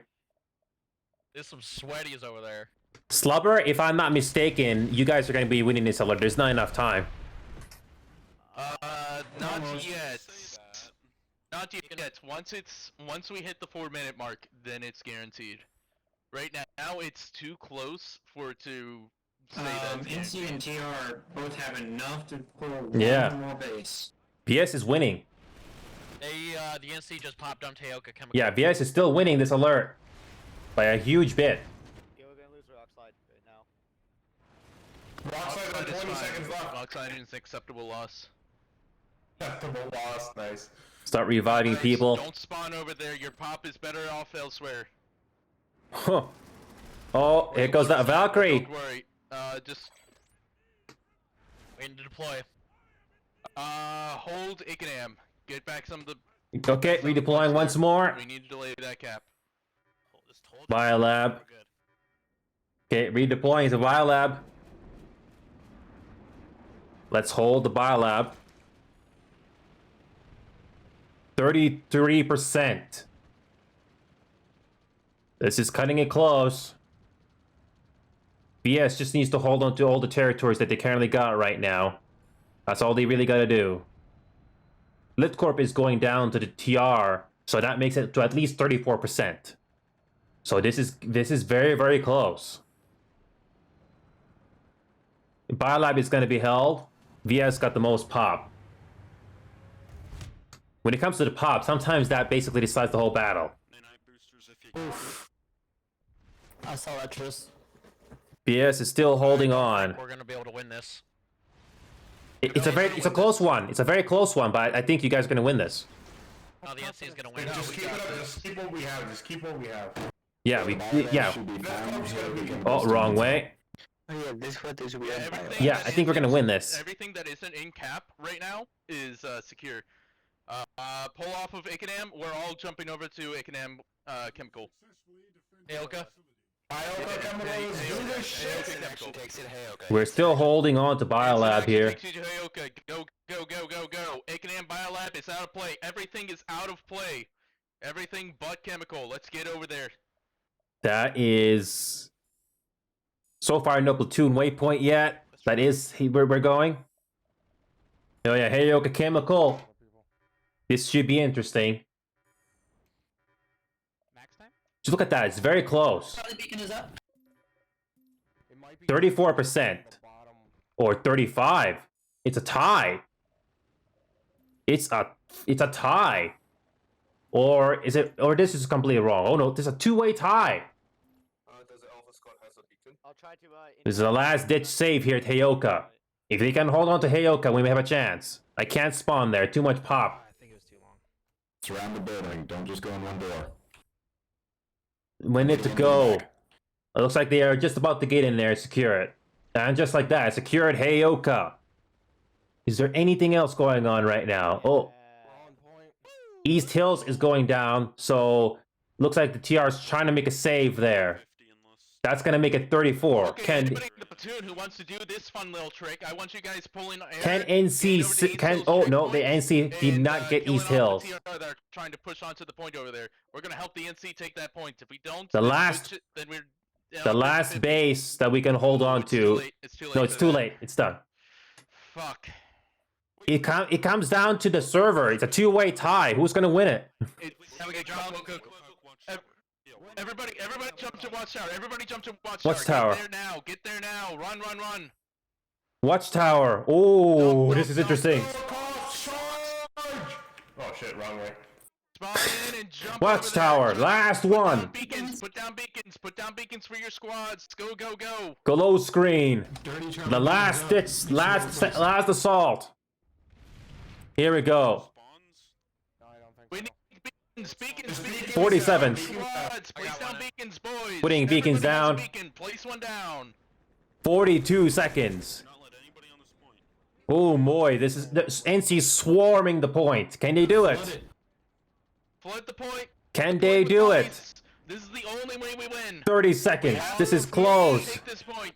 There's some sweaties over there. Slubber, if I'm not mistaken, you guys are going to be winning this alert. There's not enough time. Not yet. Not yet. Once we hit the 4-minute mark, then it's guaranteed. Right now, it's too close for it to say that. NC and TR both have enough to pull one more base. VS is winning. The NC just popped on Teoka Chemical. Yeah, VS is still winning this alert by a huge bit. Yeah, we're gonna lose Rockslide right now. Rockslide on 20 seconds left. Rockslide is an acceptable loss. Acceptable loss, nice. Start reviving people. Don't spawn over there. Your pop is better off elsewhere. Huh. Oh, here goes that Valkyrie. Don't worry. Just waiting to deploy. Hold Ikanam. Get back some of the. Okay, redeploying once more. We need to delay that cap. Biolab. Okay, redeploying to Biolab. Let's hold the Biolab. 33%. This is cutting it close. BS just needs to hold on to all the territories that they currently got right now. That's all they really gotta do. Litcorp is going down to the TR, so that makes it to at least 34%. So this is very, very close. Biolab is gonna be held. VS got the most pop. When it comes to the pop, sometimes that basically decides the whole battle. Oof. I saw that, Tris. BS is still holding on. We're gonna be able to win this. It's a close one. It's a very close one, but I think you guys are gonna win this. Oh, the NC is gonna win. Just keep it up. Just keep what we have. Just keep what we have. Yeah, yeah. Oh, wrong way. Oh yeah, this what is weird. Yeah, I think we're gonna win this. Everything that isn't in cap right now is secure. Pull off of Ikanam. We're all jumping over to Ikanam Chemical. Teoka. We're still holding on to Biolab here. Go, go, go, go, go. Ikanam Biolab is out of play. Everything is out of play. Everything but Chemical. Let's get over there. That is... So far, no platoon waypoint yet. That is where we're going. Oh yeah, Heyoka Chemical. This should be interesting. Just look at that, it's very close. 34%. Or 35. It's a tie. It's a tie. Or is it, or this is completely wrong. Oh no, there's a two-way tie. This is a last ditch save here at Heyoka. If they can hold on to Heyoka, we may have a chance. I can't spawn there, too much pop. I think it was too long. Surround the building, don't just go in one door. Minute to go. It looks like they are just about to get in there and secure it. And just like that, secured Heyoka. Is there anything else going on right now? Oh. East Hills is going down, so looks like the TR is trying to make a save there. That's gonna make it 34. Okay, Can anybody in the platoon who wants to do this fun little trick, I want you guys pulling air. can NC can oh no, the NC did not get East Hills. The TR are trying to push onto the point over there. We're gonna help the NC take that point. If we don't, The then last then we're the last base that we can hold on to. No, it's too late. It's done. Fuck. It comes down to the server. It's a two-way tie. Who's gonna win it? Everybody jump to Watchtower. Everybody jump to Watchtower. Get there now. Get there now. Run, run, run. Watchtower. Oh, this is interesting. Oh shit, wrong way. Spawn in and jump Watchtower. over there. Last one. Put down beacons. Put down beacons for your squads. Go, go, go. Glow screen. The last ditch. Last assault. Here we go. We need beacons. 47. Squads, place down beacons, boys. Putting beacons down. Beacon. Place one down. 42 seconds. Oh boy, this is NC swarming the point. Can they do it? Flood the point. Can they do it? This is the only way we win. 30 seconds. This is close. Take this point.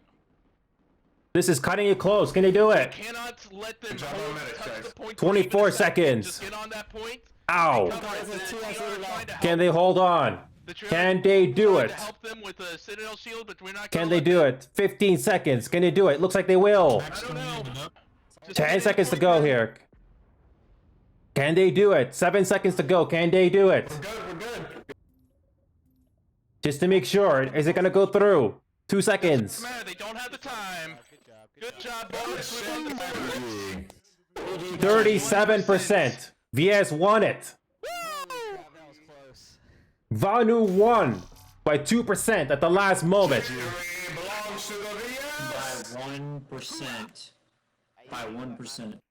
This is cutting it close. Can they do it? Cannot let them touch the point. 24 seconds. Just get on that point. Ow. Can they hold on? Can they do it? Help them with a Citadel shield, but we're not. Can they do it? 15 seconds. Can they do it? Looks like they will. I don't know. 10 seconds to go here. Can they do it? 7 seconds to go. Can they do it? We're good. Just to make sure. Is it going to go through? 2 seconds. They don't have the time. Good job, boys. 37%. VS won it. Vanu won by 2% at the last moment. By 1%. By 1%.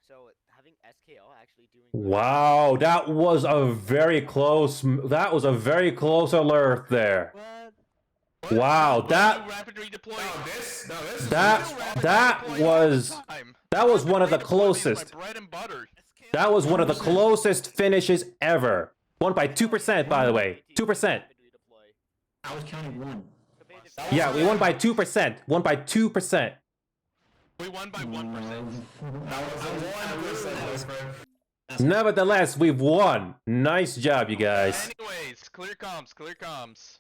So having SKL actually doing. Wow, that was a very close. That was a very close alert there. Wow, that was one of the closest. That was one of the closest finishes ever. Won by 2%, by the way. 2%. I was counting 1. Yeah, we won by 2%. Won by 2%. We won by 1%. Nevertheless, we've won. Nice job, you guys. Anyways, clear comms.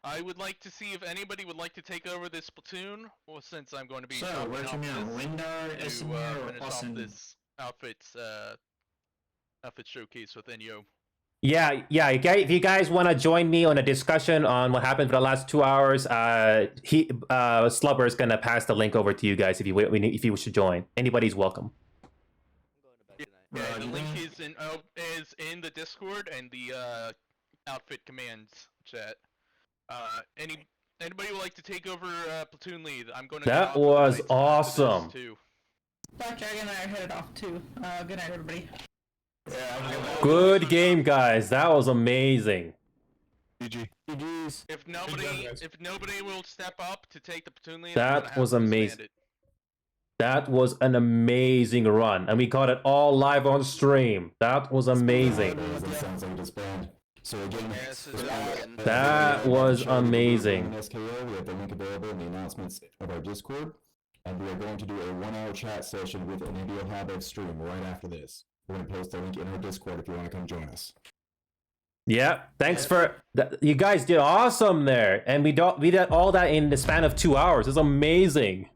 I would like to see if anybody would like to take over this platoon. Well, since I'm going to be. So, where'd you know? Lindar, Esimir, or finish off Austin? this outfit showcase with Enyo. Yeah. If you guys want to join me on a discussion on what happened for the last 2 hours, Slubber is gonna pass the link over to you guys if you wish to join. Anybody's welcome. Yeah, the link is in the Discord and the outfit commands chat. Anybody would like to take over platoon lead? I'm going to. That was awesome. Blackjack and I are headed off too. Good night, everybody. Good game, guys. That was amazing. GG. If nobody will step up to take the platoon lead, That was amazing. That was an amazing run, and we got it all live on stream. That was amazing. So again, that was amazing. SKL, we have the link available in the announcements of our Discord, and we are going to do a 1-hour chat session with an Indio Habib stream right after this. We're going to post the link in our Discord if you want to come join us. Yeah, thanks for you guys did awesome there, and we did all that in the span of 2 hours. It's amazing.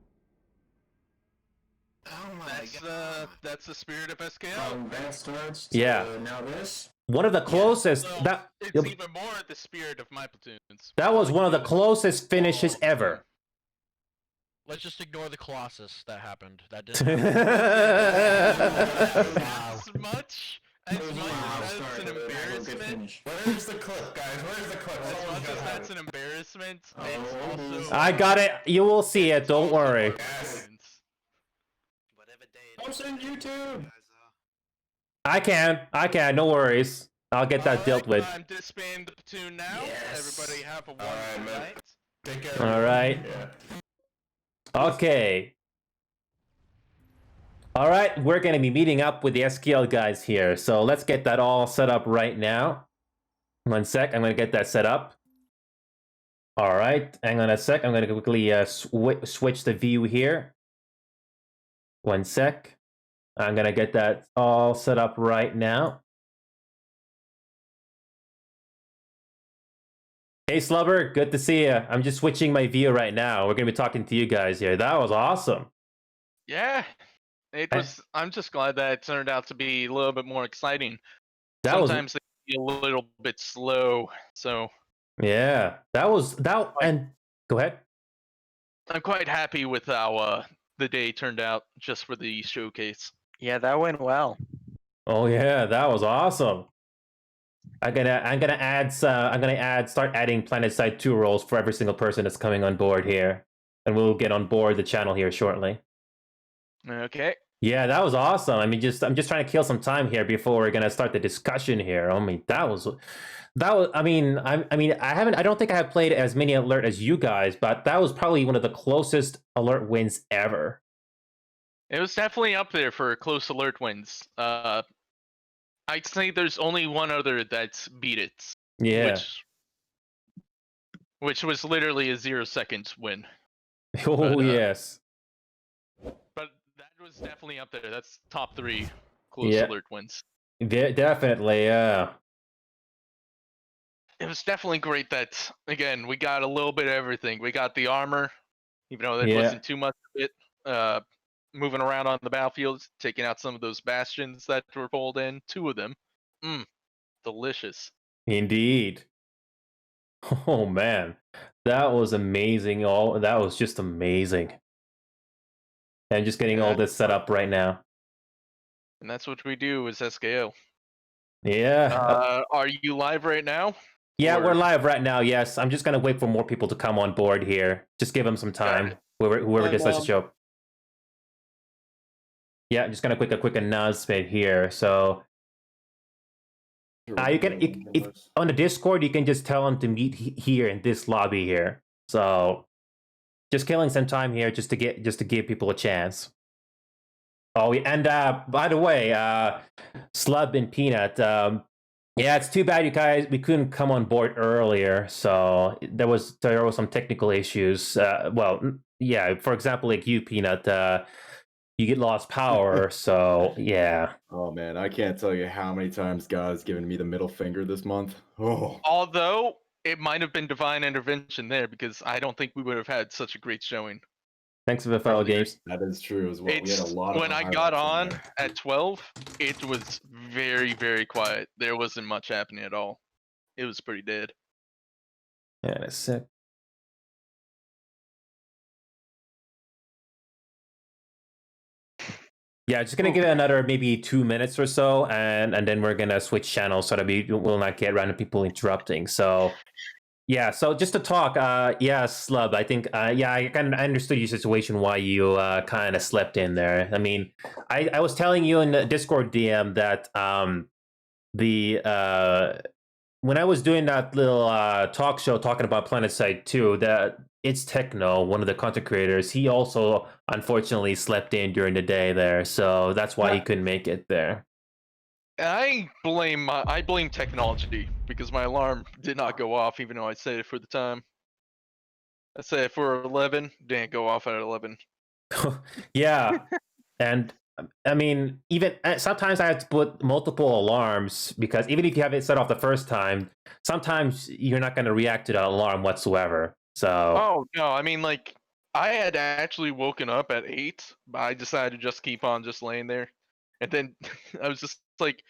That's the spirit of SKL. That starts. Yeah. Now this. One of the closest. It's even more the spirit of my platoons. That was one of the closest finishes ever. Let's just ignore the Colossus that happened. That didn't As much as that's an embarrassment. Where's the clip, guys? Where's the clip? As much as that's an embarrassment, it's also. I got it. You will see it. Don't worry. Post it on YouTube. I can. No worries. I'll get that dealt with. I'm disbanding the platoon now. Yes. Everybody have a wonderful night. Take care. All right. Yeah. Okay. All right, we're going to be meeting up with the SKL guys here. So let's get that all set up right now. 1 sec. I'm going to get that set up. All right. Hang on a sec. I'm going to quickly switch the view here. 1 sec. I'm going to get that all set up right now. Hey, Slubber. Good to see you. I'm just switching my view right now. We're going to be talking to you guys here. That was awesome. Yeah. It was. I'm just glad that it turned out to be a little bit more exciting. That Sometimes a little bit slow. So Yeah, that was that. And go ahead. I'm quite happy with how the day turned out just for the showcase. Yeah, that went well. Oh yeah, that was awesome. I'm gonna start adding PlanetSide 2 roles for every single person that's coming on board here, and we'll get on board the channel here shortly. Okay. Yeah, that was awesome. I mean, I'm just trying to kill some time here before we're gonna start the discussion here. I mean, that was. I mean, I don't think I have played as many alert as you guys, but that was probably one of the closest alert wins ever. It was definitely up there for close alert wins. I'd say there's only one other that's beat it. Yeah. Which was literally a 0-second win. Oh, but, yes. But that was definitely up there. That's top 3 close alert wins. Definitely, yeah. It was definitely great that, again, we got a little bit of everything. We got the armor, even though that wasn't too much of it. Moving around on the battlefield, taking out some of those bastions that were pulled in. 2 of them. Delicious. Indeed. Oh man, that was amazing. That was just amazing. And just getting all this set up right now. And that's what we do as SKL. Yeah. Are you live right now? Yeah, we're live right now. Yes, I'm just gonna wait for more people to come on board here. Just give them some time. Whoever decides to show up. Yeah, I'm just gonna a quick announcement here. So you can if on the Discord you can just tell them to meet here in this lobby here. So just killing some time here just to give people a chance. Oh, and by the way, Slub and Peanut, yeah, it's too bad you guys we couldn't come on board earlier. So there was some technical issues. Well, yeah, for example, like you, Peanut, you get lost power. So yeah. Oh man, I can't tell you how many times God's given me the middle finger this month. Oh. Although it might have been divine intervention there, because I don't think we would have had such a great showing. Thanks for the fellow games. That is true as well. We had a lot of when I got on at 12, it was very, very quiet. There wasn't much happening at all. It was pretty dead. Yeah, that's sick. Yeah, just gonna give it another maybe 2 minutes or so, and then we're gonna switch channels so that we will not get random people interrupting. So yeah, so just to talk, yeah, Slub, I think, yeah, I understood your situation, why you kind of slept in there. I mean, I was telling you in the Discord DM that when I was doing that little talk show talking about PlanetSide 2, that it's Techno, one of the content creators, he also unfortunately slept in during the day there, so that's why he couldn't make it there. I blame technology, because my alarm did not go off even though I set it for the time. I set it for 11, didn't go off at 11. Yeah, and I mean, even sometimes I have to put multiple alarms, because even if you have it set off the first time, sometimes you're not going to react to the alarm whatsoever. So. Oh no, I mean, like, I had actually woken up at 8, but I decided to just keep on just laying there, and then I was just like,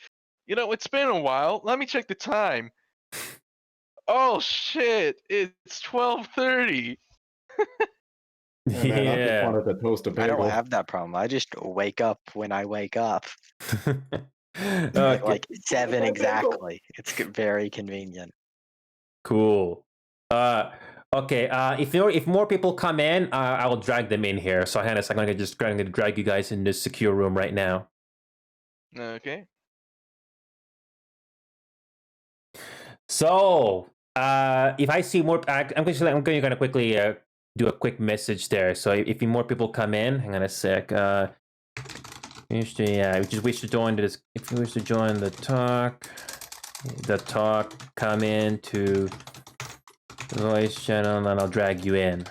it's been a while. Let me check the time. Oh shit! It's 12:30. Yeah, man, I just wanted to toast a bagel. I don't have that problem. I just wake up when I wake up. Okay. Like 7 exactly. It's very convenient. Cool. Okay. If more people come in, I will drag them in here. So, Hannes, I'm gonna drag you guys in this secure room right now. Okay. So, if I see more, I'm going to quickly do a quick message there. So, if more people come in, hang on a sec. Yeah, we just wish to join this. If you wish to join the talk, come in to the voice channel, and I'll drag you in.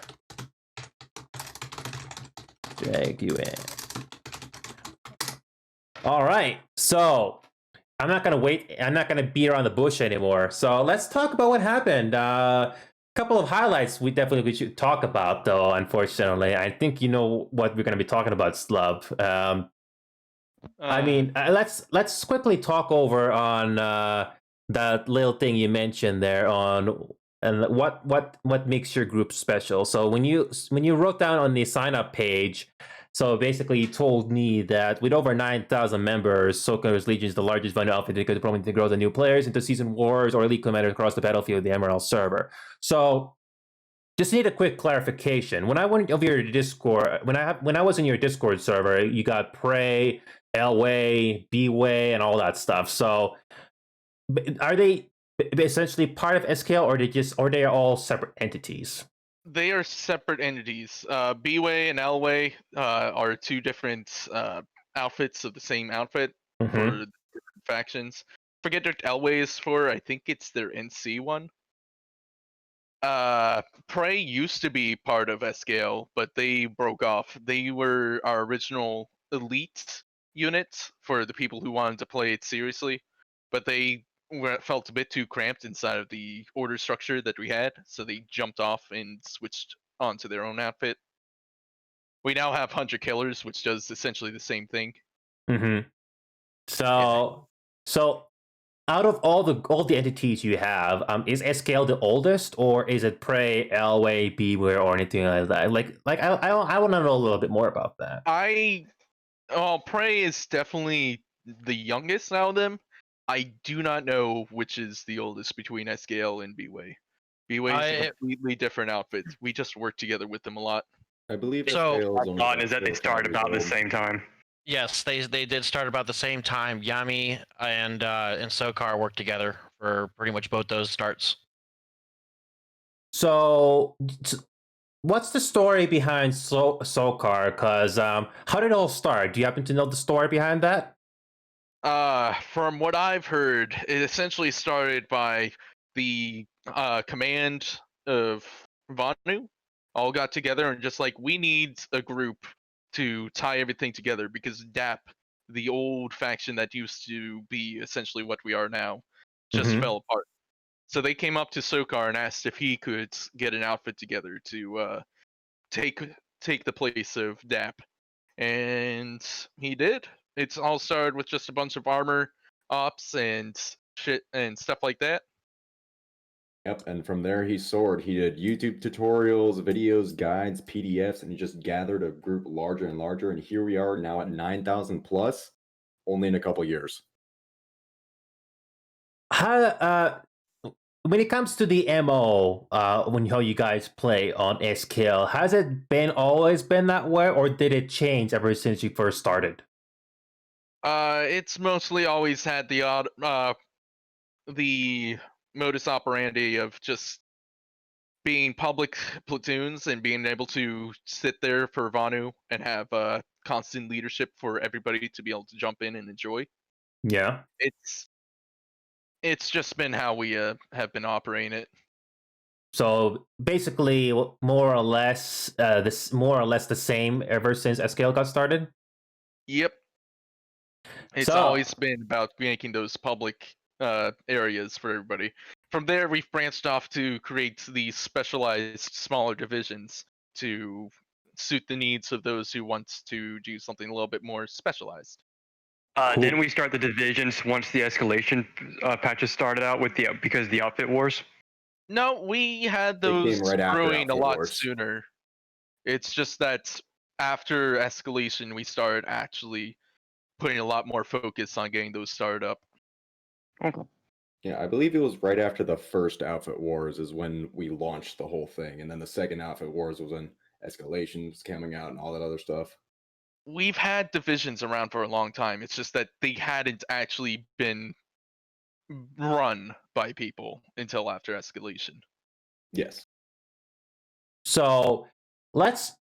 All right. So. I'm not gonna wait. I'm not gonna beat around the bush anymore. So let's talk about what happened. Couple of highlights we should talk about, though. Unfortunately, I think you know what we're gonna be talking about, Slub. I mean, let's quickly talk over on that little thing you mentioned there on and what makes your group special. So when you wrote down on the sign up page, so basically you told me that with over 9,000 members, SoKaar's Legion is the largest vendor outfit that could promise to grow the new players into season wars or elite commanders across the battlefield of the Emerald server. So just need a quick clarification. When I went over your Discord, when I was in your Discord server, you got Prey, L-Way, B-Way, and all that stuff. So are they essentially part of SKL, or they are all separate entities? They are separate entities. B-Way and L-Way are two different outfits of the same outfit for different factions. Forget what L-Way is for. I think it's their NC one. Prey used to be part of SKL, but they broke off. They were our original elite unit for the people who wanted to play it seriously, but they felt a bit too cramped inside of the order structure that we had, so they jumped off and switched onto their own outfit. We now have Hunter Killers, which does essentially the same thing. So out of all the entities you have, is SKL the oldest, or is it Prey, L-Way, B-Way, or anything like that? I want to know a little bit more about that. Prey is definitely the youngest out of them. I do not know which is the oldest between SKL and B-Way. B-Way is a completely different outfit. We just work together with them a lot. I believe So is that they started about the same time. Yes, they did start about the same time. Yami and SoKaar worked together for pretty much both those starts. So, what's the story behind SoKaar? Because how did it all start? Do you happen to know the story behind that? From what I've heard, it essentially started by the command of Vanu all got together and just like, we need a group to tie everything together because DAP, the old faction that used to be essentially what we are now, just fell apart. So they came up to SoKaar and asked if he could get an outfit together to take the place of DAP, and he did. It's all started with just a bunch of armor ops and shit and stuff like that. Yep, and from there he soared. He did YouTube tutorials, videos, guides, PDFs, and he just gathered a group larger and larger. And here we are now at 9,000 plus, only in a couple years. How when it comes to the MO, when how you guys play on SKL, has it always been that way, or did it change ever since you first started? It's mostly always had the modus operandi of just being public platoons and being able to sit there for Vanu and have constant leadership for everybody to be able to jump in and enjoy. Yeah. It's just been how we have been operating it. So basically, more or less the same ever since SKL got started. Yep. It's always been about making those public areas for everybody. From there, we've branched off to create these specialized smaller divisions to suit the needs of those who want to do something a little bit more specialized. Didn't we start the divisions once the escalation patches started out because of the outfit wars? No, we had those brewing a lot sooner. It's just that after escalation, we started actually putting a lot more focus on getting those started up. Okay. Yeah, I believe it was right after the first Outfit Wars is when we launched the whole thing, and then the second Outfit Wars was when Escalation was coming out and all that other stuff. We've had divisions around for a long time. It's just that they hadn't actually been run by people until after escalation. Yes. So let's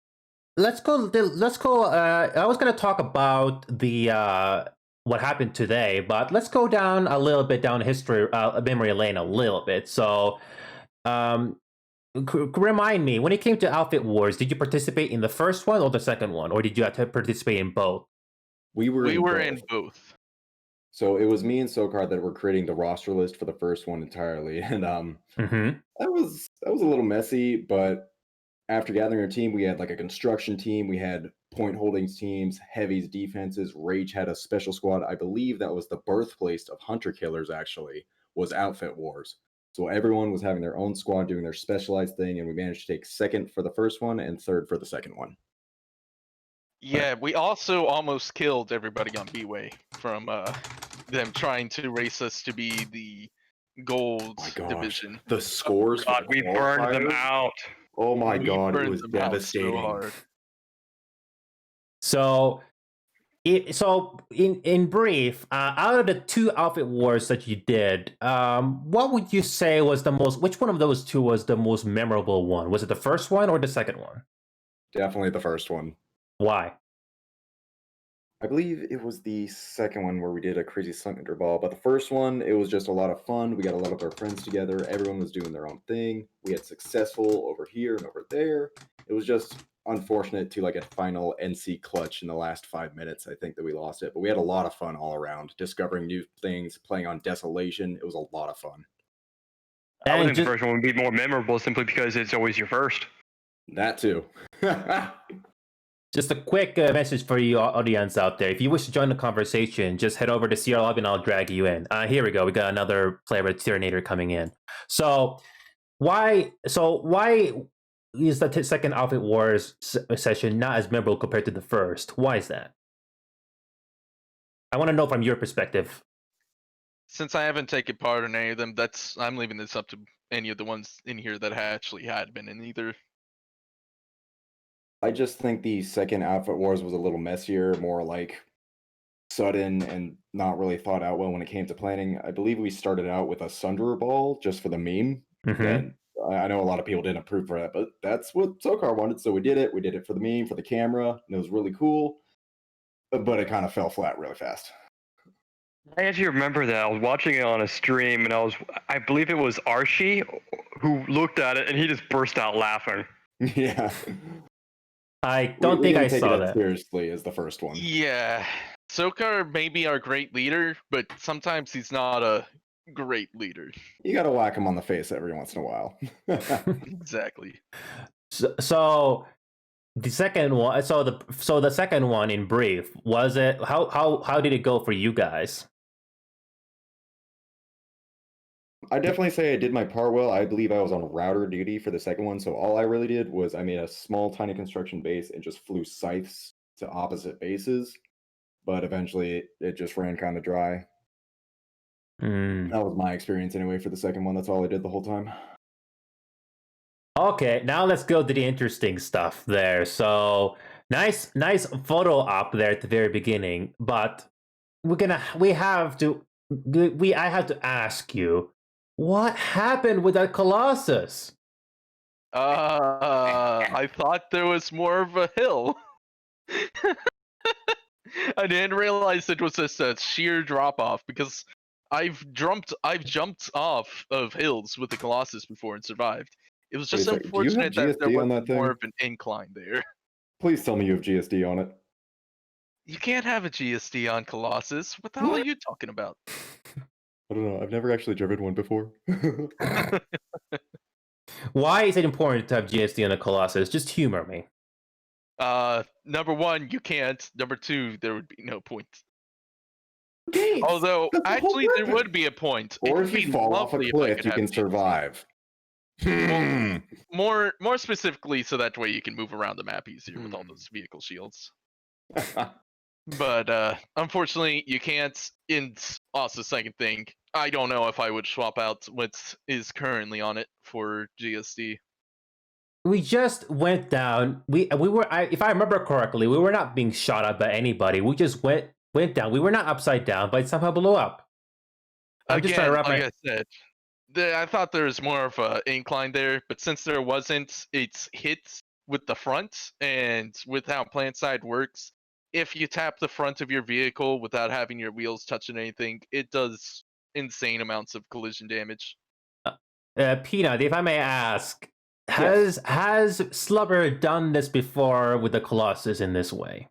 go. I was going to talk about the what happened today, but let's go down a little bit down history memory lane a little bit. So, remind me, when it came to Outfit Wars, did you participate in the first one or the second one, or did you have to participate in both? We were in both. So it was me and SoKaar that were creating the roster list for the first one entirely, and that was a little messy. But after gathering our team, we had like a construction team, we had point holdings teams, heavies defenses. Rage had a special squad. I believe that was the birthplace of Hunter Killers, actually, was Outfit Wars. So everyone was having their own squad doing their specialized thing, and we managed to take second for the first one and third for the second one. Yeah, we also almost killed everybody on B-Way from them trying to race us to be the gold division. The scores for God, the we burned them qualifiers? out. Oh my We god, it burned was them out devastating. so hard. So, in brief, out of the 2 outfit wars that you did, what would you say was the most? Which one of those 2 was the most memorable one? Was it the first one or the second one? Definitely the first one. Why? I believe it was the second one where we did a crazy Thunder Ball, but the first one, it was just a lot of fun. We got a lot of our friends together. Everyone was doing their own thing. We had successful over here and over there. It was just unfortunate to like a final NC clutch in the last 5 minutes. I think that we lost it, but we had a lot of fun all around, discovering new things, playing on Desolation. It was a lot of fun. I would think the first one would be more memorable simply because it's always your first. That too. Just a quick message for you audience out there. If you wish to join the conversation, just head over to CR Lobby and I'll drag you in. Here we go. We got another player with Tyranator coming in. So why is the second Outfit Wars session not as memorable compared to the first? Why is that? I want to know from your perspective. Since I haven't taken part in any of them, I'm leaving this up to any of the ones in here that actually had been in either. I just think the second Outfit Wars was a little messier, more like sudden and not really thought out well when it came to planning. I believe we started out with a Sunderer Ball just for the meme. And I know a lot of people didn't approve for that, but that's what SoKaar wanted, so we did it. We did it for the meme, for the camera, and it was really cool. But it kind of fell flat really fast. I actually remember that. I was watching it on a stream, and I believe it was Archie who looked at it, and he just burst out laughing. Yeah. I don't think I saw that. Seriously, as the first one. Yeah, SoKaar may be our great leader, but sometimes he's not a great leader. You gotta whack him on the face every once in a while. Exactly. So the second one. So the second one, in brief, was it? How did it go for you guys? I definitely say I did my part well. I believe I was on router duty for the second one, so all I really did was I made a small, tiny construction base and just flew scythes to opposite bases. But eventually, it just ran kind of dry. That was my experience anyway for the second one. That's all I did the whole time. Okay, now let's go to the interesting stuff there. So nice photo op there at the very beginning, but I have to ask you, what happened with that Colossus? I thought there was more of a hill. I didn't realize it was just a sheer drop off because I've jumped off of hills with the Colossus before and survived. It was just unfortunate that there was more of an incline there. Please tell me you have GSD on it. You can't have a GSD on Colossus. What the hell are you talking about? I don't know. I've never actually driven one before. Why is it important to have GSD on a Colossus? Just humor me. Number one, you can't. Number two, there would be no point. Although, actually, there would be a point. Or if you fall off a cliff, you can survive. More specifically, so that way you can move around the map easier with all those vehicle shields. But unfortunately, you can't. And also, second thing, I don't know if I would swap out what is currently on it for GSD. We just went down. We were, if I remember correctly, we were not being shot at by anybody. We just went down. We were not upside down, but it somehow blew up. I'm just trying to wrap like I said, I thought there was more of an incline there, but since there wasn't, it's hit with the front, and with how plant side works, if you tap the front of your vehicle without having your wheels touching anything, it does insane amounts of collision damage. Peanut, if I may ask, has Slubber done this before with the Colossus in this way?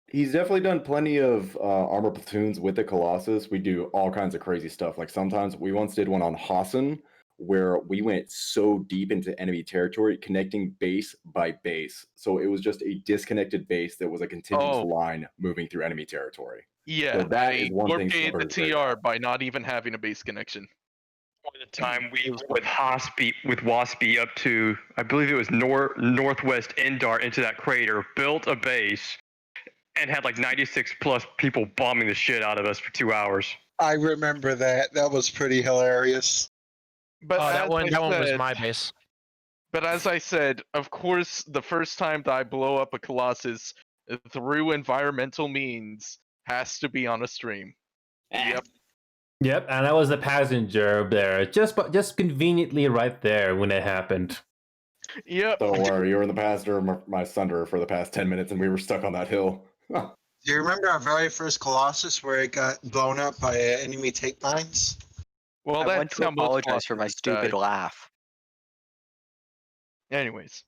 He's definitely done plenty of armor platoons with the Colossus. We do all kinds of crazy stuff. Like sometimes we once did one on Hassan where we went so deep into enemy territory, connecting base by base. So it was just a disconnected base that was a continuous line moving through enemy territory. Yeah, So that I is one thing warped the Slumber is great TR by not even having a base connection. The time we with Waspy up to, I believe it was northwest Endar into that crater, built a base, and had like 96 plus people bombing the shit out of us for 2 hours. I remember that. That was pretty hilarious. But that one was my base. But as I said, of course, the first time that I blow up a Colossus through environmental means has to be on a stream. Yep. Yep, and I was the passenger there, just conveniently right there when it happened. Yep. Don't worry, you were in the passenger of my Sunder for the past 10 minutes, and we were stuck on that hill. Do you remember our very first Colossus where it got blown up by enemy take mines? Well, I that's went to how most apologize for my Colossus stupid died. laugh. Anyways.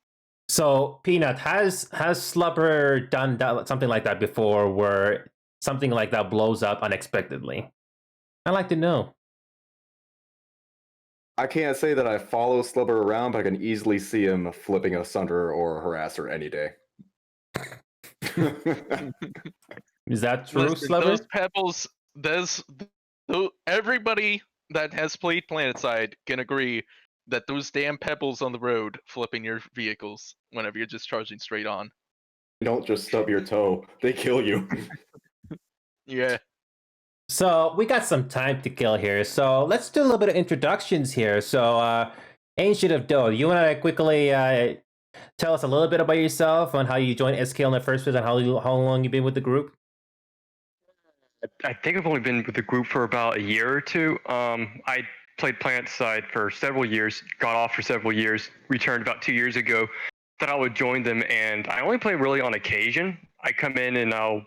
So, Peanut, has Slubber done something like that before, where something like that blows up unexpectedly? I'd like to know. I can't say that I follow Slubber around, but I can easily see him flipping a Sunder or a Harasser any day. Is that true, Listen, Slubber? those pebbles, everybody that has played PlanetSide can agree that those damn pebbles on the road flipping your vehicles whenever you're just charging straight on. Don't just stub your toe; they kill you. Yeah. So we got some time to kill here. So let's do a little bit of introductions here. So Ancient of Doe, you want to quickly tell us a little bit about yourself and how you joined SKL in the first place and how long you've been with the group? I think I've only been with the group for about a year or two. I played PlanetSide for several years, got off for several years, returned about 2 years ago. Thought I would join them, and I only play really on occasion. I come in and I'll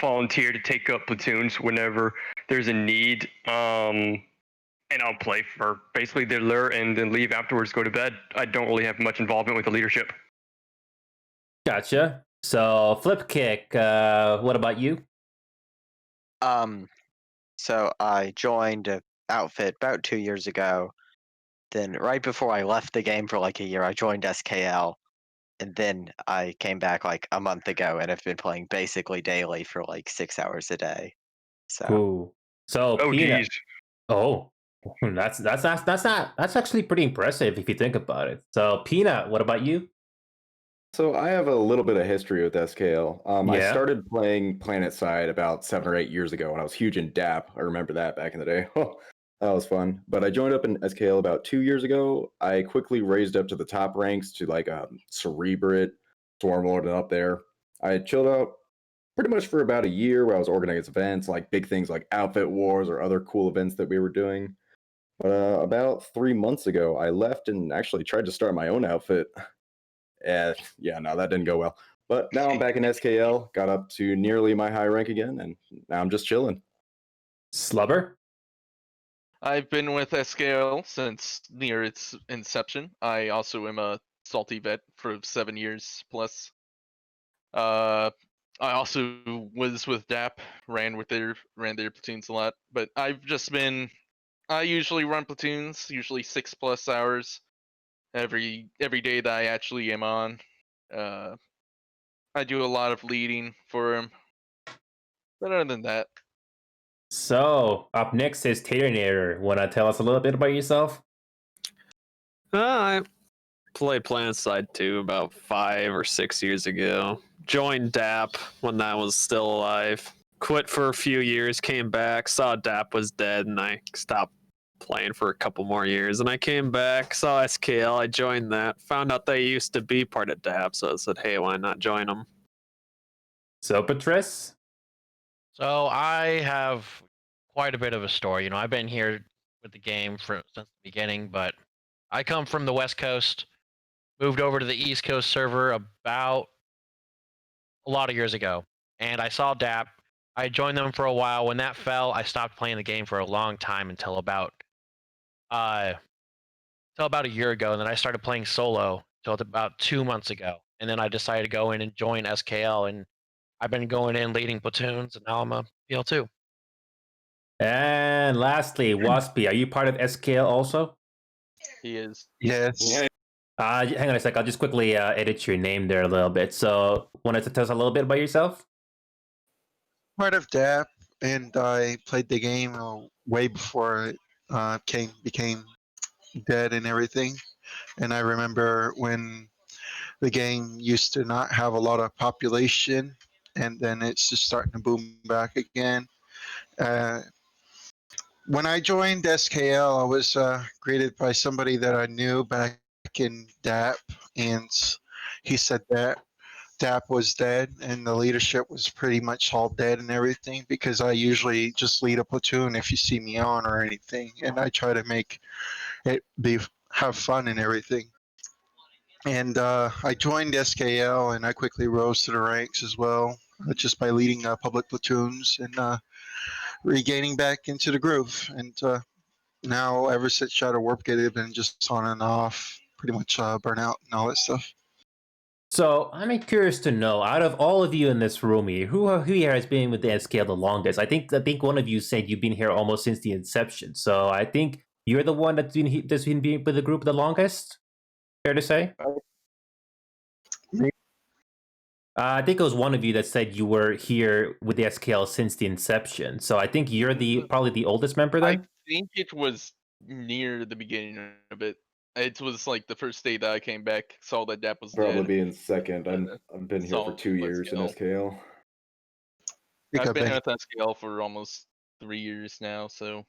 volunteer to take up platoons whenever there's a need, and I'll play for basically the lure and then leave afterwards, go to bed. I don't really have much involvement with the leadership. Gotcha. So Flipkick, what about you? So I joined an outfit about 2 years ago. Then right before I left the game for like a year, I joined SKL. And then I came back like a month ago and have been playing basically daily for like 6 hours a day. So Cool. So Peanut. geez. Oh, that's actually pretty impressive if you think about it. So Peanut, what about you? So I have a little bit of history with SKL. I Yeah. started playing PlanetSide about 7 or 8 years ago when I was huge in DAP. I remember that back in the day. That was fun. But I joined up in SKL about 2 years ago. I quickly raised up to the top ranks to like Cerebrate, Stormlord, and up there. I chilled out pretty much for about a year where I was organizing events, like big things like Outfit Wars or other cool events that we were doing. But about 3 months ago, I left and actually tried to start my own outfit. Yeah, no, that didn't go well. But now I'm back in SKL, got up to nearly my high rank again, and now I'm just chilling. Slubber? I've been with SKL since near its inception. I also am a salty vet for 7 years plus. I also was with DAP, ran their platoons a lot, but I usually run platoons, usually 6+ hours every day that I actually am on. I do a lot of leading for him. But other than that. So up next is Terminator. Want to tell us a little bit about yourself? I played PlanetSide 2 about 5 or 6 years ago. Joined DAP when that was still alive. Quit for a few years, came back, saw DAP was dead, and I stopped playing for a couple more years. And I came back, saw SKL, I joined that, found out they used to be part of DAP, so I said, hey, why not join them? So Patrice? So I have quite a bit of a story. You know, I've been here with the game since the beginning, but I come from the West Coast, moved over to the East Coast server about a lot of years ago, and I saw DAP. I joined them for a while. When that fell, I stopped playing the game for a long time until about a year ago, and then I started playing solo until about 2 months ago, and then I decided to go in and join SKL, and I've been going in leading platoons, and now I'm a PL2. And lastly, Waspy, are you part of SKL also? He is. Yes. Hang on a sec. I'll just quickly edit your name there a little bit. So, wanted to tell us a little bit about yourself? part of DAP, and I played the game way before it became dead and everything. And I remember when the game used to not have a lot of population, and then it's just starting to boom back again. Uh, when I joined SKL, I was greeted by somebody that I knew back in DAP, and he said that DAP was dead and the leadership was pretty much all dead and everything, because I usually just lead a platoon if you see me on or anything, and I try to make it have fun and everything. And I joined SKL, and I quickly rose to the ranks as well, just by leading public platoons and regaining back into the groove. And now, ever since Shadow Warp Gate, I've been just on and off, pretty much burnout and all that stuff. So I'm curious to know, out of all of you in this room here, who here has been with the SKL the longest? I think one of you said you've been here almost since the inception. So I think you're the one that's been with the group the longest. Fair to say? I think it was one of you that said you were here with the SKL since the inception. So I think you're probably the oldest member then. I think it was near the beginning of it. It was like the first day that I came back, saw that DAP was Probably dead. being second. I've been here for 2 years in SKL. I've been here with SKL for almost 3 years now, so.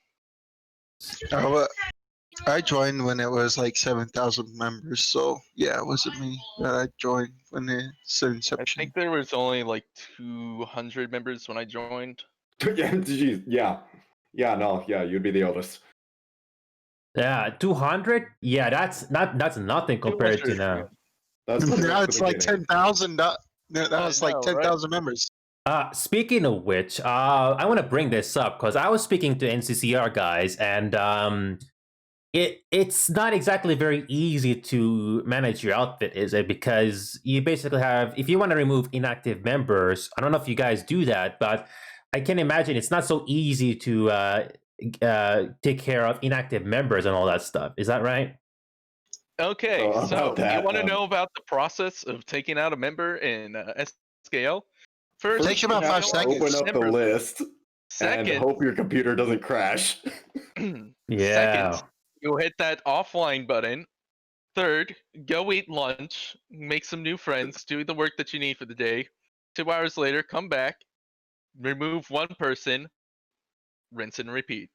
I joined when it was like 7,000 members, so yeah, it wasn't me that I joined when it's inception. I think there was only like 200 members when I joined. Yeah, geez, yeah, you'd be the oldest. Yeah, 200. Yeah, that's nothing compared to now. Now it's like 10,000. That was like 10,000 members. Speaking of which, I want to bring this up because I was speaking to NCCR guys, and it's not exactly very easy to manage your outfit, is it? Because you basically have, if you want to remove inactive members, I don't know if you guys do that, but I can imagine it's not so easy to take care of inactive members and all that stuff. Is that right? Okay, so you want to know about the process of taking out a member in SKL? First, takes about 5 seconds. Open up the list Second, and hope your computer doesn't crash. Second, you hit that offline button. Third, go eat lunch, make some new friends, do the work that you need for the day. 2 hours later, come back, remove one person, rinse and repeat.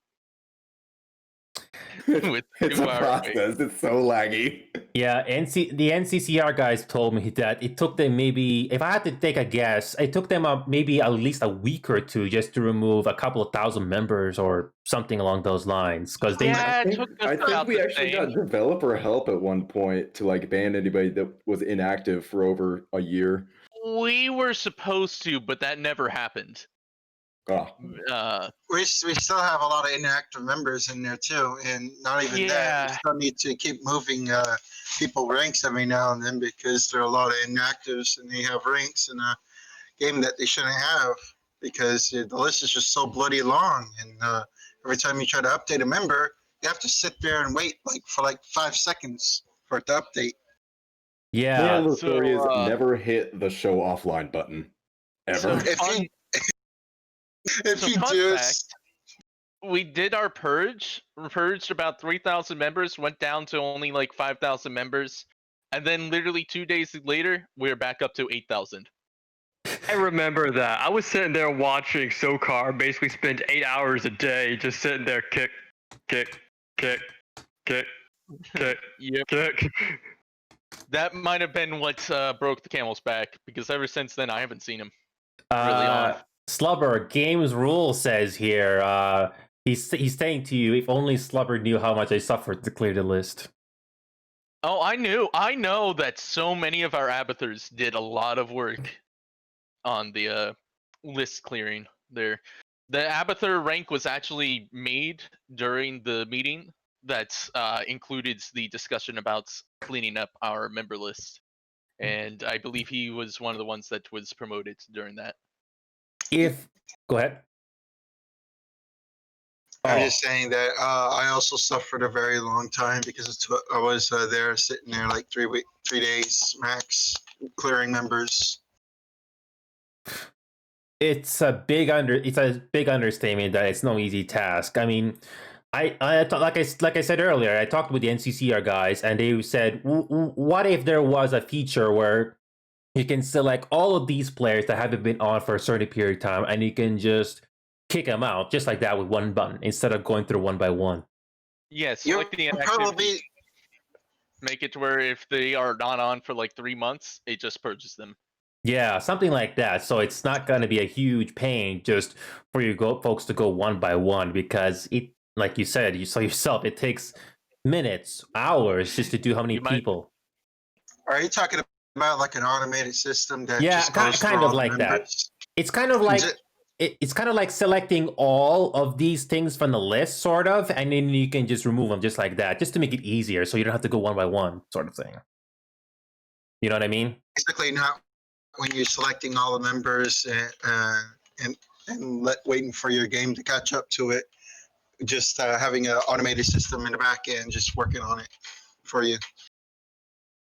It's a process. It's so laggy. Yeah, the NCCR guys told me that it took them maybe, if I had to take a guess, it took them maybe at least a week or two just to remove a couple of thousand members or something along those lines. Because I think we actually got developer help at one point to like ban anybody that was inactive for over a year. We were supposed to, but that never happened. We still have a lot of inactive members in there too, and not even that. We still need to keep moving people ranks every now and then because there are a lot of inactives and they have ranks in a game that they shouldn't have because the list is just so bloody long. And every time you try to update a member, you have to sit there and wait for 5 seconds for it to update. Yeah. Moral of the story is never hit the show offline button ever. We did our purge. We purged about 3,000 members, went down to only like 5,000 members, and then literally 2 days later, we were back up to 8,000. I remember that. I was sitting there watching SoKaar basically spend 8 hours a day just sitting there kick. That might have been what broke the camel's back, because ever since then I haven't seen him really off. Slubber, game's rule says here, he's saying to you, if only Slubber knew how much I suffered to clear the list. Oh, I know that so many of our abathurs did a lot of work on the list clearing there. The abathur rank was actually made during the meeting that included the discussion about cleaning up our member list. And I believe he was one of the ones that was promoted during that. Go ahead. I'm just saying that I also suffered a very long time because I was there sitting there like 3 days max, clearing members. It's a big understatement that it's no easy task. I mean, like I said earlier, I talked with the NCCR guys, and they said, what if there was a feature where you can select all of these players that haven't been on for a certain period of time, and you can just kick them out just like that with one button instead of going through one by one. Yeah, select the inactivity. Probably Make it to where if they are not on for like 3 months, it just purges them. Yeah, something like that. So it's not going to be a huge pain just for folks to go one by one, because it, like you said, you saw yourself, it takes minutes, hours just to do how many people. Are you talking about like an automated system that Yeah, just goes kind through of all like the that. members? It's kind of like it's kind of like selecting all of these things from the list, sort of, and then you can just remove them just like that, just to make it easier, so you don't have to go one by one, sort of thing. You know what I mean? Basically, not when you're selecting all the members and waiting for your game to catch up to it. Just having an automated system in the back end, just working on it for you.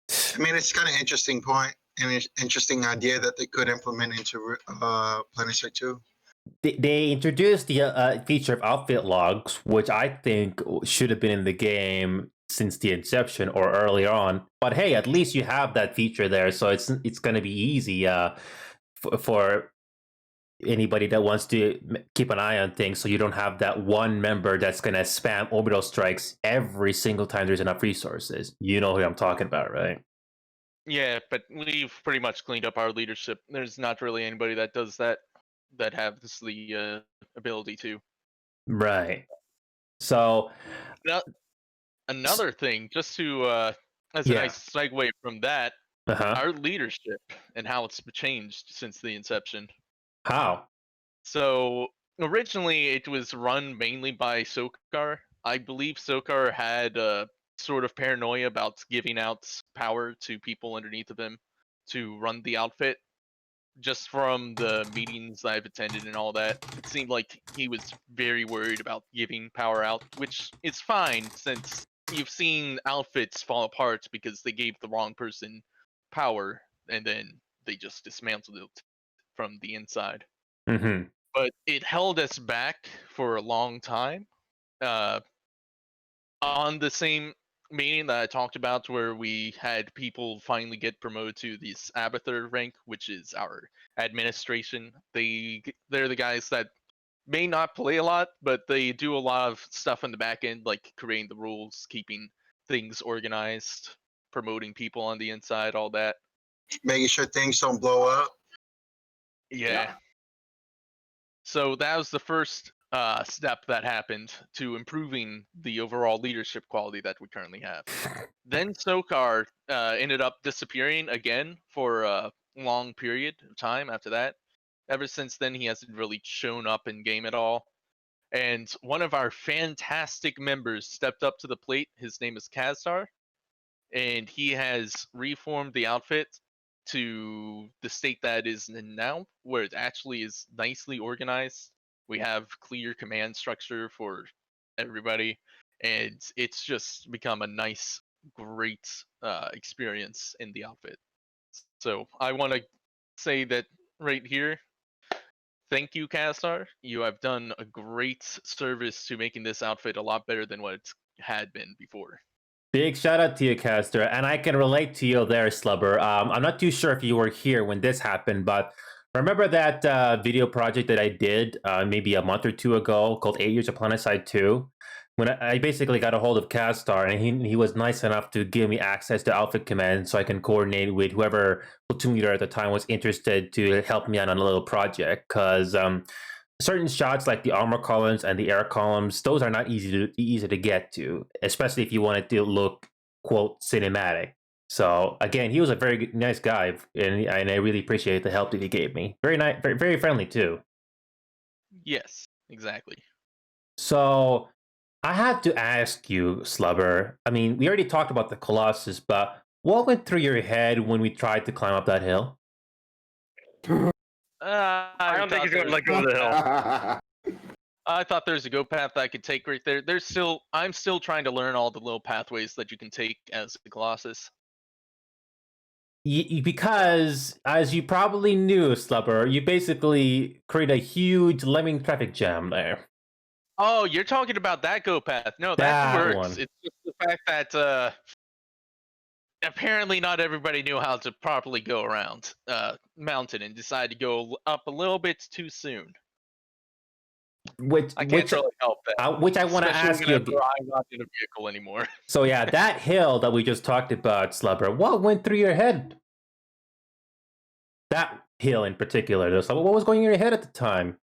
I mean, it's kind of interesting point and an interesting idea that they could implement into PlanetSide 2. They introduced the feature of outfit logs, which I think should have been in the game since the inception or earlier on. But hey, at least you have that feature there, so it's going to be easy for anybody that wants to keep an eye on things, so you don't have that one member that's going to spam orbital strikes every single time there's enough resources. You know who I'm talking about, right? Yeah, but we've pretty much cleaned up our leadership. There's not really anybody that does that has the ability to. Right. So now, another thing, just to as a nice segue from that, our leadership and how it's changed since the inception. How? So originally it was run mainly by SoKaar. I believe SoKaar had sort of paranoia about giving out power to people underneath of him to run the outfit. Just from the meetings I've attended and all that, it seemed like he was very worried about giving power out, which is fine since you've seen outfits fall apart because they gave the wrong person power and then they just dismantled it from the inside. Mm-hmm. But it held us back for a long time. On the same meeting that I talked about, where we had people finally get promoted to this Abathur rank, which is our administration. They're the guys that may not play a lot, but they do a lot of stuff in the back end, like creating the rules, keeping things organized, promoting people on the inside, all that. Making sure things don't blow up. Yeah. So that was the first step that happened to improving the overall leadership quality that we currently have. Then SoKaar ended up disappearing again for a long period of time after that. Ever since then, he hasn't really shown up in game at all. And one of our fantastic members stepped up to the plate. His name is Kazar, and he has reformed the outfit to the state that is in now, where it actually is nicely organized. We have clear command structure for everybody, and it's just become a nice, great experience in the outfit. So I want to say that right here. Thank you, Kastar. You have done a great service to making this outfit a lot better than what it had been before. Big shout out to you, Caster, and I can relate to you there, Slubber. I'm not too sure if you were here when this happened, but remember that video project that I did maybe a month or two ago called 8 Years of PlanetSide 2? When I basically got a hold of Castar, and he was nice enough to give me access to outfit command so I can coordinate with whoever platoon leader at the time was interested to help me out on a little project, because certain shots like the armor columns and the air columns, those are not easy to get to, especially if you want it to look, quote, cinematic. So again, he was a very nice guy, and I really appreciate the help that he gave me. Very nice, very friendly too. Yes, exactly. So I had to ask you, Slubber. I mean, we already talked about the Colossus, but what went through your head when we tried to climb up that hill? I don't think he's going to let go of the hill. I thought there's a go path I could take right there. I'm still trying to learn all the little pathways that you can take as a Colossus. because, as you probably knew, Slubber, you basically create a huge lemming traffic jam there. Oh, you're talking about that go path. No, that That works. one. It's just the fact that apparently not everybody knew how to properly go around mountain and decided to go up a little bit too soon. Which I can't really help that. which I want to Especially ask you. whenever I'm not in a vehicle anymore. So yeah, that hill that we just talked about, Slubber, what went through your head? That hill in particular, though. So what was going in your head at the time?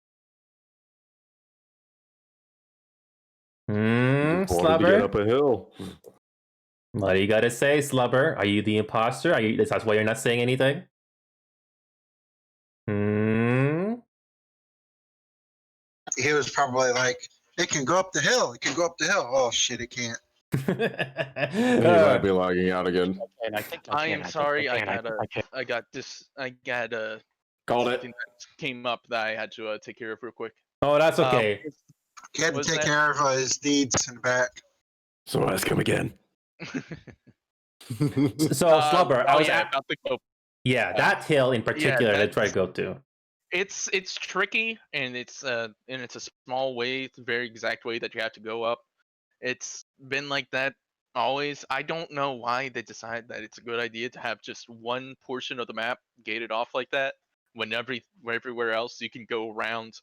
Wanted to Slubber? get up a hill. What do you gotta say, Slubber? Are you the imposter? That's why you're not saying anything? He was probably like, it can go up the hill. It can go up the hill. Oh, shit, it can't. He might be logging out again. I am sorry. I got Called it. something that came up that I had to take care of real quick. Oh, that's okay. He had to take care of his deeds in the back. So ask him again. So Slubber, I was about the go. that hill in particular that I tried to go to. It's tricky, and it's a small way, it's a very exact way that you have to go up. It's been like that always. I don't know why they decide that it's a good idea to have just one portion of the map gated off like that, when everywhere else you can go around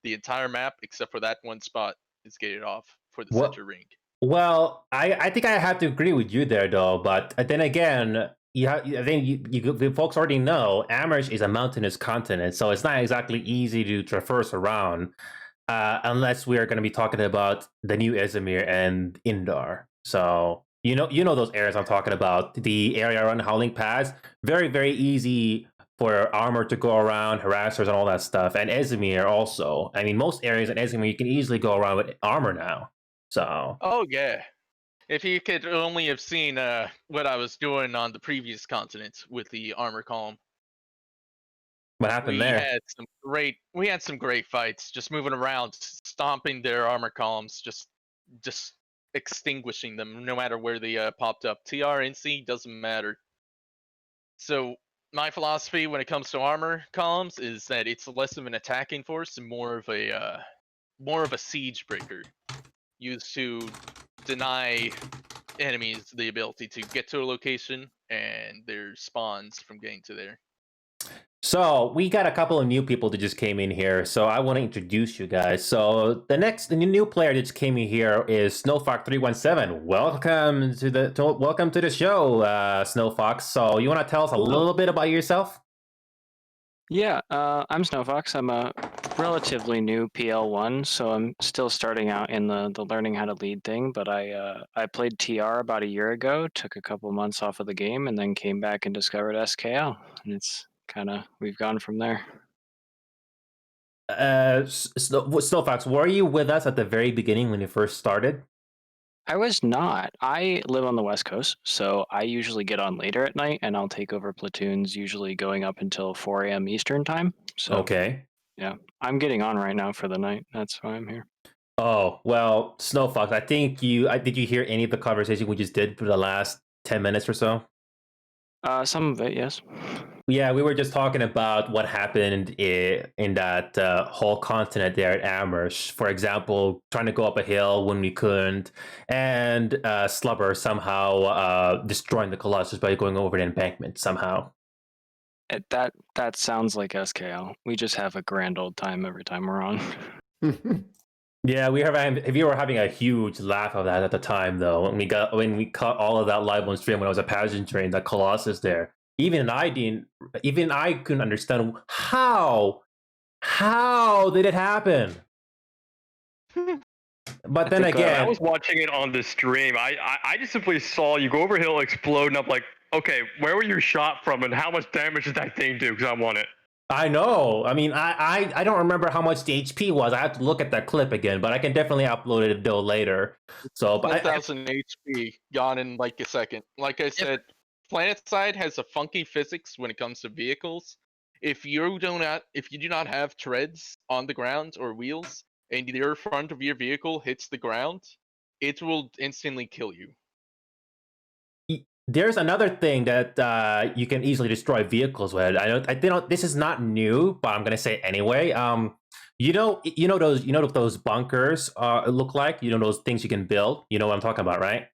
the entire map except for that one spot is gated off for the center ring. Well, I think I have to agree with you there, though. But then again, I think you folks already know Amherst is a mountainous continent, so it's not exactly easy to traverse around unless we are going to be talking about the new Izmir and Indar. So you know those areas I'm talking about. The area around Howling Pass, very very easy for armor to go around, harassers and all that stuff, and Izmir also. I mean, most areas in Izmir you can easily go around with armor now. So. Oh yeah. If you could only have seen what I was doing on the previous continent with the armor column. What happened there? We had some great fights, just moving around, stomping their armor columns, just extinguishing them no matter where they popped up. TR, NC, doesn't matter. So my philosophy when it comes to armor columns is that it's less of an attacking force and more of a siege breaker, used to deny enemies the ability to get to a location and their spawns from getting to there. So we got a couple of new people that just came in here, so I want to introduce you guys. So the new player that just came in here is Snowfox317. Welcome to the show, Snowfox. So you want to tell us a little bit about yourself? Yeah, I'm Snowfox. I'm a relatively new PL1, so I'm still starting out in the learning how to lead thing. But I played TR about a year ago, took a couple months off of the game, and then came back and discovered SKL, and it's we've gone from there. Snowfox, were you with us at the very beginning when you first started? I was not. I live on the West Coast, so I usually get on later at night, and I'll take over platoons, usually going up until 4 a.m. Eastern time. So, okay. Yeah, I'm getting on right now for the night. That's why I'm here. Oh, well, Snowfox, I think did you hear any of the conversation we just did for the last 10 minutes or so? Some of it, yes. Yeah, we were just talking about what happened in that whole continent there at Amherst. For example, trying to go up a hill when we couldn't, and Slubber somehow destroying the Colossus by going over the embankment somehow. That sounds like SKL. We just have a grand old time every time we're on. Yeah, we were having a huge laugh of that at the time, though. When we caught all of that live on stream when I was a passenger in the Colossus there. Even I couldn't understand how did it happen. But then again, I was watching it on the stream. I just simply saw you go over a hill, explode, and I'm like, okay, where were you shot from, and how much damage did that thing do? Because I want it. I know. I mean, I don't remember how much the HP was. I have to look at that clip again, but I can definitely upload it later. So, but 1,000 HP gone in like a second. Like I said, PlanetSide has a funky physics when it comes to vehicles. If you do not have treads on the ground or wheels, and your front of your vehicle hits the ground, it will instantly kill you. there's another thing that you can easily destroy vehicles with. I don't. This is not new, but I'm gonna say it anyway. You know those bunkers look like. You know those things you can build. You know what I'm talking about, right?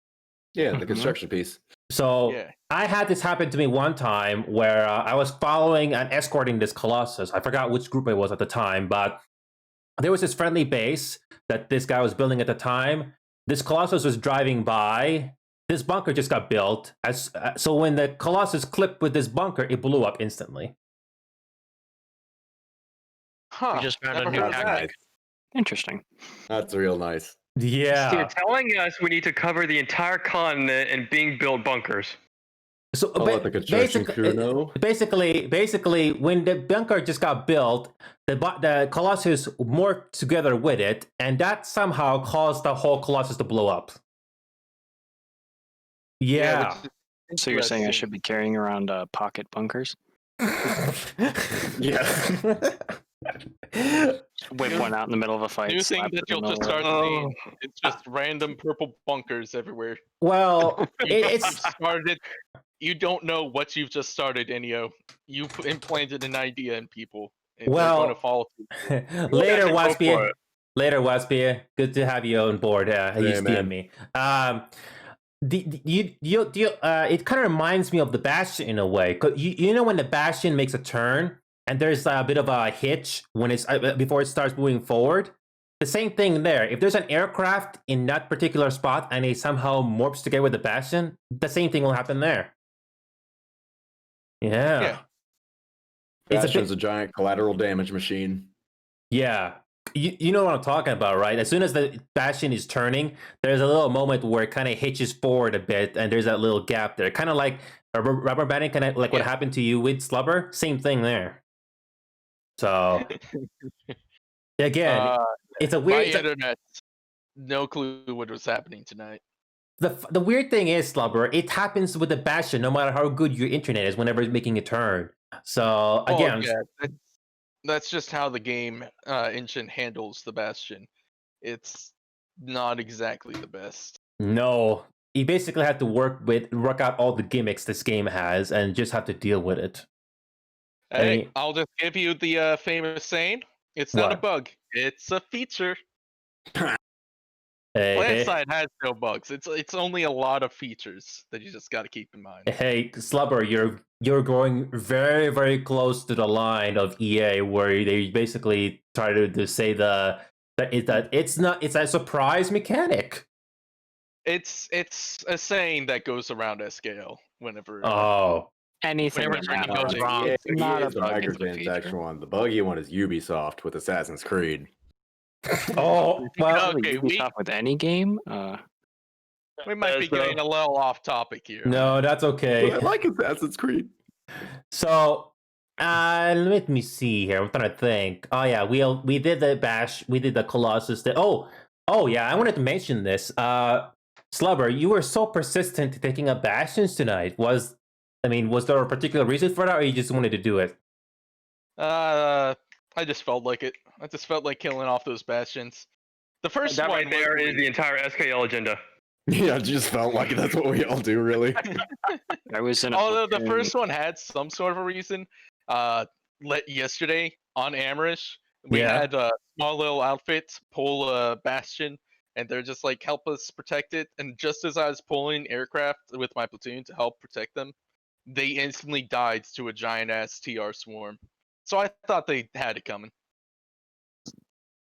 Yeah, the construction piece. So Yeah. I had this happen to me one time where I was following and escorting this Colossus. I forgot which group it was at the time, but there was this friendly base that this guy was building at the time. This Colossus was driving by. This bunker just got built. So when the Colossus clipped with this bunker, it blew up instantly. Huh. We just found a never new heard of that. tactic. Interesting. That's real nice. So Yeah. you're telling us we need to cover the entire continent in being built bunkers. So I'll let the construction crew know. Basically, when the bunker just got built, the Colossus morphed together with it, and that somehow caused the whole Colossus to blow up. Yeah. So you're saying I should be carrying around pocket bunkers? Yeah. Whip one out in the middle of a fight. New thing slap that it in you'll the just middle start of it. seeing. It's just random purple bunkers everywhere. Well, You've started. You don't know what you've just started, Enio. You implanted an idea in people, and they're going to follow through. Later, Go for Waspia. it. Later, Waspia. Good to have you on board. You Hey, DM man. me. It kind of reminds me of the Bastion in a way. 'Cause you know when the Bastion makes a turn and there's a bit of a hitch when it's before it starts moving forward. The same thing there. If there's an aircraft in that particular spot and it somehow morphs together with the Bastion, the same thing will happen there. Yeah. Bastion's a giant collateral damage machine. Yeah. You know what I'm talking about, right? As soon as the Bastion is turning, there's a little moment where it kind of hitches forward a bit, and there's that little gap there. Kind of like a rubber banding, kind of like what happened to you with Slubber. Same thing there. So, again, it's a weird... My internet, no clue what was happening tonight. The weird thing is, Slubber, it happens with the Bastion no matter how good your internet is whenever it's making a turn. So, again... That's just how the game engine handles the Bastion. It's not exactly the best. No. You basically have to work out all the gimmicks this game has and just have to deal with it. Hey, I'll just give you the famous saying. It's not a bug. It's a feature. PlanetSide has no bugs. It's only a lot of features that you just got to keep in mind. Hey, Slubber, you're going very, very close to the line of EA where they basically try to say that it's a surprise mechanic. It's a saying that goes around SKL whenever. Anything whenever that goes wrong. Yeah, not a the bug, it's a microtransaction one. The buggy one is Ubisoft with Assassin's Creed. Oh, well, okay, Ubisoft with any game. We might be getting a little off topic here. No, that's okay. I like Assassin's Creed. So, let me see here. I'm trying to think. Oh yeah, we did the Bash. We did the Colossus. Oh yeah. I wanted to mention this. Slubber, you were so persistent taking up Bastions tonight. Was there a particular reason for that, or you just wanted to do it? I just felt like it. I just felt like killing off those Bastions. The first that one right there is the entire SKL agenda. Yeah, I just felt like that's what we all do, really. I was in. Although the first one had some sort of a reason. Yesterday on Amrish, we had a small little outfit pull a Bastion, and they're just like, help us protect it. And just as I was pulling aircraft with my platoon to help protect them, they instantly died to a giant ass TR swarm. So I thought they had it coming.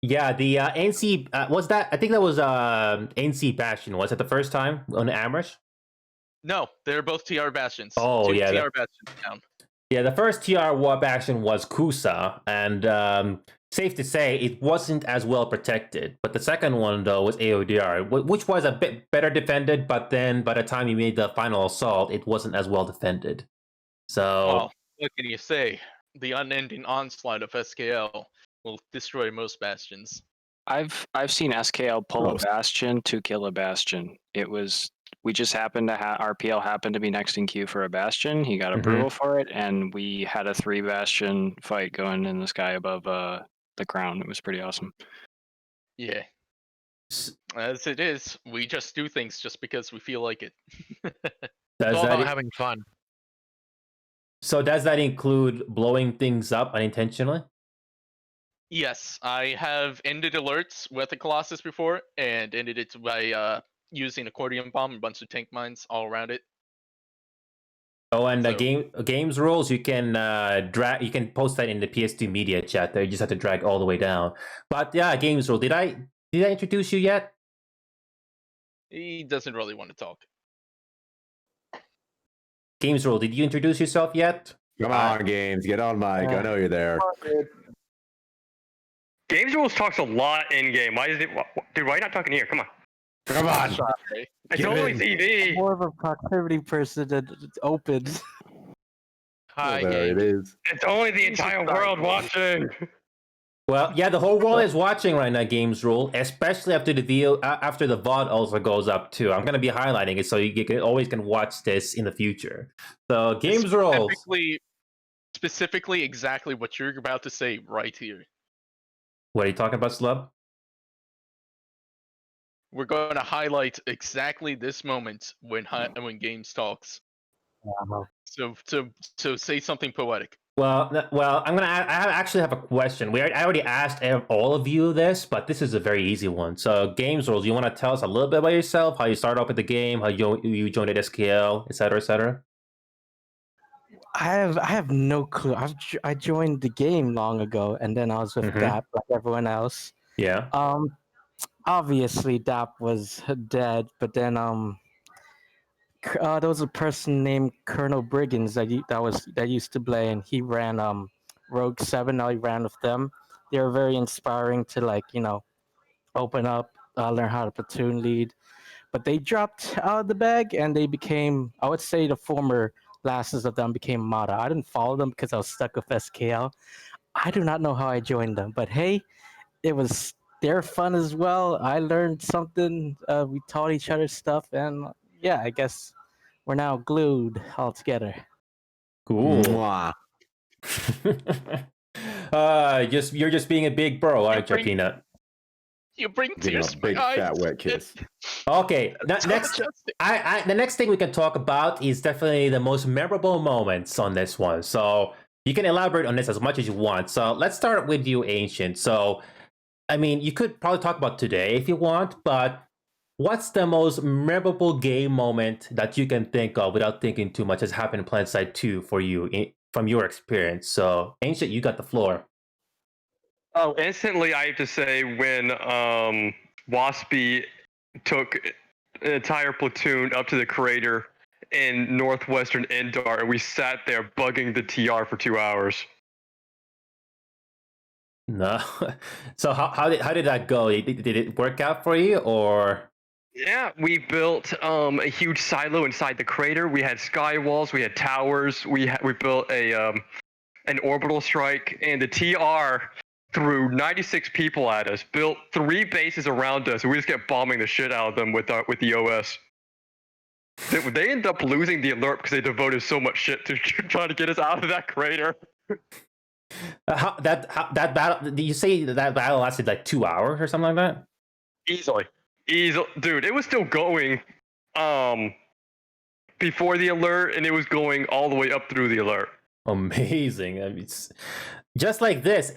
Yeah, the NC was that. I think that was NC Bastion. Was it the first time on Amrish? No, they're both TR Bastions. Oh, Two yeah, TR Bastions down. Yeah, the first TR Bastion was Kusa, and safe to say it wasn't as well protected. But the second one though was AODR, which was a bit better defended. But then by the time you made the final assault, it wasn't as well defended. So, well, what can you say? The unending onslaught of SKL will destroy most Bastions. I've seen SKL pull a Bastion to kill a Bastion. We just happened to have RPL happened to be next in queue for a Bastion. He got approval for it, and we had a 3 Bastion fight going in the sky above the ground. It was pretty awesome. Yeah. As it is, we just do things just because we feel like it. Does all that about having fun. so does that include blowing things up unintentionally? Yes, I have ended alerts with the Colossus before, and ended it by using accordion bomb and a bunch of tank mines all around it. Oh, and the So- games rules, you can drag. You can post that in the PS2 media chat. There, you just have to drag all the way down. But yeah, games rule. Did I introduce you yet? He doesn't really want to talk. Games rule. Did you introduce yourself yet? Come on, games. Get on mic. I know you're there. Games Rules talks a lot in game. Why is it, dude? Why are you not talking here? Come on. Come on. It's only TV. More of a proximity person than open. Hi, There it is. It's only the entire world watching. Well, yeah, the whole world is watching right now. Games rule, especially after the video, after the VOD also goes up too. I'm gonna be highlighting it so you can always can watch this in the future. So games rule. Specifically, exactly what you're about to say right here. What are you talking about, Slub? We're going to highlight exactly this moment when Games talks. Wow. So say something poetic. Well, I'm gonna. I actually have a question. I already asked all of you this, but this is a very easy one. So, games rules. You want to tell us a little bit about yourself, how you started off with the game, how you joined at SKL, etc., etc. I have no clue. I joined the game long ago, and then I was with DAP like everyone else. Yeah. Obviously DAP was dead, but then there was a person named Colonel Briggins that used to play, and he ran Rogue 7. Now he ran with them. They were very inspiring to open up, learn how to platoon lead. But they dropped out of the bag, and they became, I would say, the former lastest of them became Mata. I didn't follow them because I was stuck with SKL. I do not know how I joined them, but hey, they're fun as well. I learned something. We taught each other stuff, and yeah, I guess we're now glued all together. Cool. Mwah. You're just being a big bro, aren't you, Peanut? You bring Give him tears a big fat wet kiss. Okay, the next thing we can talk about is definitely the most memorable moments on this one. So you can elaborate on this as much as you want. So let's start with you, Ancient. So, I mean, you could probably talk about today if you want, but what's the most memorable game moment that you can think of without thinking too much has happened in PlanetSide 2 for you from your experience? So, Ancient, you got the floor. Oh, instantly I have to say when Waspy took an entire platoon up to the crater in northwestern Endar, and we sat there bugging the TR for 2 hours. No. So how did that go? Did it work out for you, or? Yeah, we built a huge silo inside the crater. We had sky walls, we had towers, we built an orbital strike, and the TR threw 96 people at us, built 3 bases around us, and we just kept bombing the shit out of them with the OS. They ended up losing the alert because they devoted so much shit to trying to get us out of that crater. That battle? Did you say that battle lasted like 2 hours or something like that? Easily, dude. It was still going before the alert, and it was going all the way up through the alert. Amazing. I mean, it's just like this.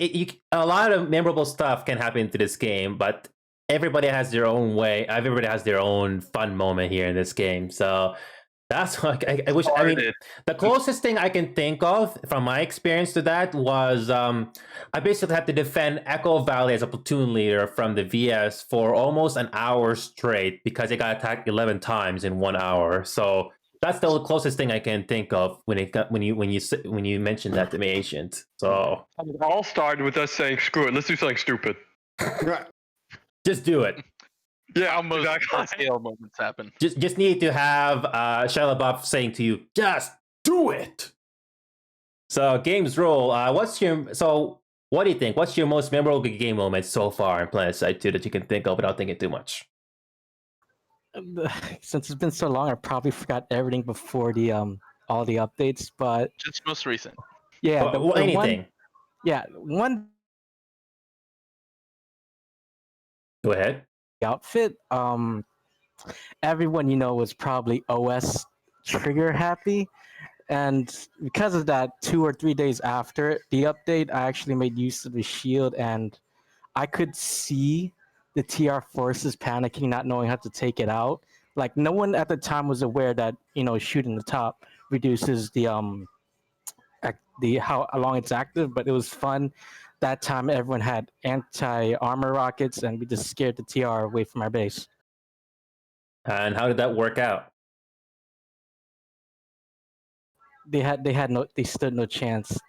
A lot of memorable stuff can happen to this game, but everybody has their own way. Everybody has their own fun moment here in this game. So that's what I wish. I mean, the closest thing I can think of from my experience to that was I basically had to defend Echo Valley as a platoon leader from the VS for almost an hour straight because it got attacked 11 times in 1 hour. So that's the closest thing I can think of when you mentioned that to me, Ancient. So it all started with us saying, "Screw it, let's do something stupid." Just do it. Yeah, most scale moments happen. Just need to have Shia LaBeouf saying to you, "Just do it." So games roll. What do you think? What's your most memorable game moment so far in PlanetSide 2 that you can think of without thinking too much? Since it's been so long, I probably forgot everything before the all the updates. But just most recent. Yeah, anything. One. Go ahead. Outfit. Everyone was probably OS trigger happy. And because of that, 2 or 3 days after the update, I actually made use of the shield, and I could see the TR forces panicking, not knowing how to take it out. Like, no one at the time was aware that, shooting the top reduces the how long it's active, but it was fun. That time everyone had anti-armor rockets, and we just scared the TR away from our base. And how did that work out? They stood no chance.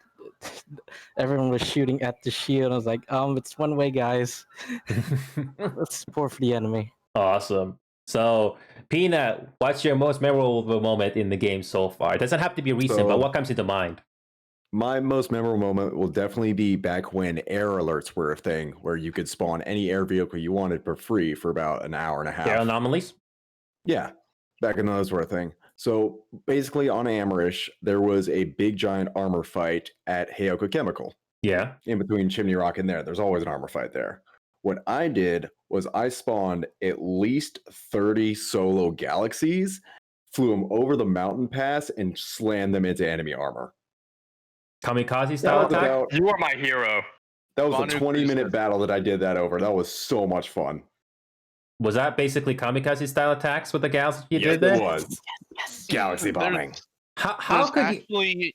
Everyone was shooting at the shield. I was like, it's one way, guys. Let's support for the enemy. Awesome. So, Peanut, what's your most memorable moment in the game so far? It doesn't have to be recent, but what comes into mind? My most memorable moment will definitely be back when air alerts were a thing, where you could spawn any air vehicle you wanted for free for about an hour and a half. Air anomalies? Yeah, back when those were a thing. So basically on Amarish, there was a big giant armor fight at Heyoka Chemical. Yeah. In between Chimney Rock and there. There's always an armor fight there. What I did was I spawned at least 30 solo galaxies, flew them over the mountain pass, and slammed them into enemy armor. Kamikaze style attack? You are my hero. That was Vanu a 20-minute battle that I did that over. That was so much fun. Was that basically kamikaze style attacks with the galaxy you Yes, did there? it was. Galaxy bombing. How could you...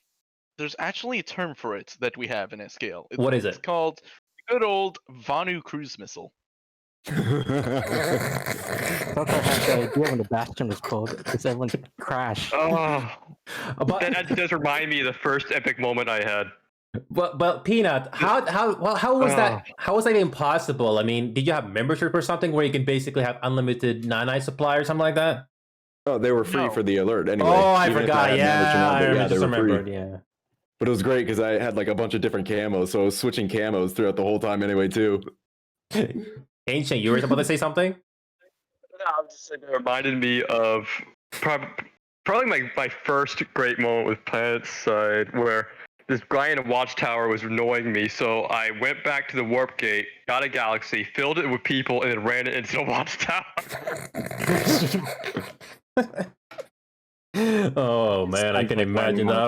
There's actually a term for it that we have in SKL. What is it? It's called the good old Vanu cruise missile. SoKaar had the idea when the Bastion was pulled, because everyone crashed. Oh, that does remind me of the first epic moment I had. But Peanut, how was that? How was that even possible? I mean, did you have membership or something where you can basically have unlimited nanite supply or something like that? Oh, they were free for the alert anyway. Oh, I Even if forgot. had membership Yeah, on there, I they just were remembered. free. Yeah. But it was great because I had like a bunch of different camos, so I was switching camos throughout the whole time anyway too. Ancient, you were about to say something? No, I'm just saying it reminded me of probably my first great moment with Planet Side, where this guy in a watchtower was annoying me, so I went back to the warp gate, got a galaxy, filled it with people, and then ran it into the watchtower. Oh man, I can imagine that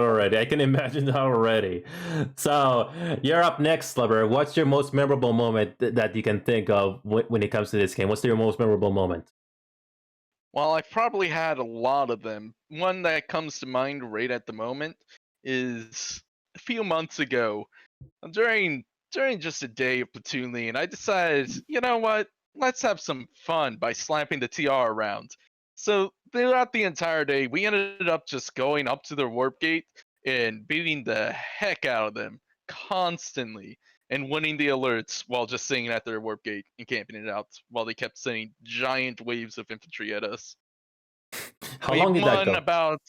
already. So you're up next, Slubber. What's your most memorable moment that you can think of when it comes to this game? What's your most memorable moment? Well, I've probably had a lot of them. One that comes to mind right at the moment is a few months ago, during just a day of Platoon League, I decided, you know what? Let's have some fun by slapping the TR around. So throughout the entire day, we ended up just going up to their warp gate and beating the heck out of them constantly and winning the alerts while just sitting at their warp gate and camping it out while they kept sending giant waves of infantry at us. How long did that go? We won about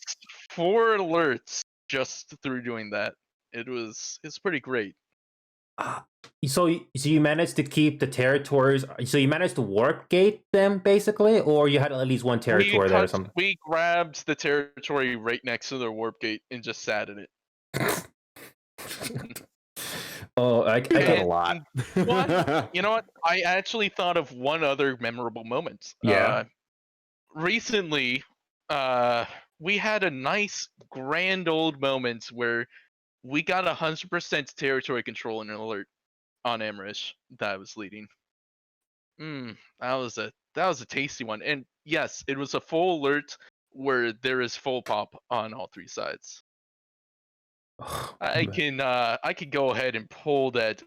4 alerts just through doing that. It's pretty great. So you managed to keep the territories. So you managed to warp gate them basically, or you had at least one territory there or something. We grabbed the territory right next to their warp gate and just sat in it. Oh, I get a lot. You know what? I actually thought of one other memorable moment. Yeah. Recently, we had a nice grand old moment where we got 100% territory control in an alert on Amarish that I was leading. That was a tasty one. And yes, it was a full alert where there is full pop on all 3 sides. I can go ahead and pull that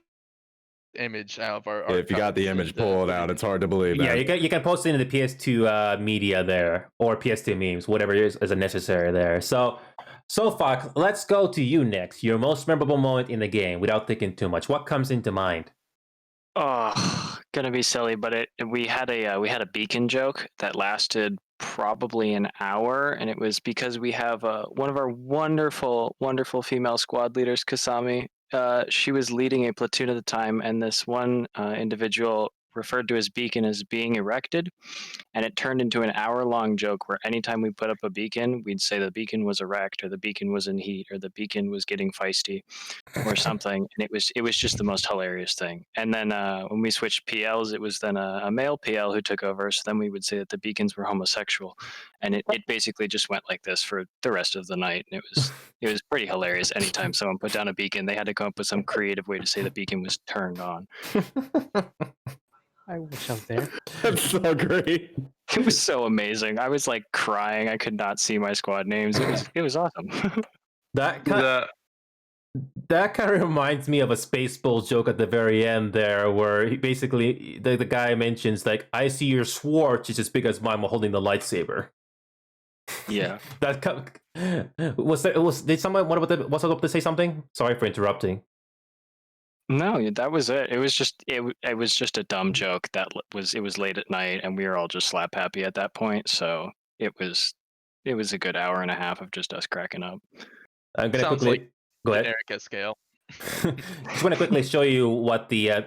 image out of our If you got the image, pull it out. It's hard to believe. Yeah, man. you can post it into the PS2 media there, or PS2 memes, whatever is necessary there. So Fox, let's go to you next. Your most memorable moment in the game, without thinking too much. What comes into mind? Oh, gonna be silly, but we had a beacon joke that lasted probably an hour, and it was because we have one of our wonderful female squad leaders, Kasami. She was leading a platoon at the time, and this one individual referred to his beacon as being erected, and it turned into an hour-long joke where anytime we put up a beacon, we'd say the beacon was erect, or the beacon was in heat, or the beacon was getting feisty, or something. And it was just the most hilarious thing. And then when we switched PLs, it was then a male PL who took over. So then we would say that the beacons were homosexual, and it basically just went like this for the rest of the night. And it was pretty hilarious. Anytime someone put down a beacon, they had to come up with some creative way to say the beacon was turned on. I wish I was there. That's so great. It was so amazing. I was like crying. I could not see my squad names. It was awesome. That kind of reminds me of a Spaceballs joke at the very end there, where he basically the guy mentions like, "I see your sword is as big as mine while holding the lightsaber." Yeah. Did someone was up to say something? Sorry for interrupting. No, that was it. It was just a dumb joke it was late at night, and we were all just slap happy at that point. So it was a good hour and a half of just us cracking up. I'm gonna Sounds quickly like go ahead. generic SKL. Just want to quickly show you what the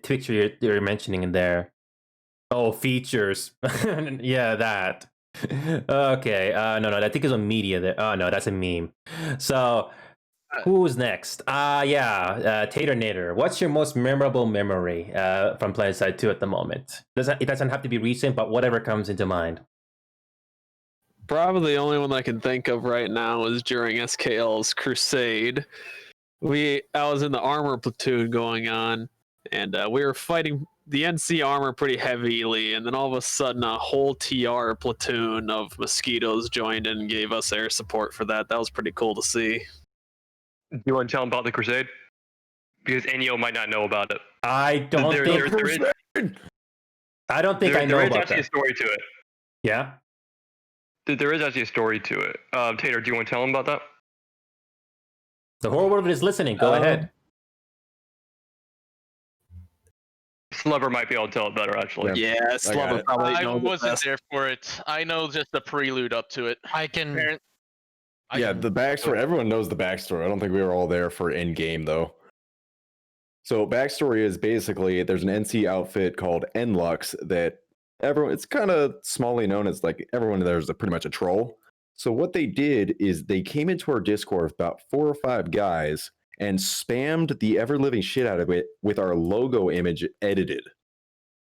picture you're mentioning in there. Oh, features. Yeah, that. Okay. No, I think it's on media there. Oh no, that's a meme. So. Who's next? Tater Nader. What's your most memorable memory from PlanetSide 2 at the moment? It doesn't have to be recent, but whatever comes into mind. Probably the only one I can think of right now is during SKL's Crusade. I was in the armor platoon going on, and we were fighting the NC armor pretty heavily, and then all of a sudden a whole TR platoon of mosquitoes joined in and gave us air support for that. That was pretty cool to see. Do you want to tell them about the Crusade? Because Enio might not know about it. I don't think I know about there is actually that. a story to it. Yeah? There is actually a story to it. Tater, do you want to tell them about that? The whole world is listening. Go ahead. Slubber might be able to tell it better, actually. Yeah, Slubber probably I knows the wasn't best. there for it. I know just the prelude up to it. The backstory. Everyone knows the backstory. I don't think we were all there for in game though. So backstory is basically there's an NC outfit called Nlux that it's kind of smallly known as like everyone there is pretty much a troll. So what they did is they came into our Discord with about 4 or 5 guys and spammed the ever living shit out of it with our logo image edited.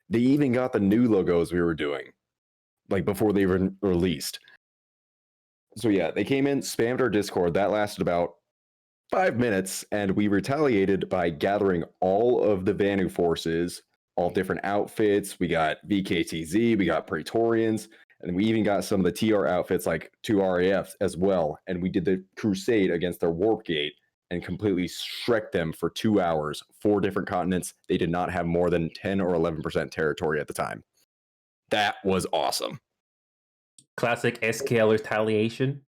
They even got the new logos we were doing, like before they were released. So yeah, they came in, spammed our Discord. That lasted about 5 minutes, and we retaliated by gathering all of the Vanu forces, all different outfits. We got VKTZ, we got Praetorians, and we even got some of the TR outfits like 2 RAFs as well. And we did the crusade against their warp gate and completely shreked them for 2 hours, 4 different continents. They did not have more than 10 or 11% territory at the time. That was awesome. Classic SKL retaliation.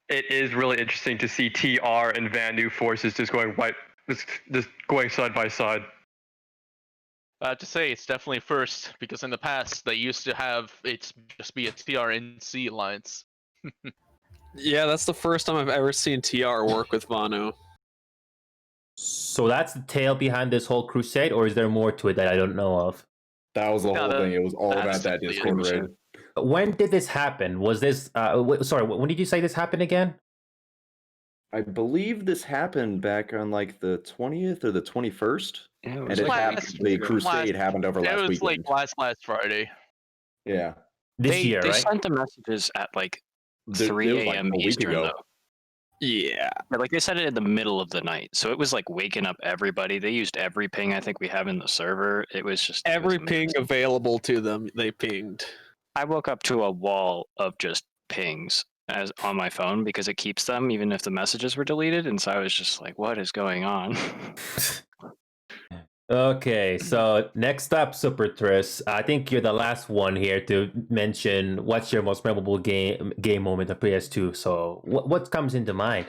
It is really interesting to see TR and Vanu forces just going going side by side. I have to say, it's definitely first, because in the past, they used to have it just be a TR-NC alliance. Yeah, that's the first time I've ever seen TR work with Vanu. So that's the tale behind this whole crusade, or is there more to it that I don't know of? That was the whole thing. It was all about that Discord raid. When did this happen? Was this sorry, when did you say this happened again? I believe this happened back on like the 20th or the 21st. Yeah, and the crusade happened over last weekend. It was like last Friday. Yeah. This year, they right? sent the messages at like 3 a.m. Like Eastern, though. Yeah. Like they said it in the middle of the night, so it was like waking up everybody. They used every ping I think we have in the server. It was just every ping available to them. They pinged. I woke up to a wall of just pings as on my phone because it keeps them even if the messages were deleted, and so I was just like, "What is going on?" Okay, so next up, Super Tris. I think you're the last one here to mention what's your most memorable game moment of PS2. So what comes into mind?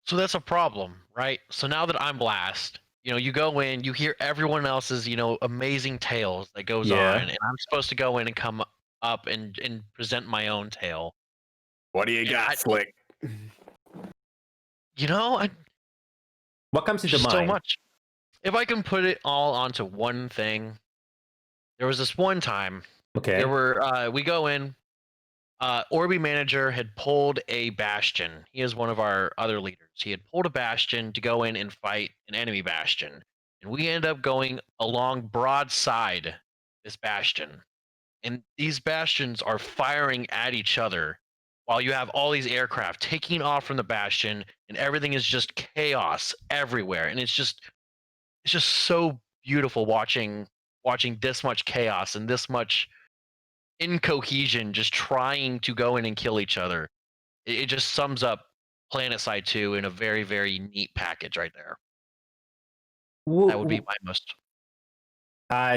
So that's a problem, right? So now that I'm Blast, you go in, you hear everyone else's, amazing tales that goes on, and I'm supposed to go in and come up and present my own tale. What do you got, Slick? What comes into mind? So much. If I can put it all onto one thing, There was this one time. Okay. There were we go in. Orby manager had pulled a bastion. He is one of our other leaders. He had pulled a bastion to go in and fight an enemy bastion, and we end up going along broadside this bastion. And these bastions are firing at each other while you have all these aircraft taking off from the bastion, and everything is just chaos everywhere. And it's just so beautiful watching this much chaos and this much incohesion just trying to go in and kill each other. It just sums up PlanetSide 2 in a very, very neat package right there. That would be my most.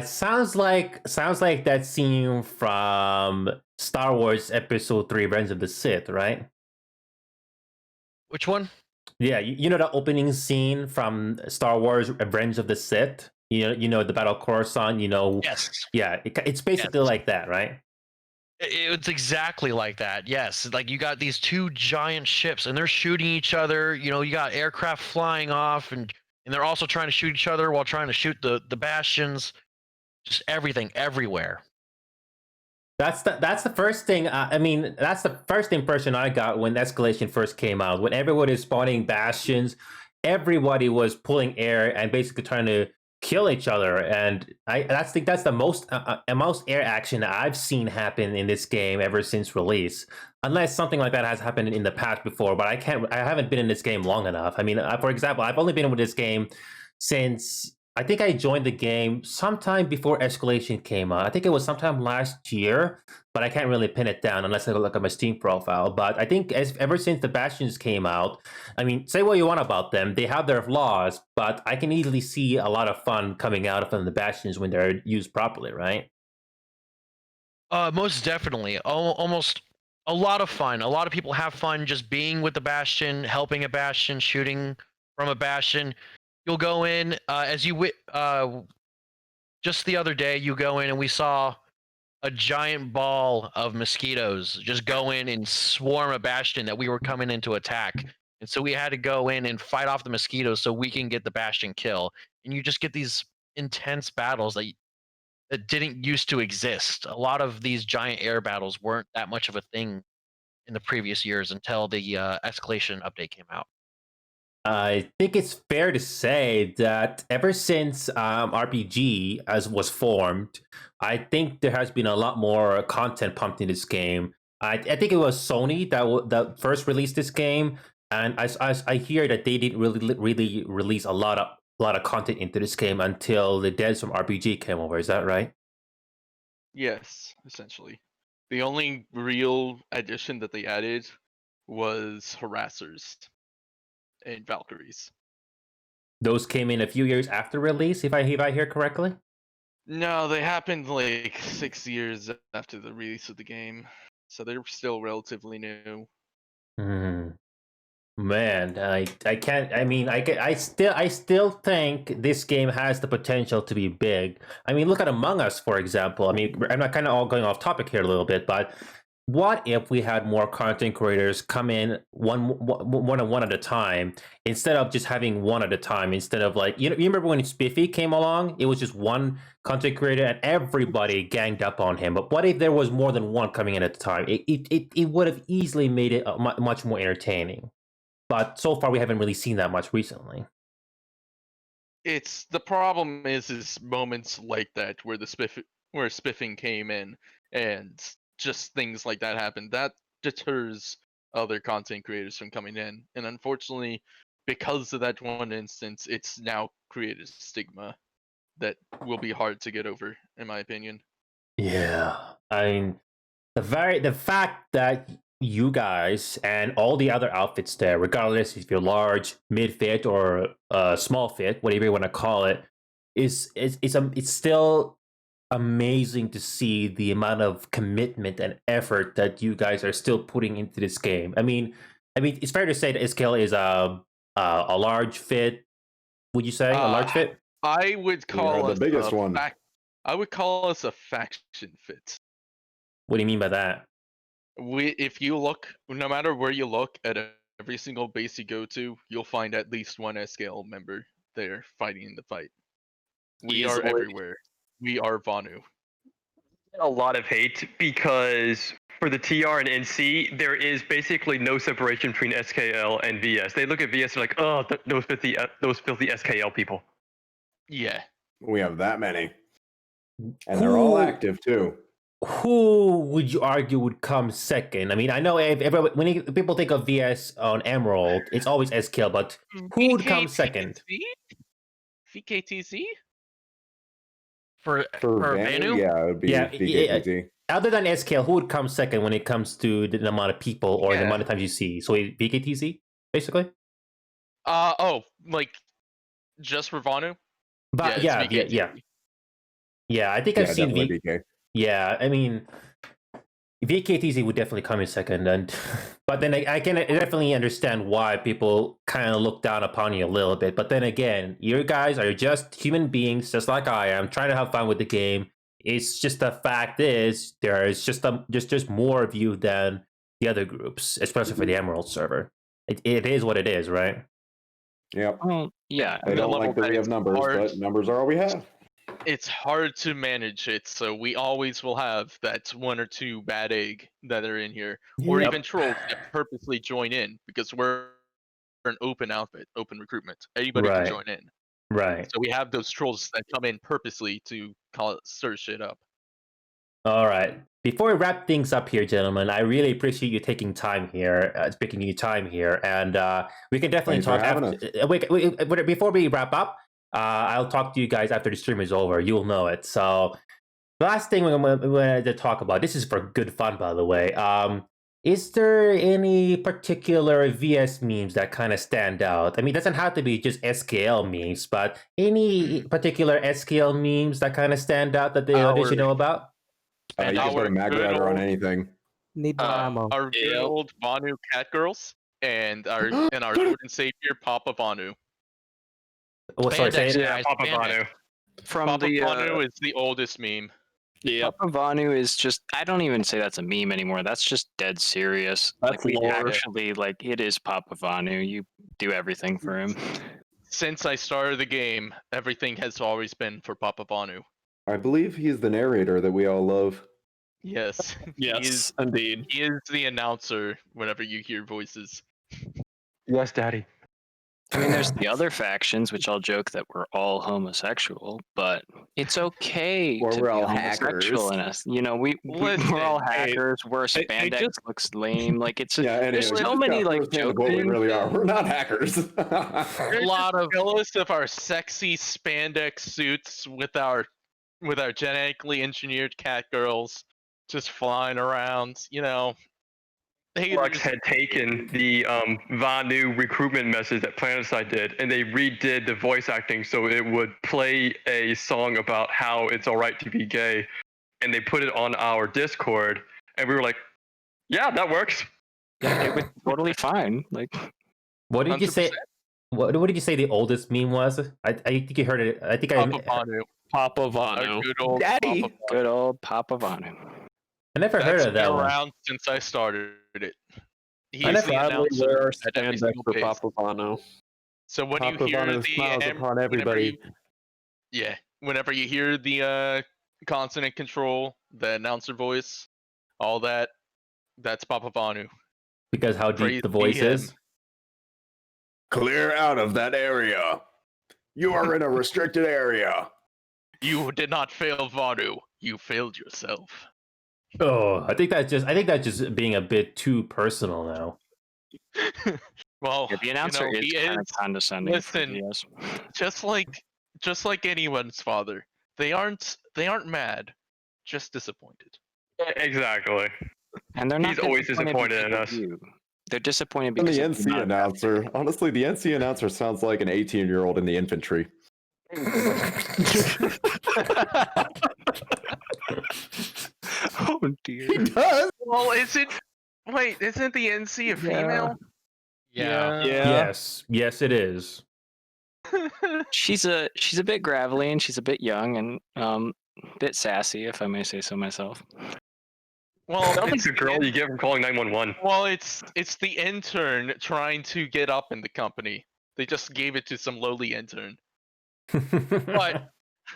Sounds like that scene from Star Wars Episode 3: Revenge of the Sith, right? Which one? Yeah, you know the opening scene from Star Wars: Revenge of the Sith. You know the Battle of Coruscant. Yes. Yeah, it's basically like that, right? It's exactly like that. Yes, like you got these two giant ships, and they're shooting each other. You got aircraft flying off, and they're also trying to shoot each other while trying to shoot the bastions. Just everything, everywhere. That's the first thing. That's the first impression I got when Escalation first came out. When everybody was spawning bastions, everybody was pulling air and basically trying to kill each other. And I think that's the most air action I've seen happen in this game ever since release. Unless something like that has happened in the past before, but I haven't been in this game long enough. For example, I've only been with this game since I think I joined the game sometime before Escalation came out. I think it was sometime last year, but I can't really pin it down unless I look at my Steam profile. But I think ever since the Bastions came out, say what you want about them, they have their flaws, but I can easily see a lot of fun coming out of the Bastions when they're used properly, right? Most definitely. Almost a lot of fun. A lot of people have fun just being with the Bastion, helping a Bastion, shooting from a Bastion. You'll go in just the other day. You go in and we saw a giant ball of mosquitoes just go in and swarm a bastion that we were coming in to attack, and so we had to go in and fight off the mosquitoes so we can get the bastion kill. And you just get these intense battles that didn't used to exist. A lot of these giant air battles weren't that much of a thing in the previous years until the Escalation update came out. I think it's fair to say that ever since RPG was formed, I think there has been a lot more content pumped in this game. I think it was Sony that first released this game, and I hear that they didn't really release a lot of content into this game until the devs from RPG came over. Is that right? Yes, essentially. The only real addition that they added was harassers and Valkyries. Those came in a few years after release, if I hear correctly. No, they happened like 6 years after the release of the game, so they're still relatively new. Man, I can't. I still think this game has the potential to be big. Look at Among Us, for example. I'm not kind of all going off topic here a little bit, but what if we had more content creators come in one at a time instead of just having one at a time? Instead of you remember when Spiffy came along, it was just one content creator and everybody ganged up on him. But what if there was more than one coming in at a time? It would have easily made it much more entertaining. But so far, we haven't really seen that much recently. It's the problem is moments like that where where spiffing came in and just things like that happen. That deters other content creators from coming in, and unfortunately, because of that one instance, it's now created a stigma that will be hard to get over, in my opinion. Yeah, the fact that you guys and all the other outfits there, regardless if you're large, mid fit, or small fit, whatever you want to call it, it's still amazing to see the amount of commitment and effort that you guys are still putting into this game. It's fair to say that SKL is a large fit. Would you say a large fit? I would call us the biggest one. I would call us a faction fit. What do you mean by that? If you look, no matter where you look at every single base you go to, you'll find at least one SKL member there fighting the fight. We are everywhere. We are Vanu. a lot of hate because for the TR and NC, there is basically no separation between SKL and VS. They look at VS and like, oh, those filthy SKL people. Yeah. We have that many. And they're all active too. Who would you argue would come second? I mean, I know when people think of VS on Emerald, it's always SKL, but who would come second? VKTZ? For Vanu, yeah, it would be VKTZ. Other than SKL, who would come second when it comes to the amount of people or the amount of times you see? So VKTZ, basically? Like just for Vanu? But yeah, I think I've seen VK. Yeah, I mean, VKTZ would definitely come in second, but then I can definitely understand why people kind of look down upon you a little bit. But then again, you guys are just human beings, just like I am, trying to have fun with the game. It's just the fact is there is just more of you than the other groups, especially for the Emerald server. It is what it is, right? Yep. Yeah. They don't like that we have numbers, but numbers are all we have. It's hard to manage it, so we always will have that one or two bad egg that are in here, or even trolls that purposely join in because we're an open outfit, open recruitment. Anybody can join in. Right. So we have those trolls that come in purposely to stir shit up. All right. Before we wrap things up here, gentlemen, I really appreciate you taking time here, and we can definitely talk after. Before we wrap up, I'll talk to you guys after the stream is over. You'll know it. So, the last thing we wanted to talk about. This is for good fun, by the way. Is there any particular VS memes that kind of stand out? I mean, it doesn't have to be just SKL memes, but any particular SKL memes that kind of stand out that the audience should know about? You can put a mag rider on anything. Need more ammo. Our good old Vanu cat girls and our Lord and Savior Papa Vanu. Oh, sorry, say it. Yeah, Papa Vanu. From Papa the Vanu is the oldest meme. Yeah, Papa Vanu is just, I don't even say that's a meme anymore. That's just dead serious. That's we lore. actually, it is Papa Vanu. You do everything for him. Since I started the game, everything has always been for Papa Vanu. I believe he's the narrator that we all love. Yes. Yes, indeed. He is the announcer whenever you hear voices. Yes, Daddy. I mean, there's the other factions, which I'll joke that we're all homosexual, but it's okay or to we're be all homosexual in us. You know, we're all hackers. We're spandex looks lame. Like it's there's so many jokes. What we really are. We're not hackers. A lot of jealous of our sexy spandex suits with our genetically engineered cat girls just flying around. You know. Lux had taken the Vanu recruitment message that PlanetSide did, and they redid the voice acting so it would play a song about how it's all right to be gay, and they put it on our Discord, and we were like, "Yeah, that works." Yeah, it was totally fine. What did you say? What did you say the oldest meme was? I think you heard it. I think Papa Vanu. Papa Vanu. Good old Daddy. Papa Vanu. Good old Papa Vanu. I never heard of that been one. around since I started it. I never announcer wear at every spandex single for base. Papa Vanu. So when Papa you hear Vanu the smiles upon everybody. whenever you hear the consonant control, the announcer voice, all that, that's Papa Vanu. Because how deep the voice is. Clear out of that area. You are in a restricted area. You did not fail Vanu. You failed yourself. Oh, I think that's just being a bit too personal now. Well, the announcer is kind of condescending. Listen, just like anyone's father, they aren't mad, just disappointed. Exactly. And they're not. He's always disappointed in us. They're disappointed And because the NC announcer. Honestly, the NC announcer sounds like an 18-year-old in the infantry. Oh dear. He does. Well, isn't the NC a female? Yeah. Yes, it is. She's a bit gravelly and she's a bit young and a bit sassy, if I may say so myself. Well, sounds like the girl you get from calling 911. Well, it's the intern trying to get up in the company. They just gave it to some lowly intern. But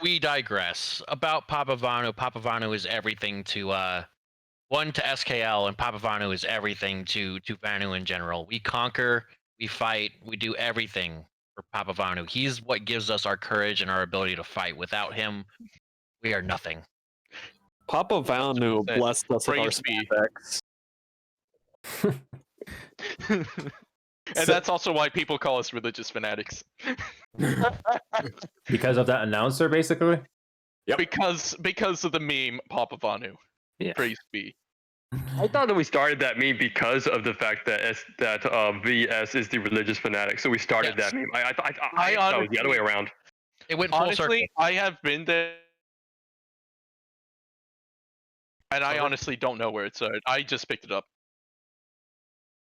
we digress. About Papavanu, Papavanu is everything to one to SKL, and Papavanu is everything to Vanu in general. We conquer, we fight, we do everything for Papavanu. He's what gives us our courage and our ability to fight. Without him, we are nothing. Papa Vanu blessed us with our Praise be. specs. And that's also why people call us religious fanatics. Because of that announcer, basically? Because of the meme Papavanu. Yeah. Praise be. I thought that we started that meme because of the fact that VS is the religious fanatic, so we started that meme. I thought it was the other way around. It went full circle. Honestly, I have been there, and I honestly don't know where it started. I just picked it up.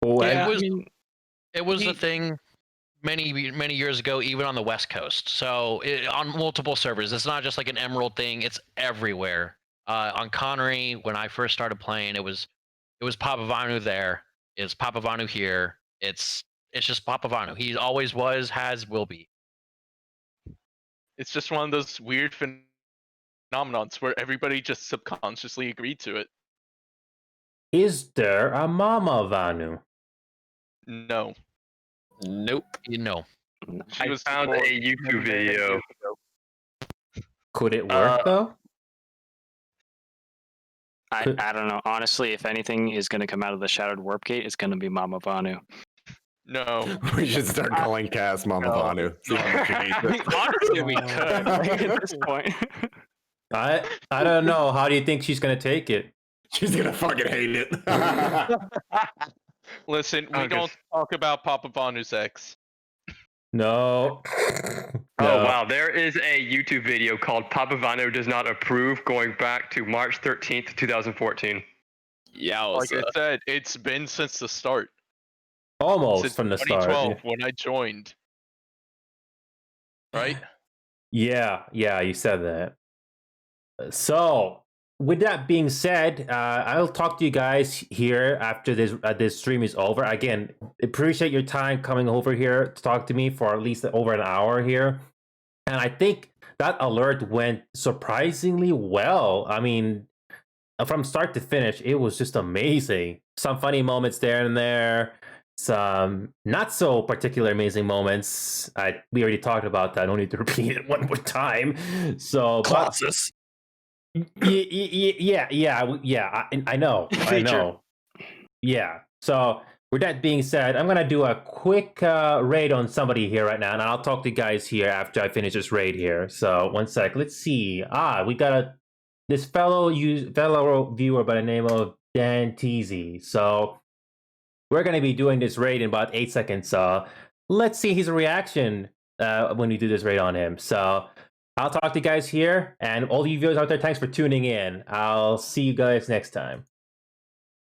Oh, Yeah, it was a thing many years ago, even on the West Coast. So on multiple servers, it's not just like an Emerald thing; it's everywhere. On Connery, when I first started playing, it was Papavanu there. It's Papavanu here. It's just Papavanu. He always was, has, will be. It's just one of those weird phenomenons where everybody just subconsciously agreed to it. Is there a Mama Vanu? No. Nope. No. I found a YouTube video. Could it work though? I don't know. Honestly, if anything is going to come out of the Shattered Warp Gate, it's going to be Mama Vanu. No. We should start calling Cass Mama Vanu. Honestly, we could at this point. I don't know. How do you think she's gonna take it? She's gonna fucking hate it. Listen, we don't talk about Papavanu's ex. No. Oh wow, there is a YouTube video called Papavanu Does Not Approve going back to March 13th, 2014. Yeah, like I said, it's been since the start. Almost Since from the start. 2012 when I joined. Right? Yeah, you said that. So, with that being said, I'll talk to you guys here after this stream is over. Again, appreciate your time coming over here to talk to me for at least over an hour here. And I think that alert went surprisingly well. I mean, from start to finish, it was just amazing. Some funny moments there and there. Some not so particular amazing moments. We already talked about that. I don't need to repeat it one more time. So, Colossus. Yeah. I know. Yeah. So, with that being said, I'm gonna do a quick raid on somebody here right now, and I'll talk to you guys here after I finish this raid here. So, one sec. Let's see. We got this fellow viewer by the name of Dan Teasy. So, we're gonna be doing this raid in about 8 seconds. So, let's see his reaction when we do this raid on him. So, I'll talk to you guys here, and all you viewers out there, thanks for tuning in. I'll see you guys next time.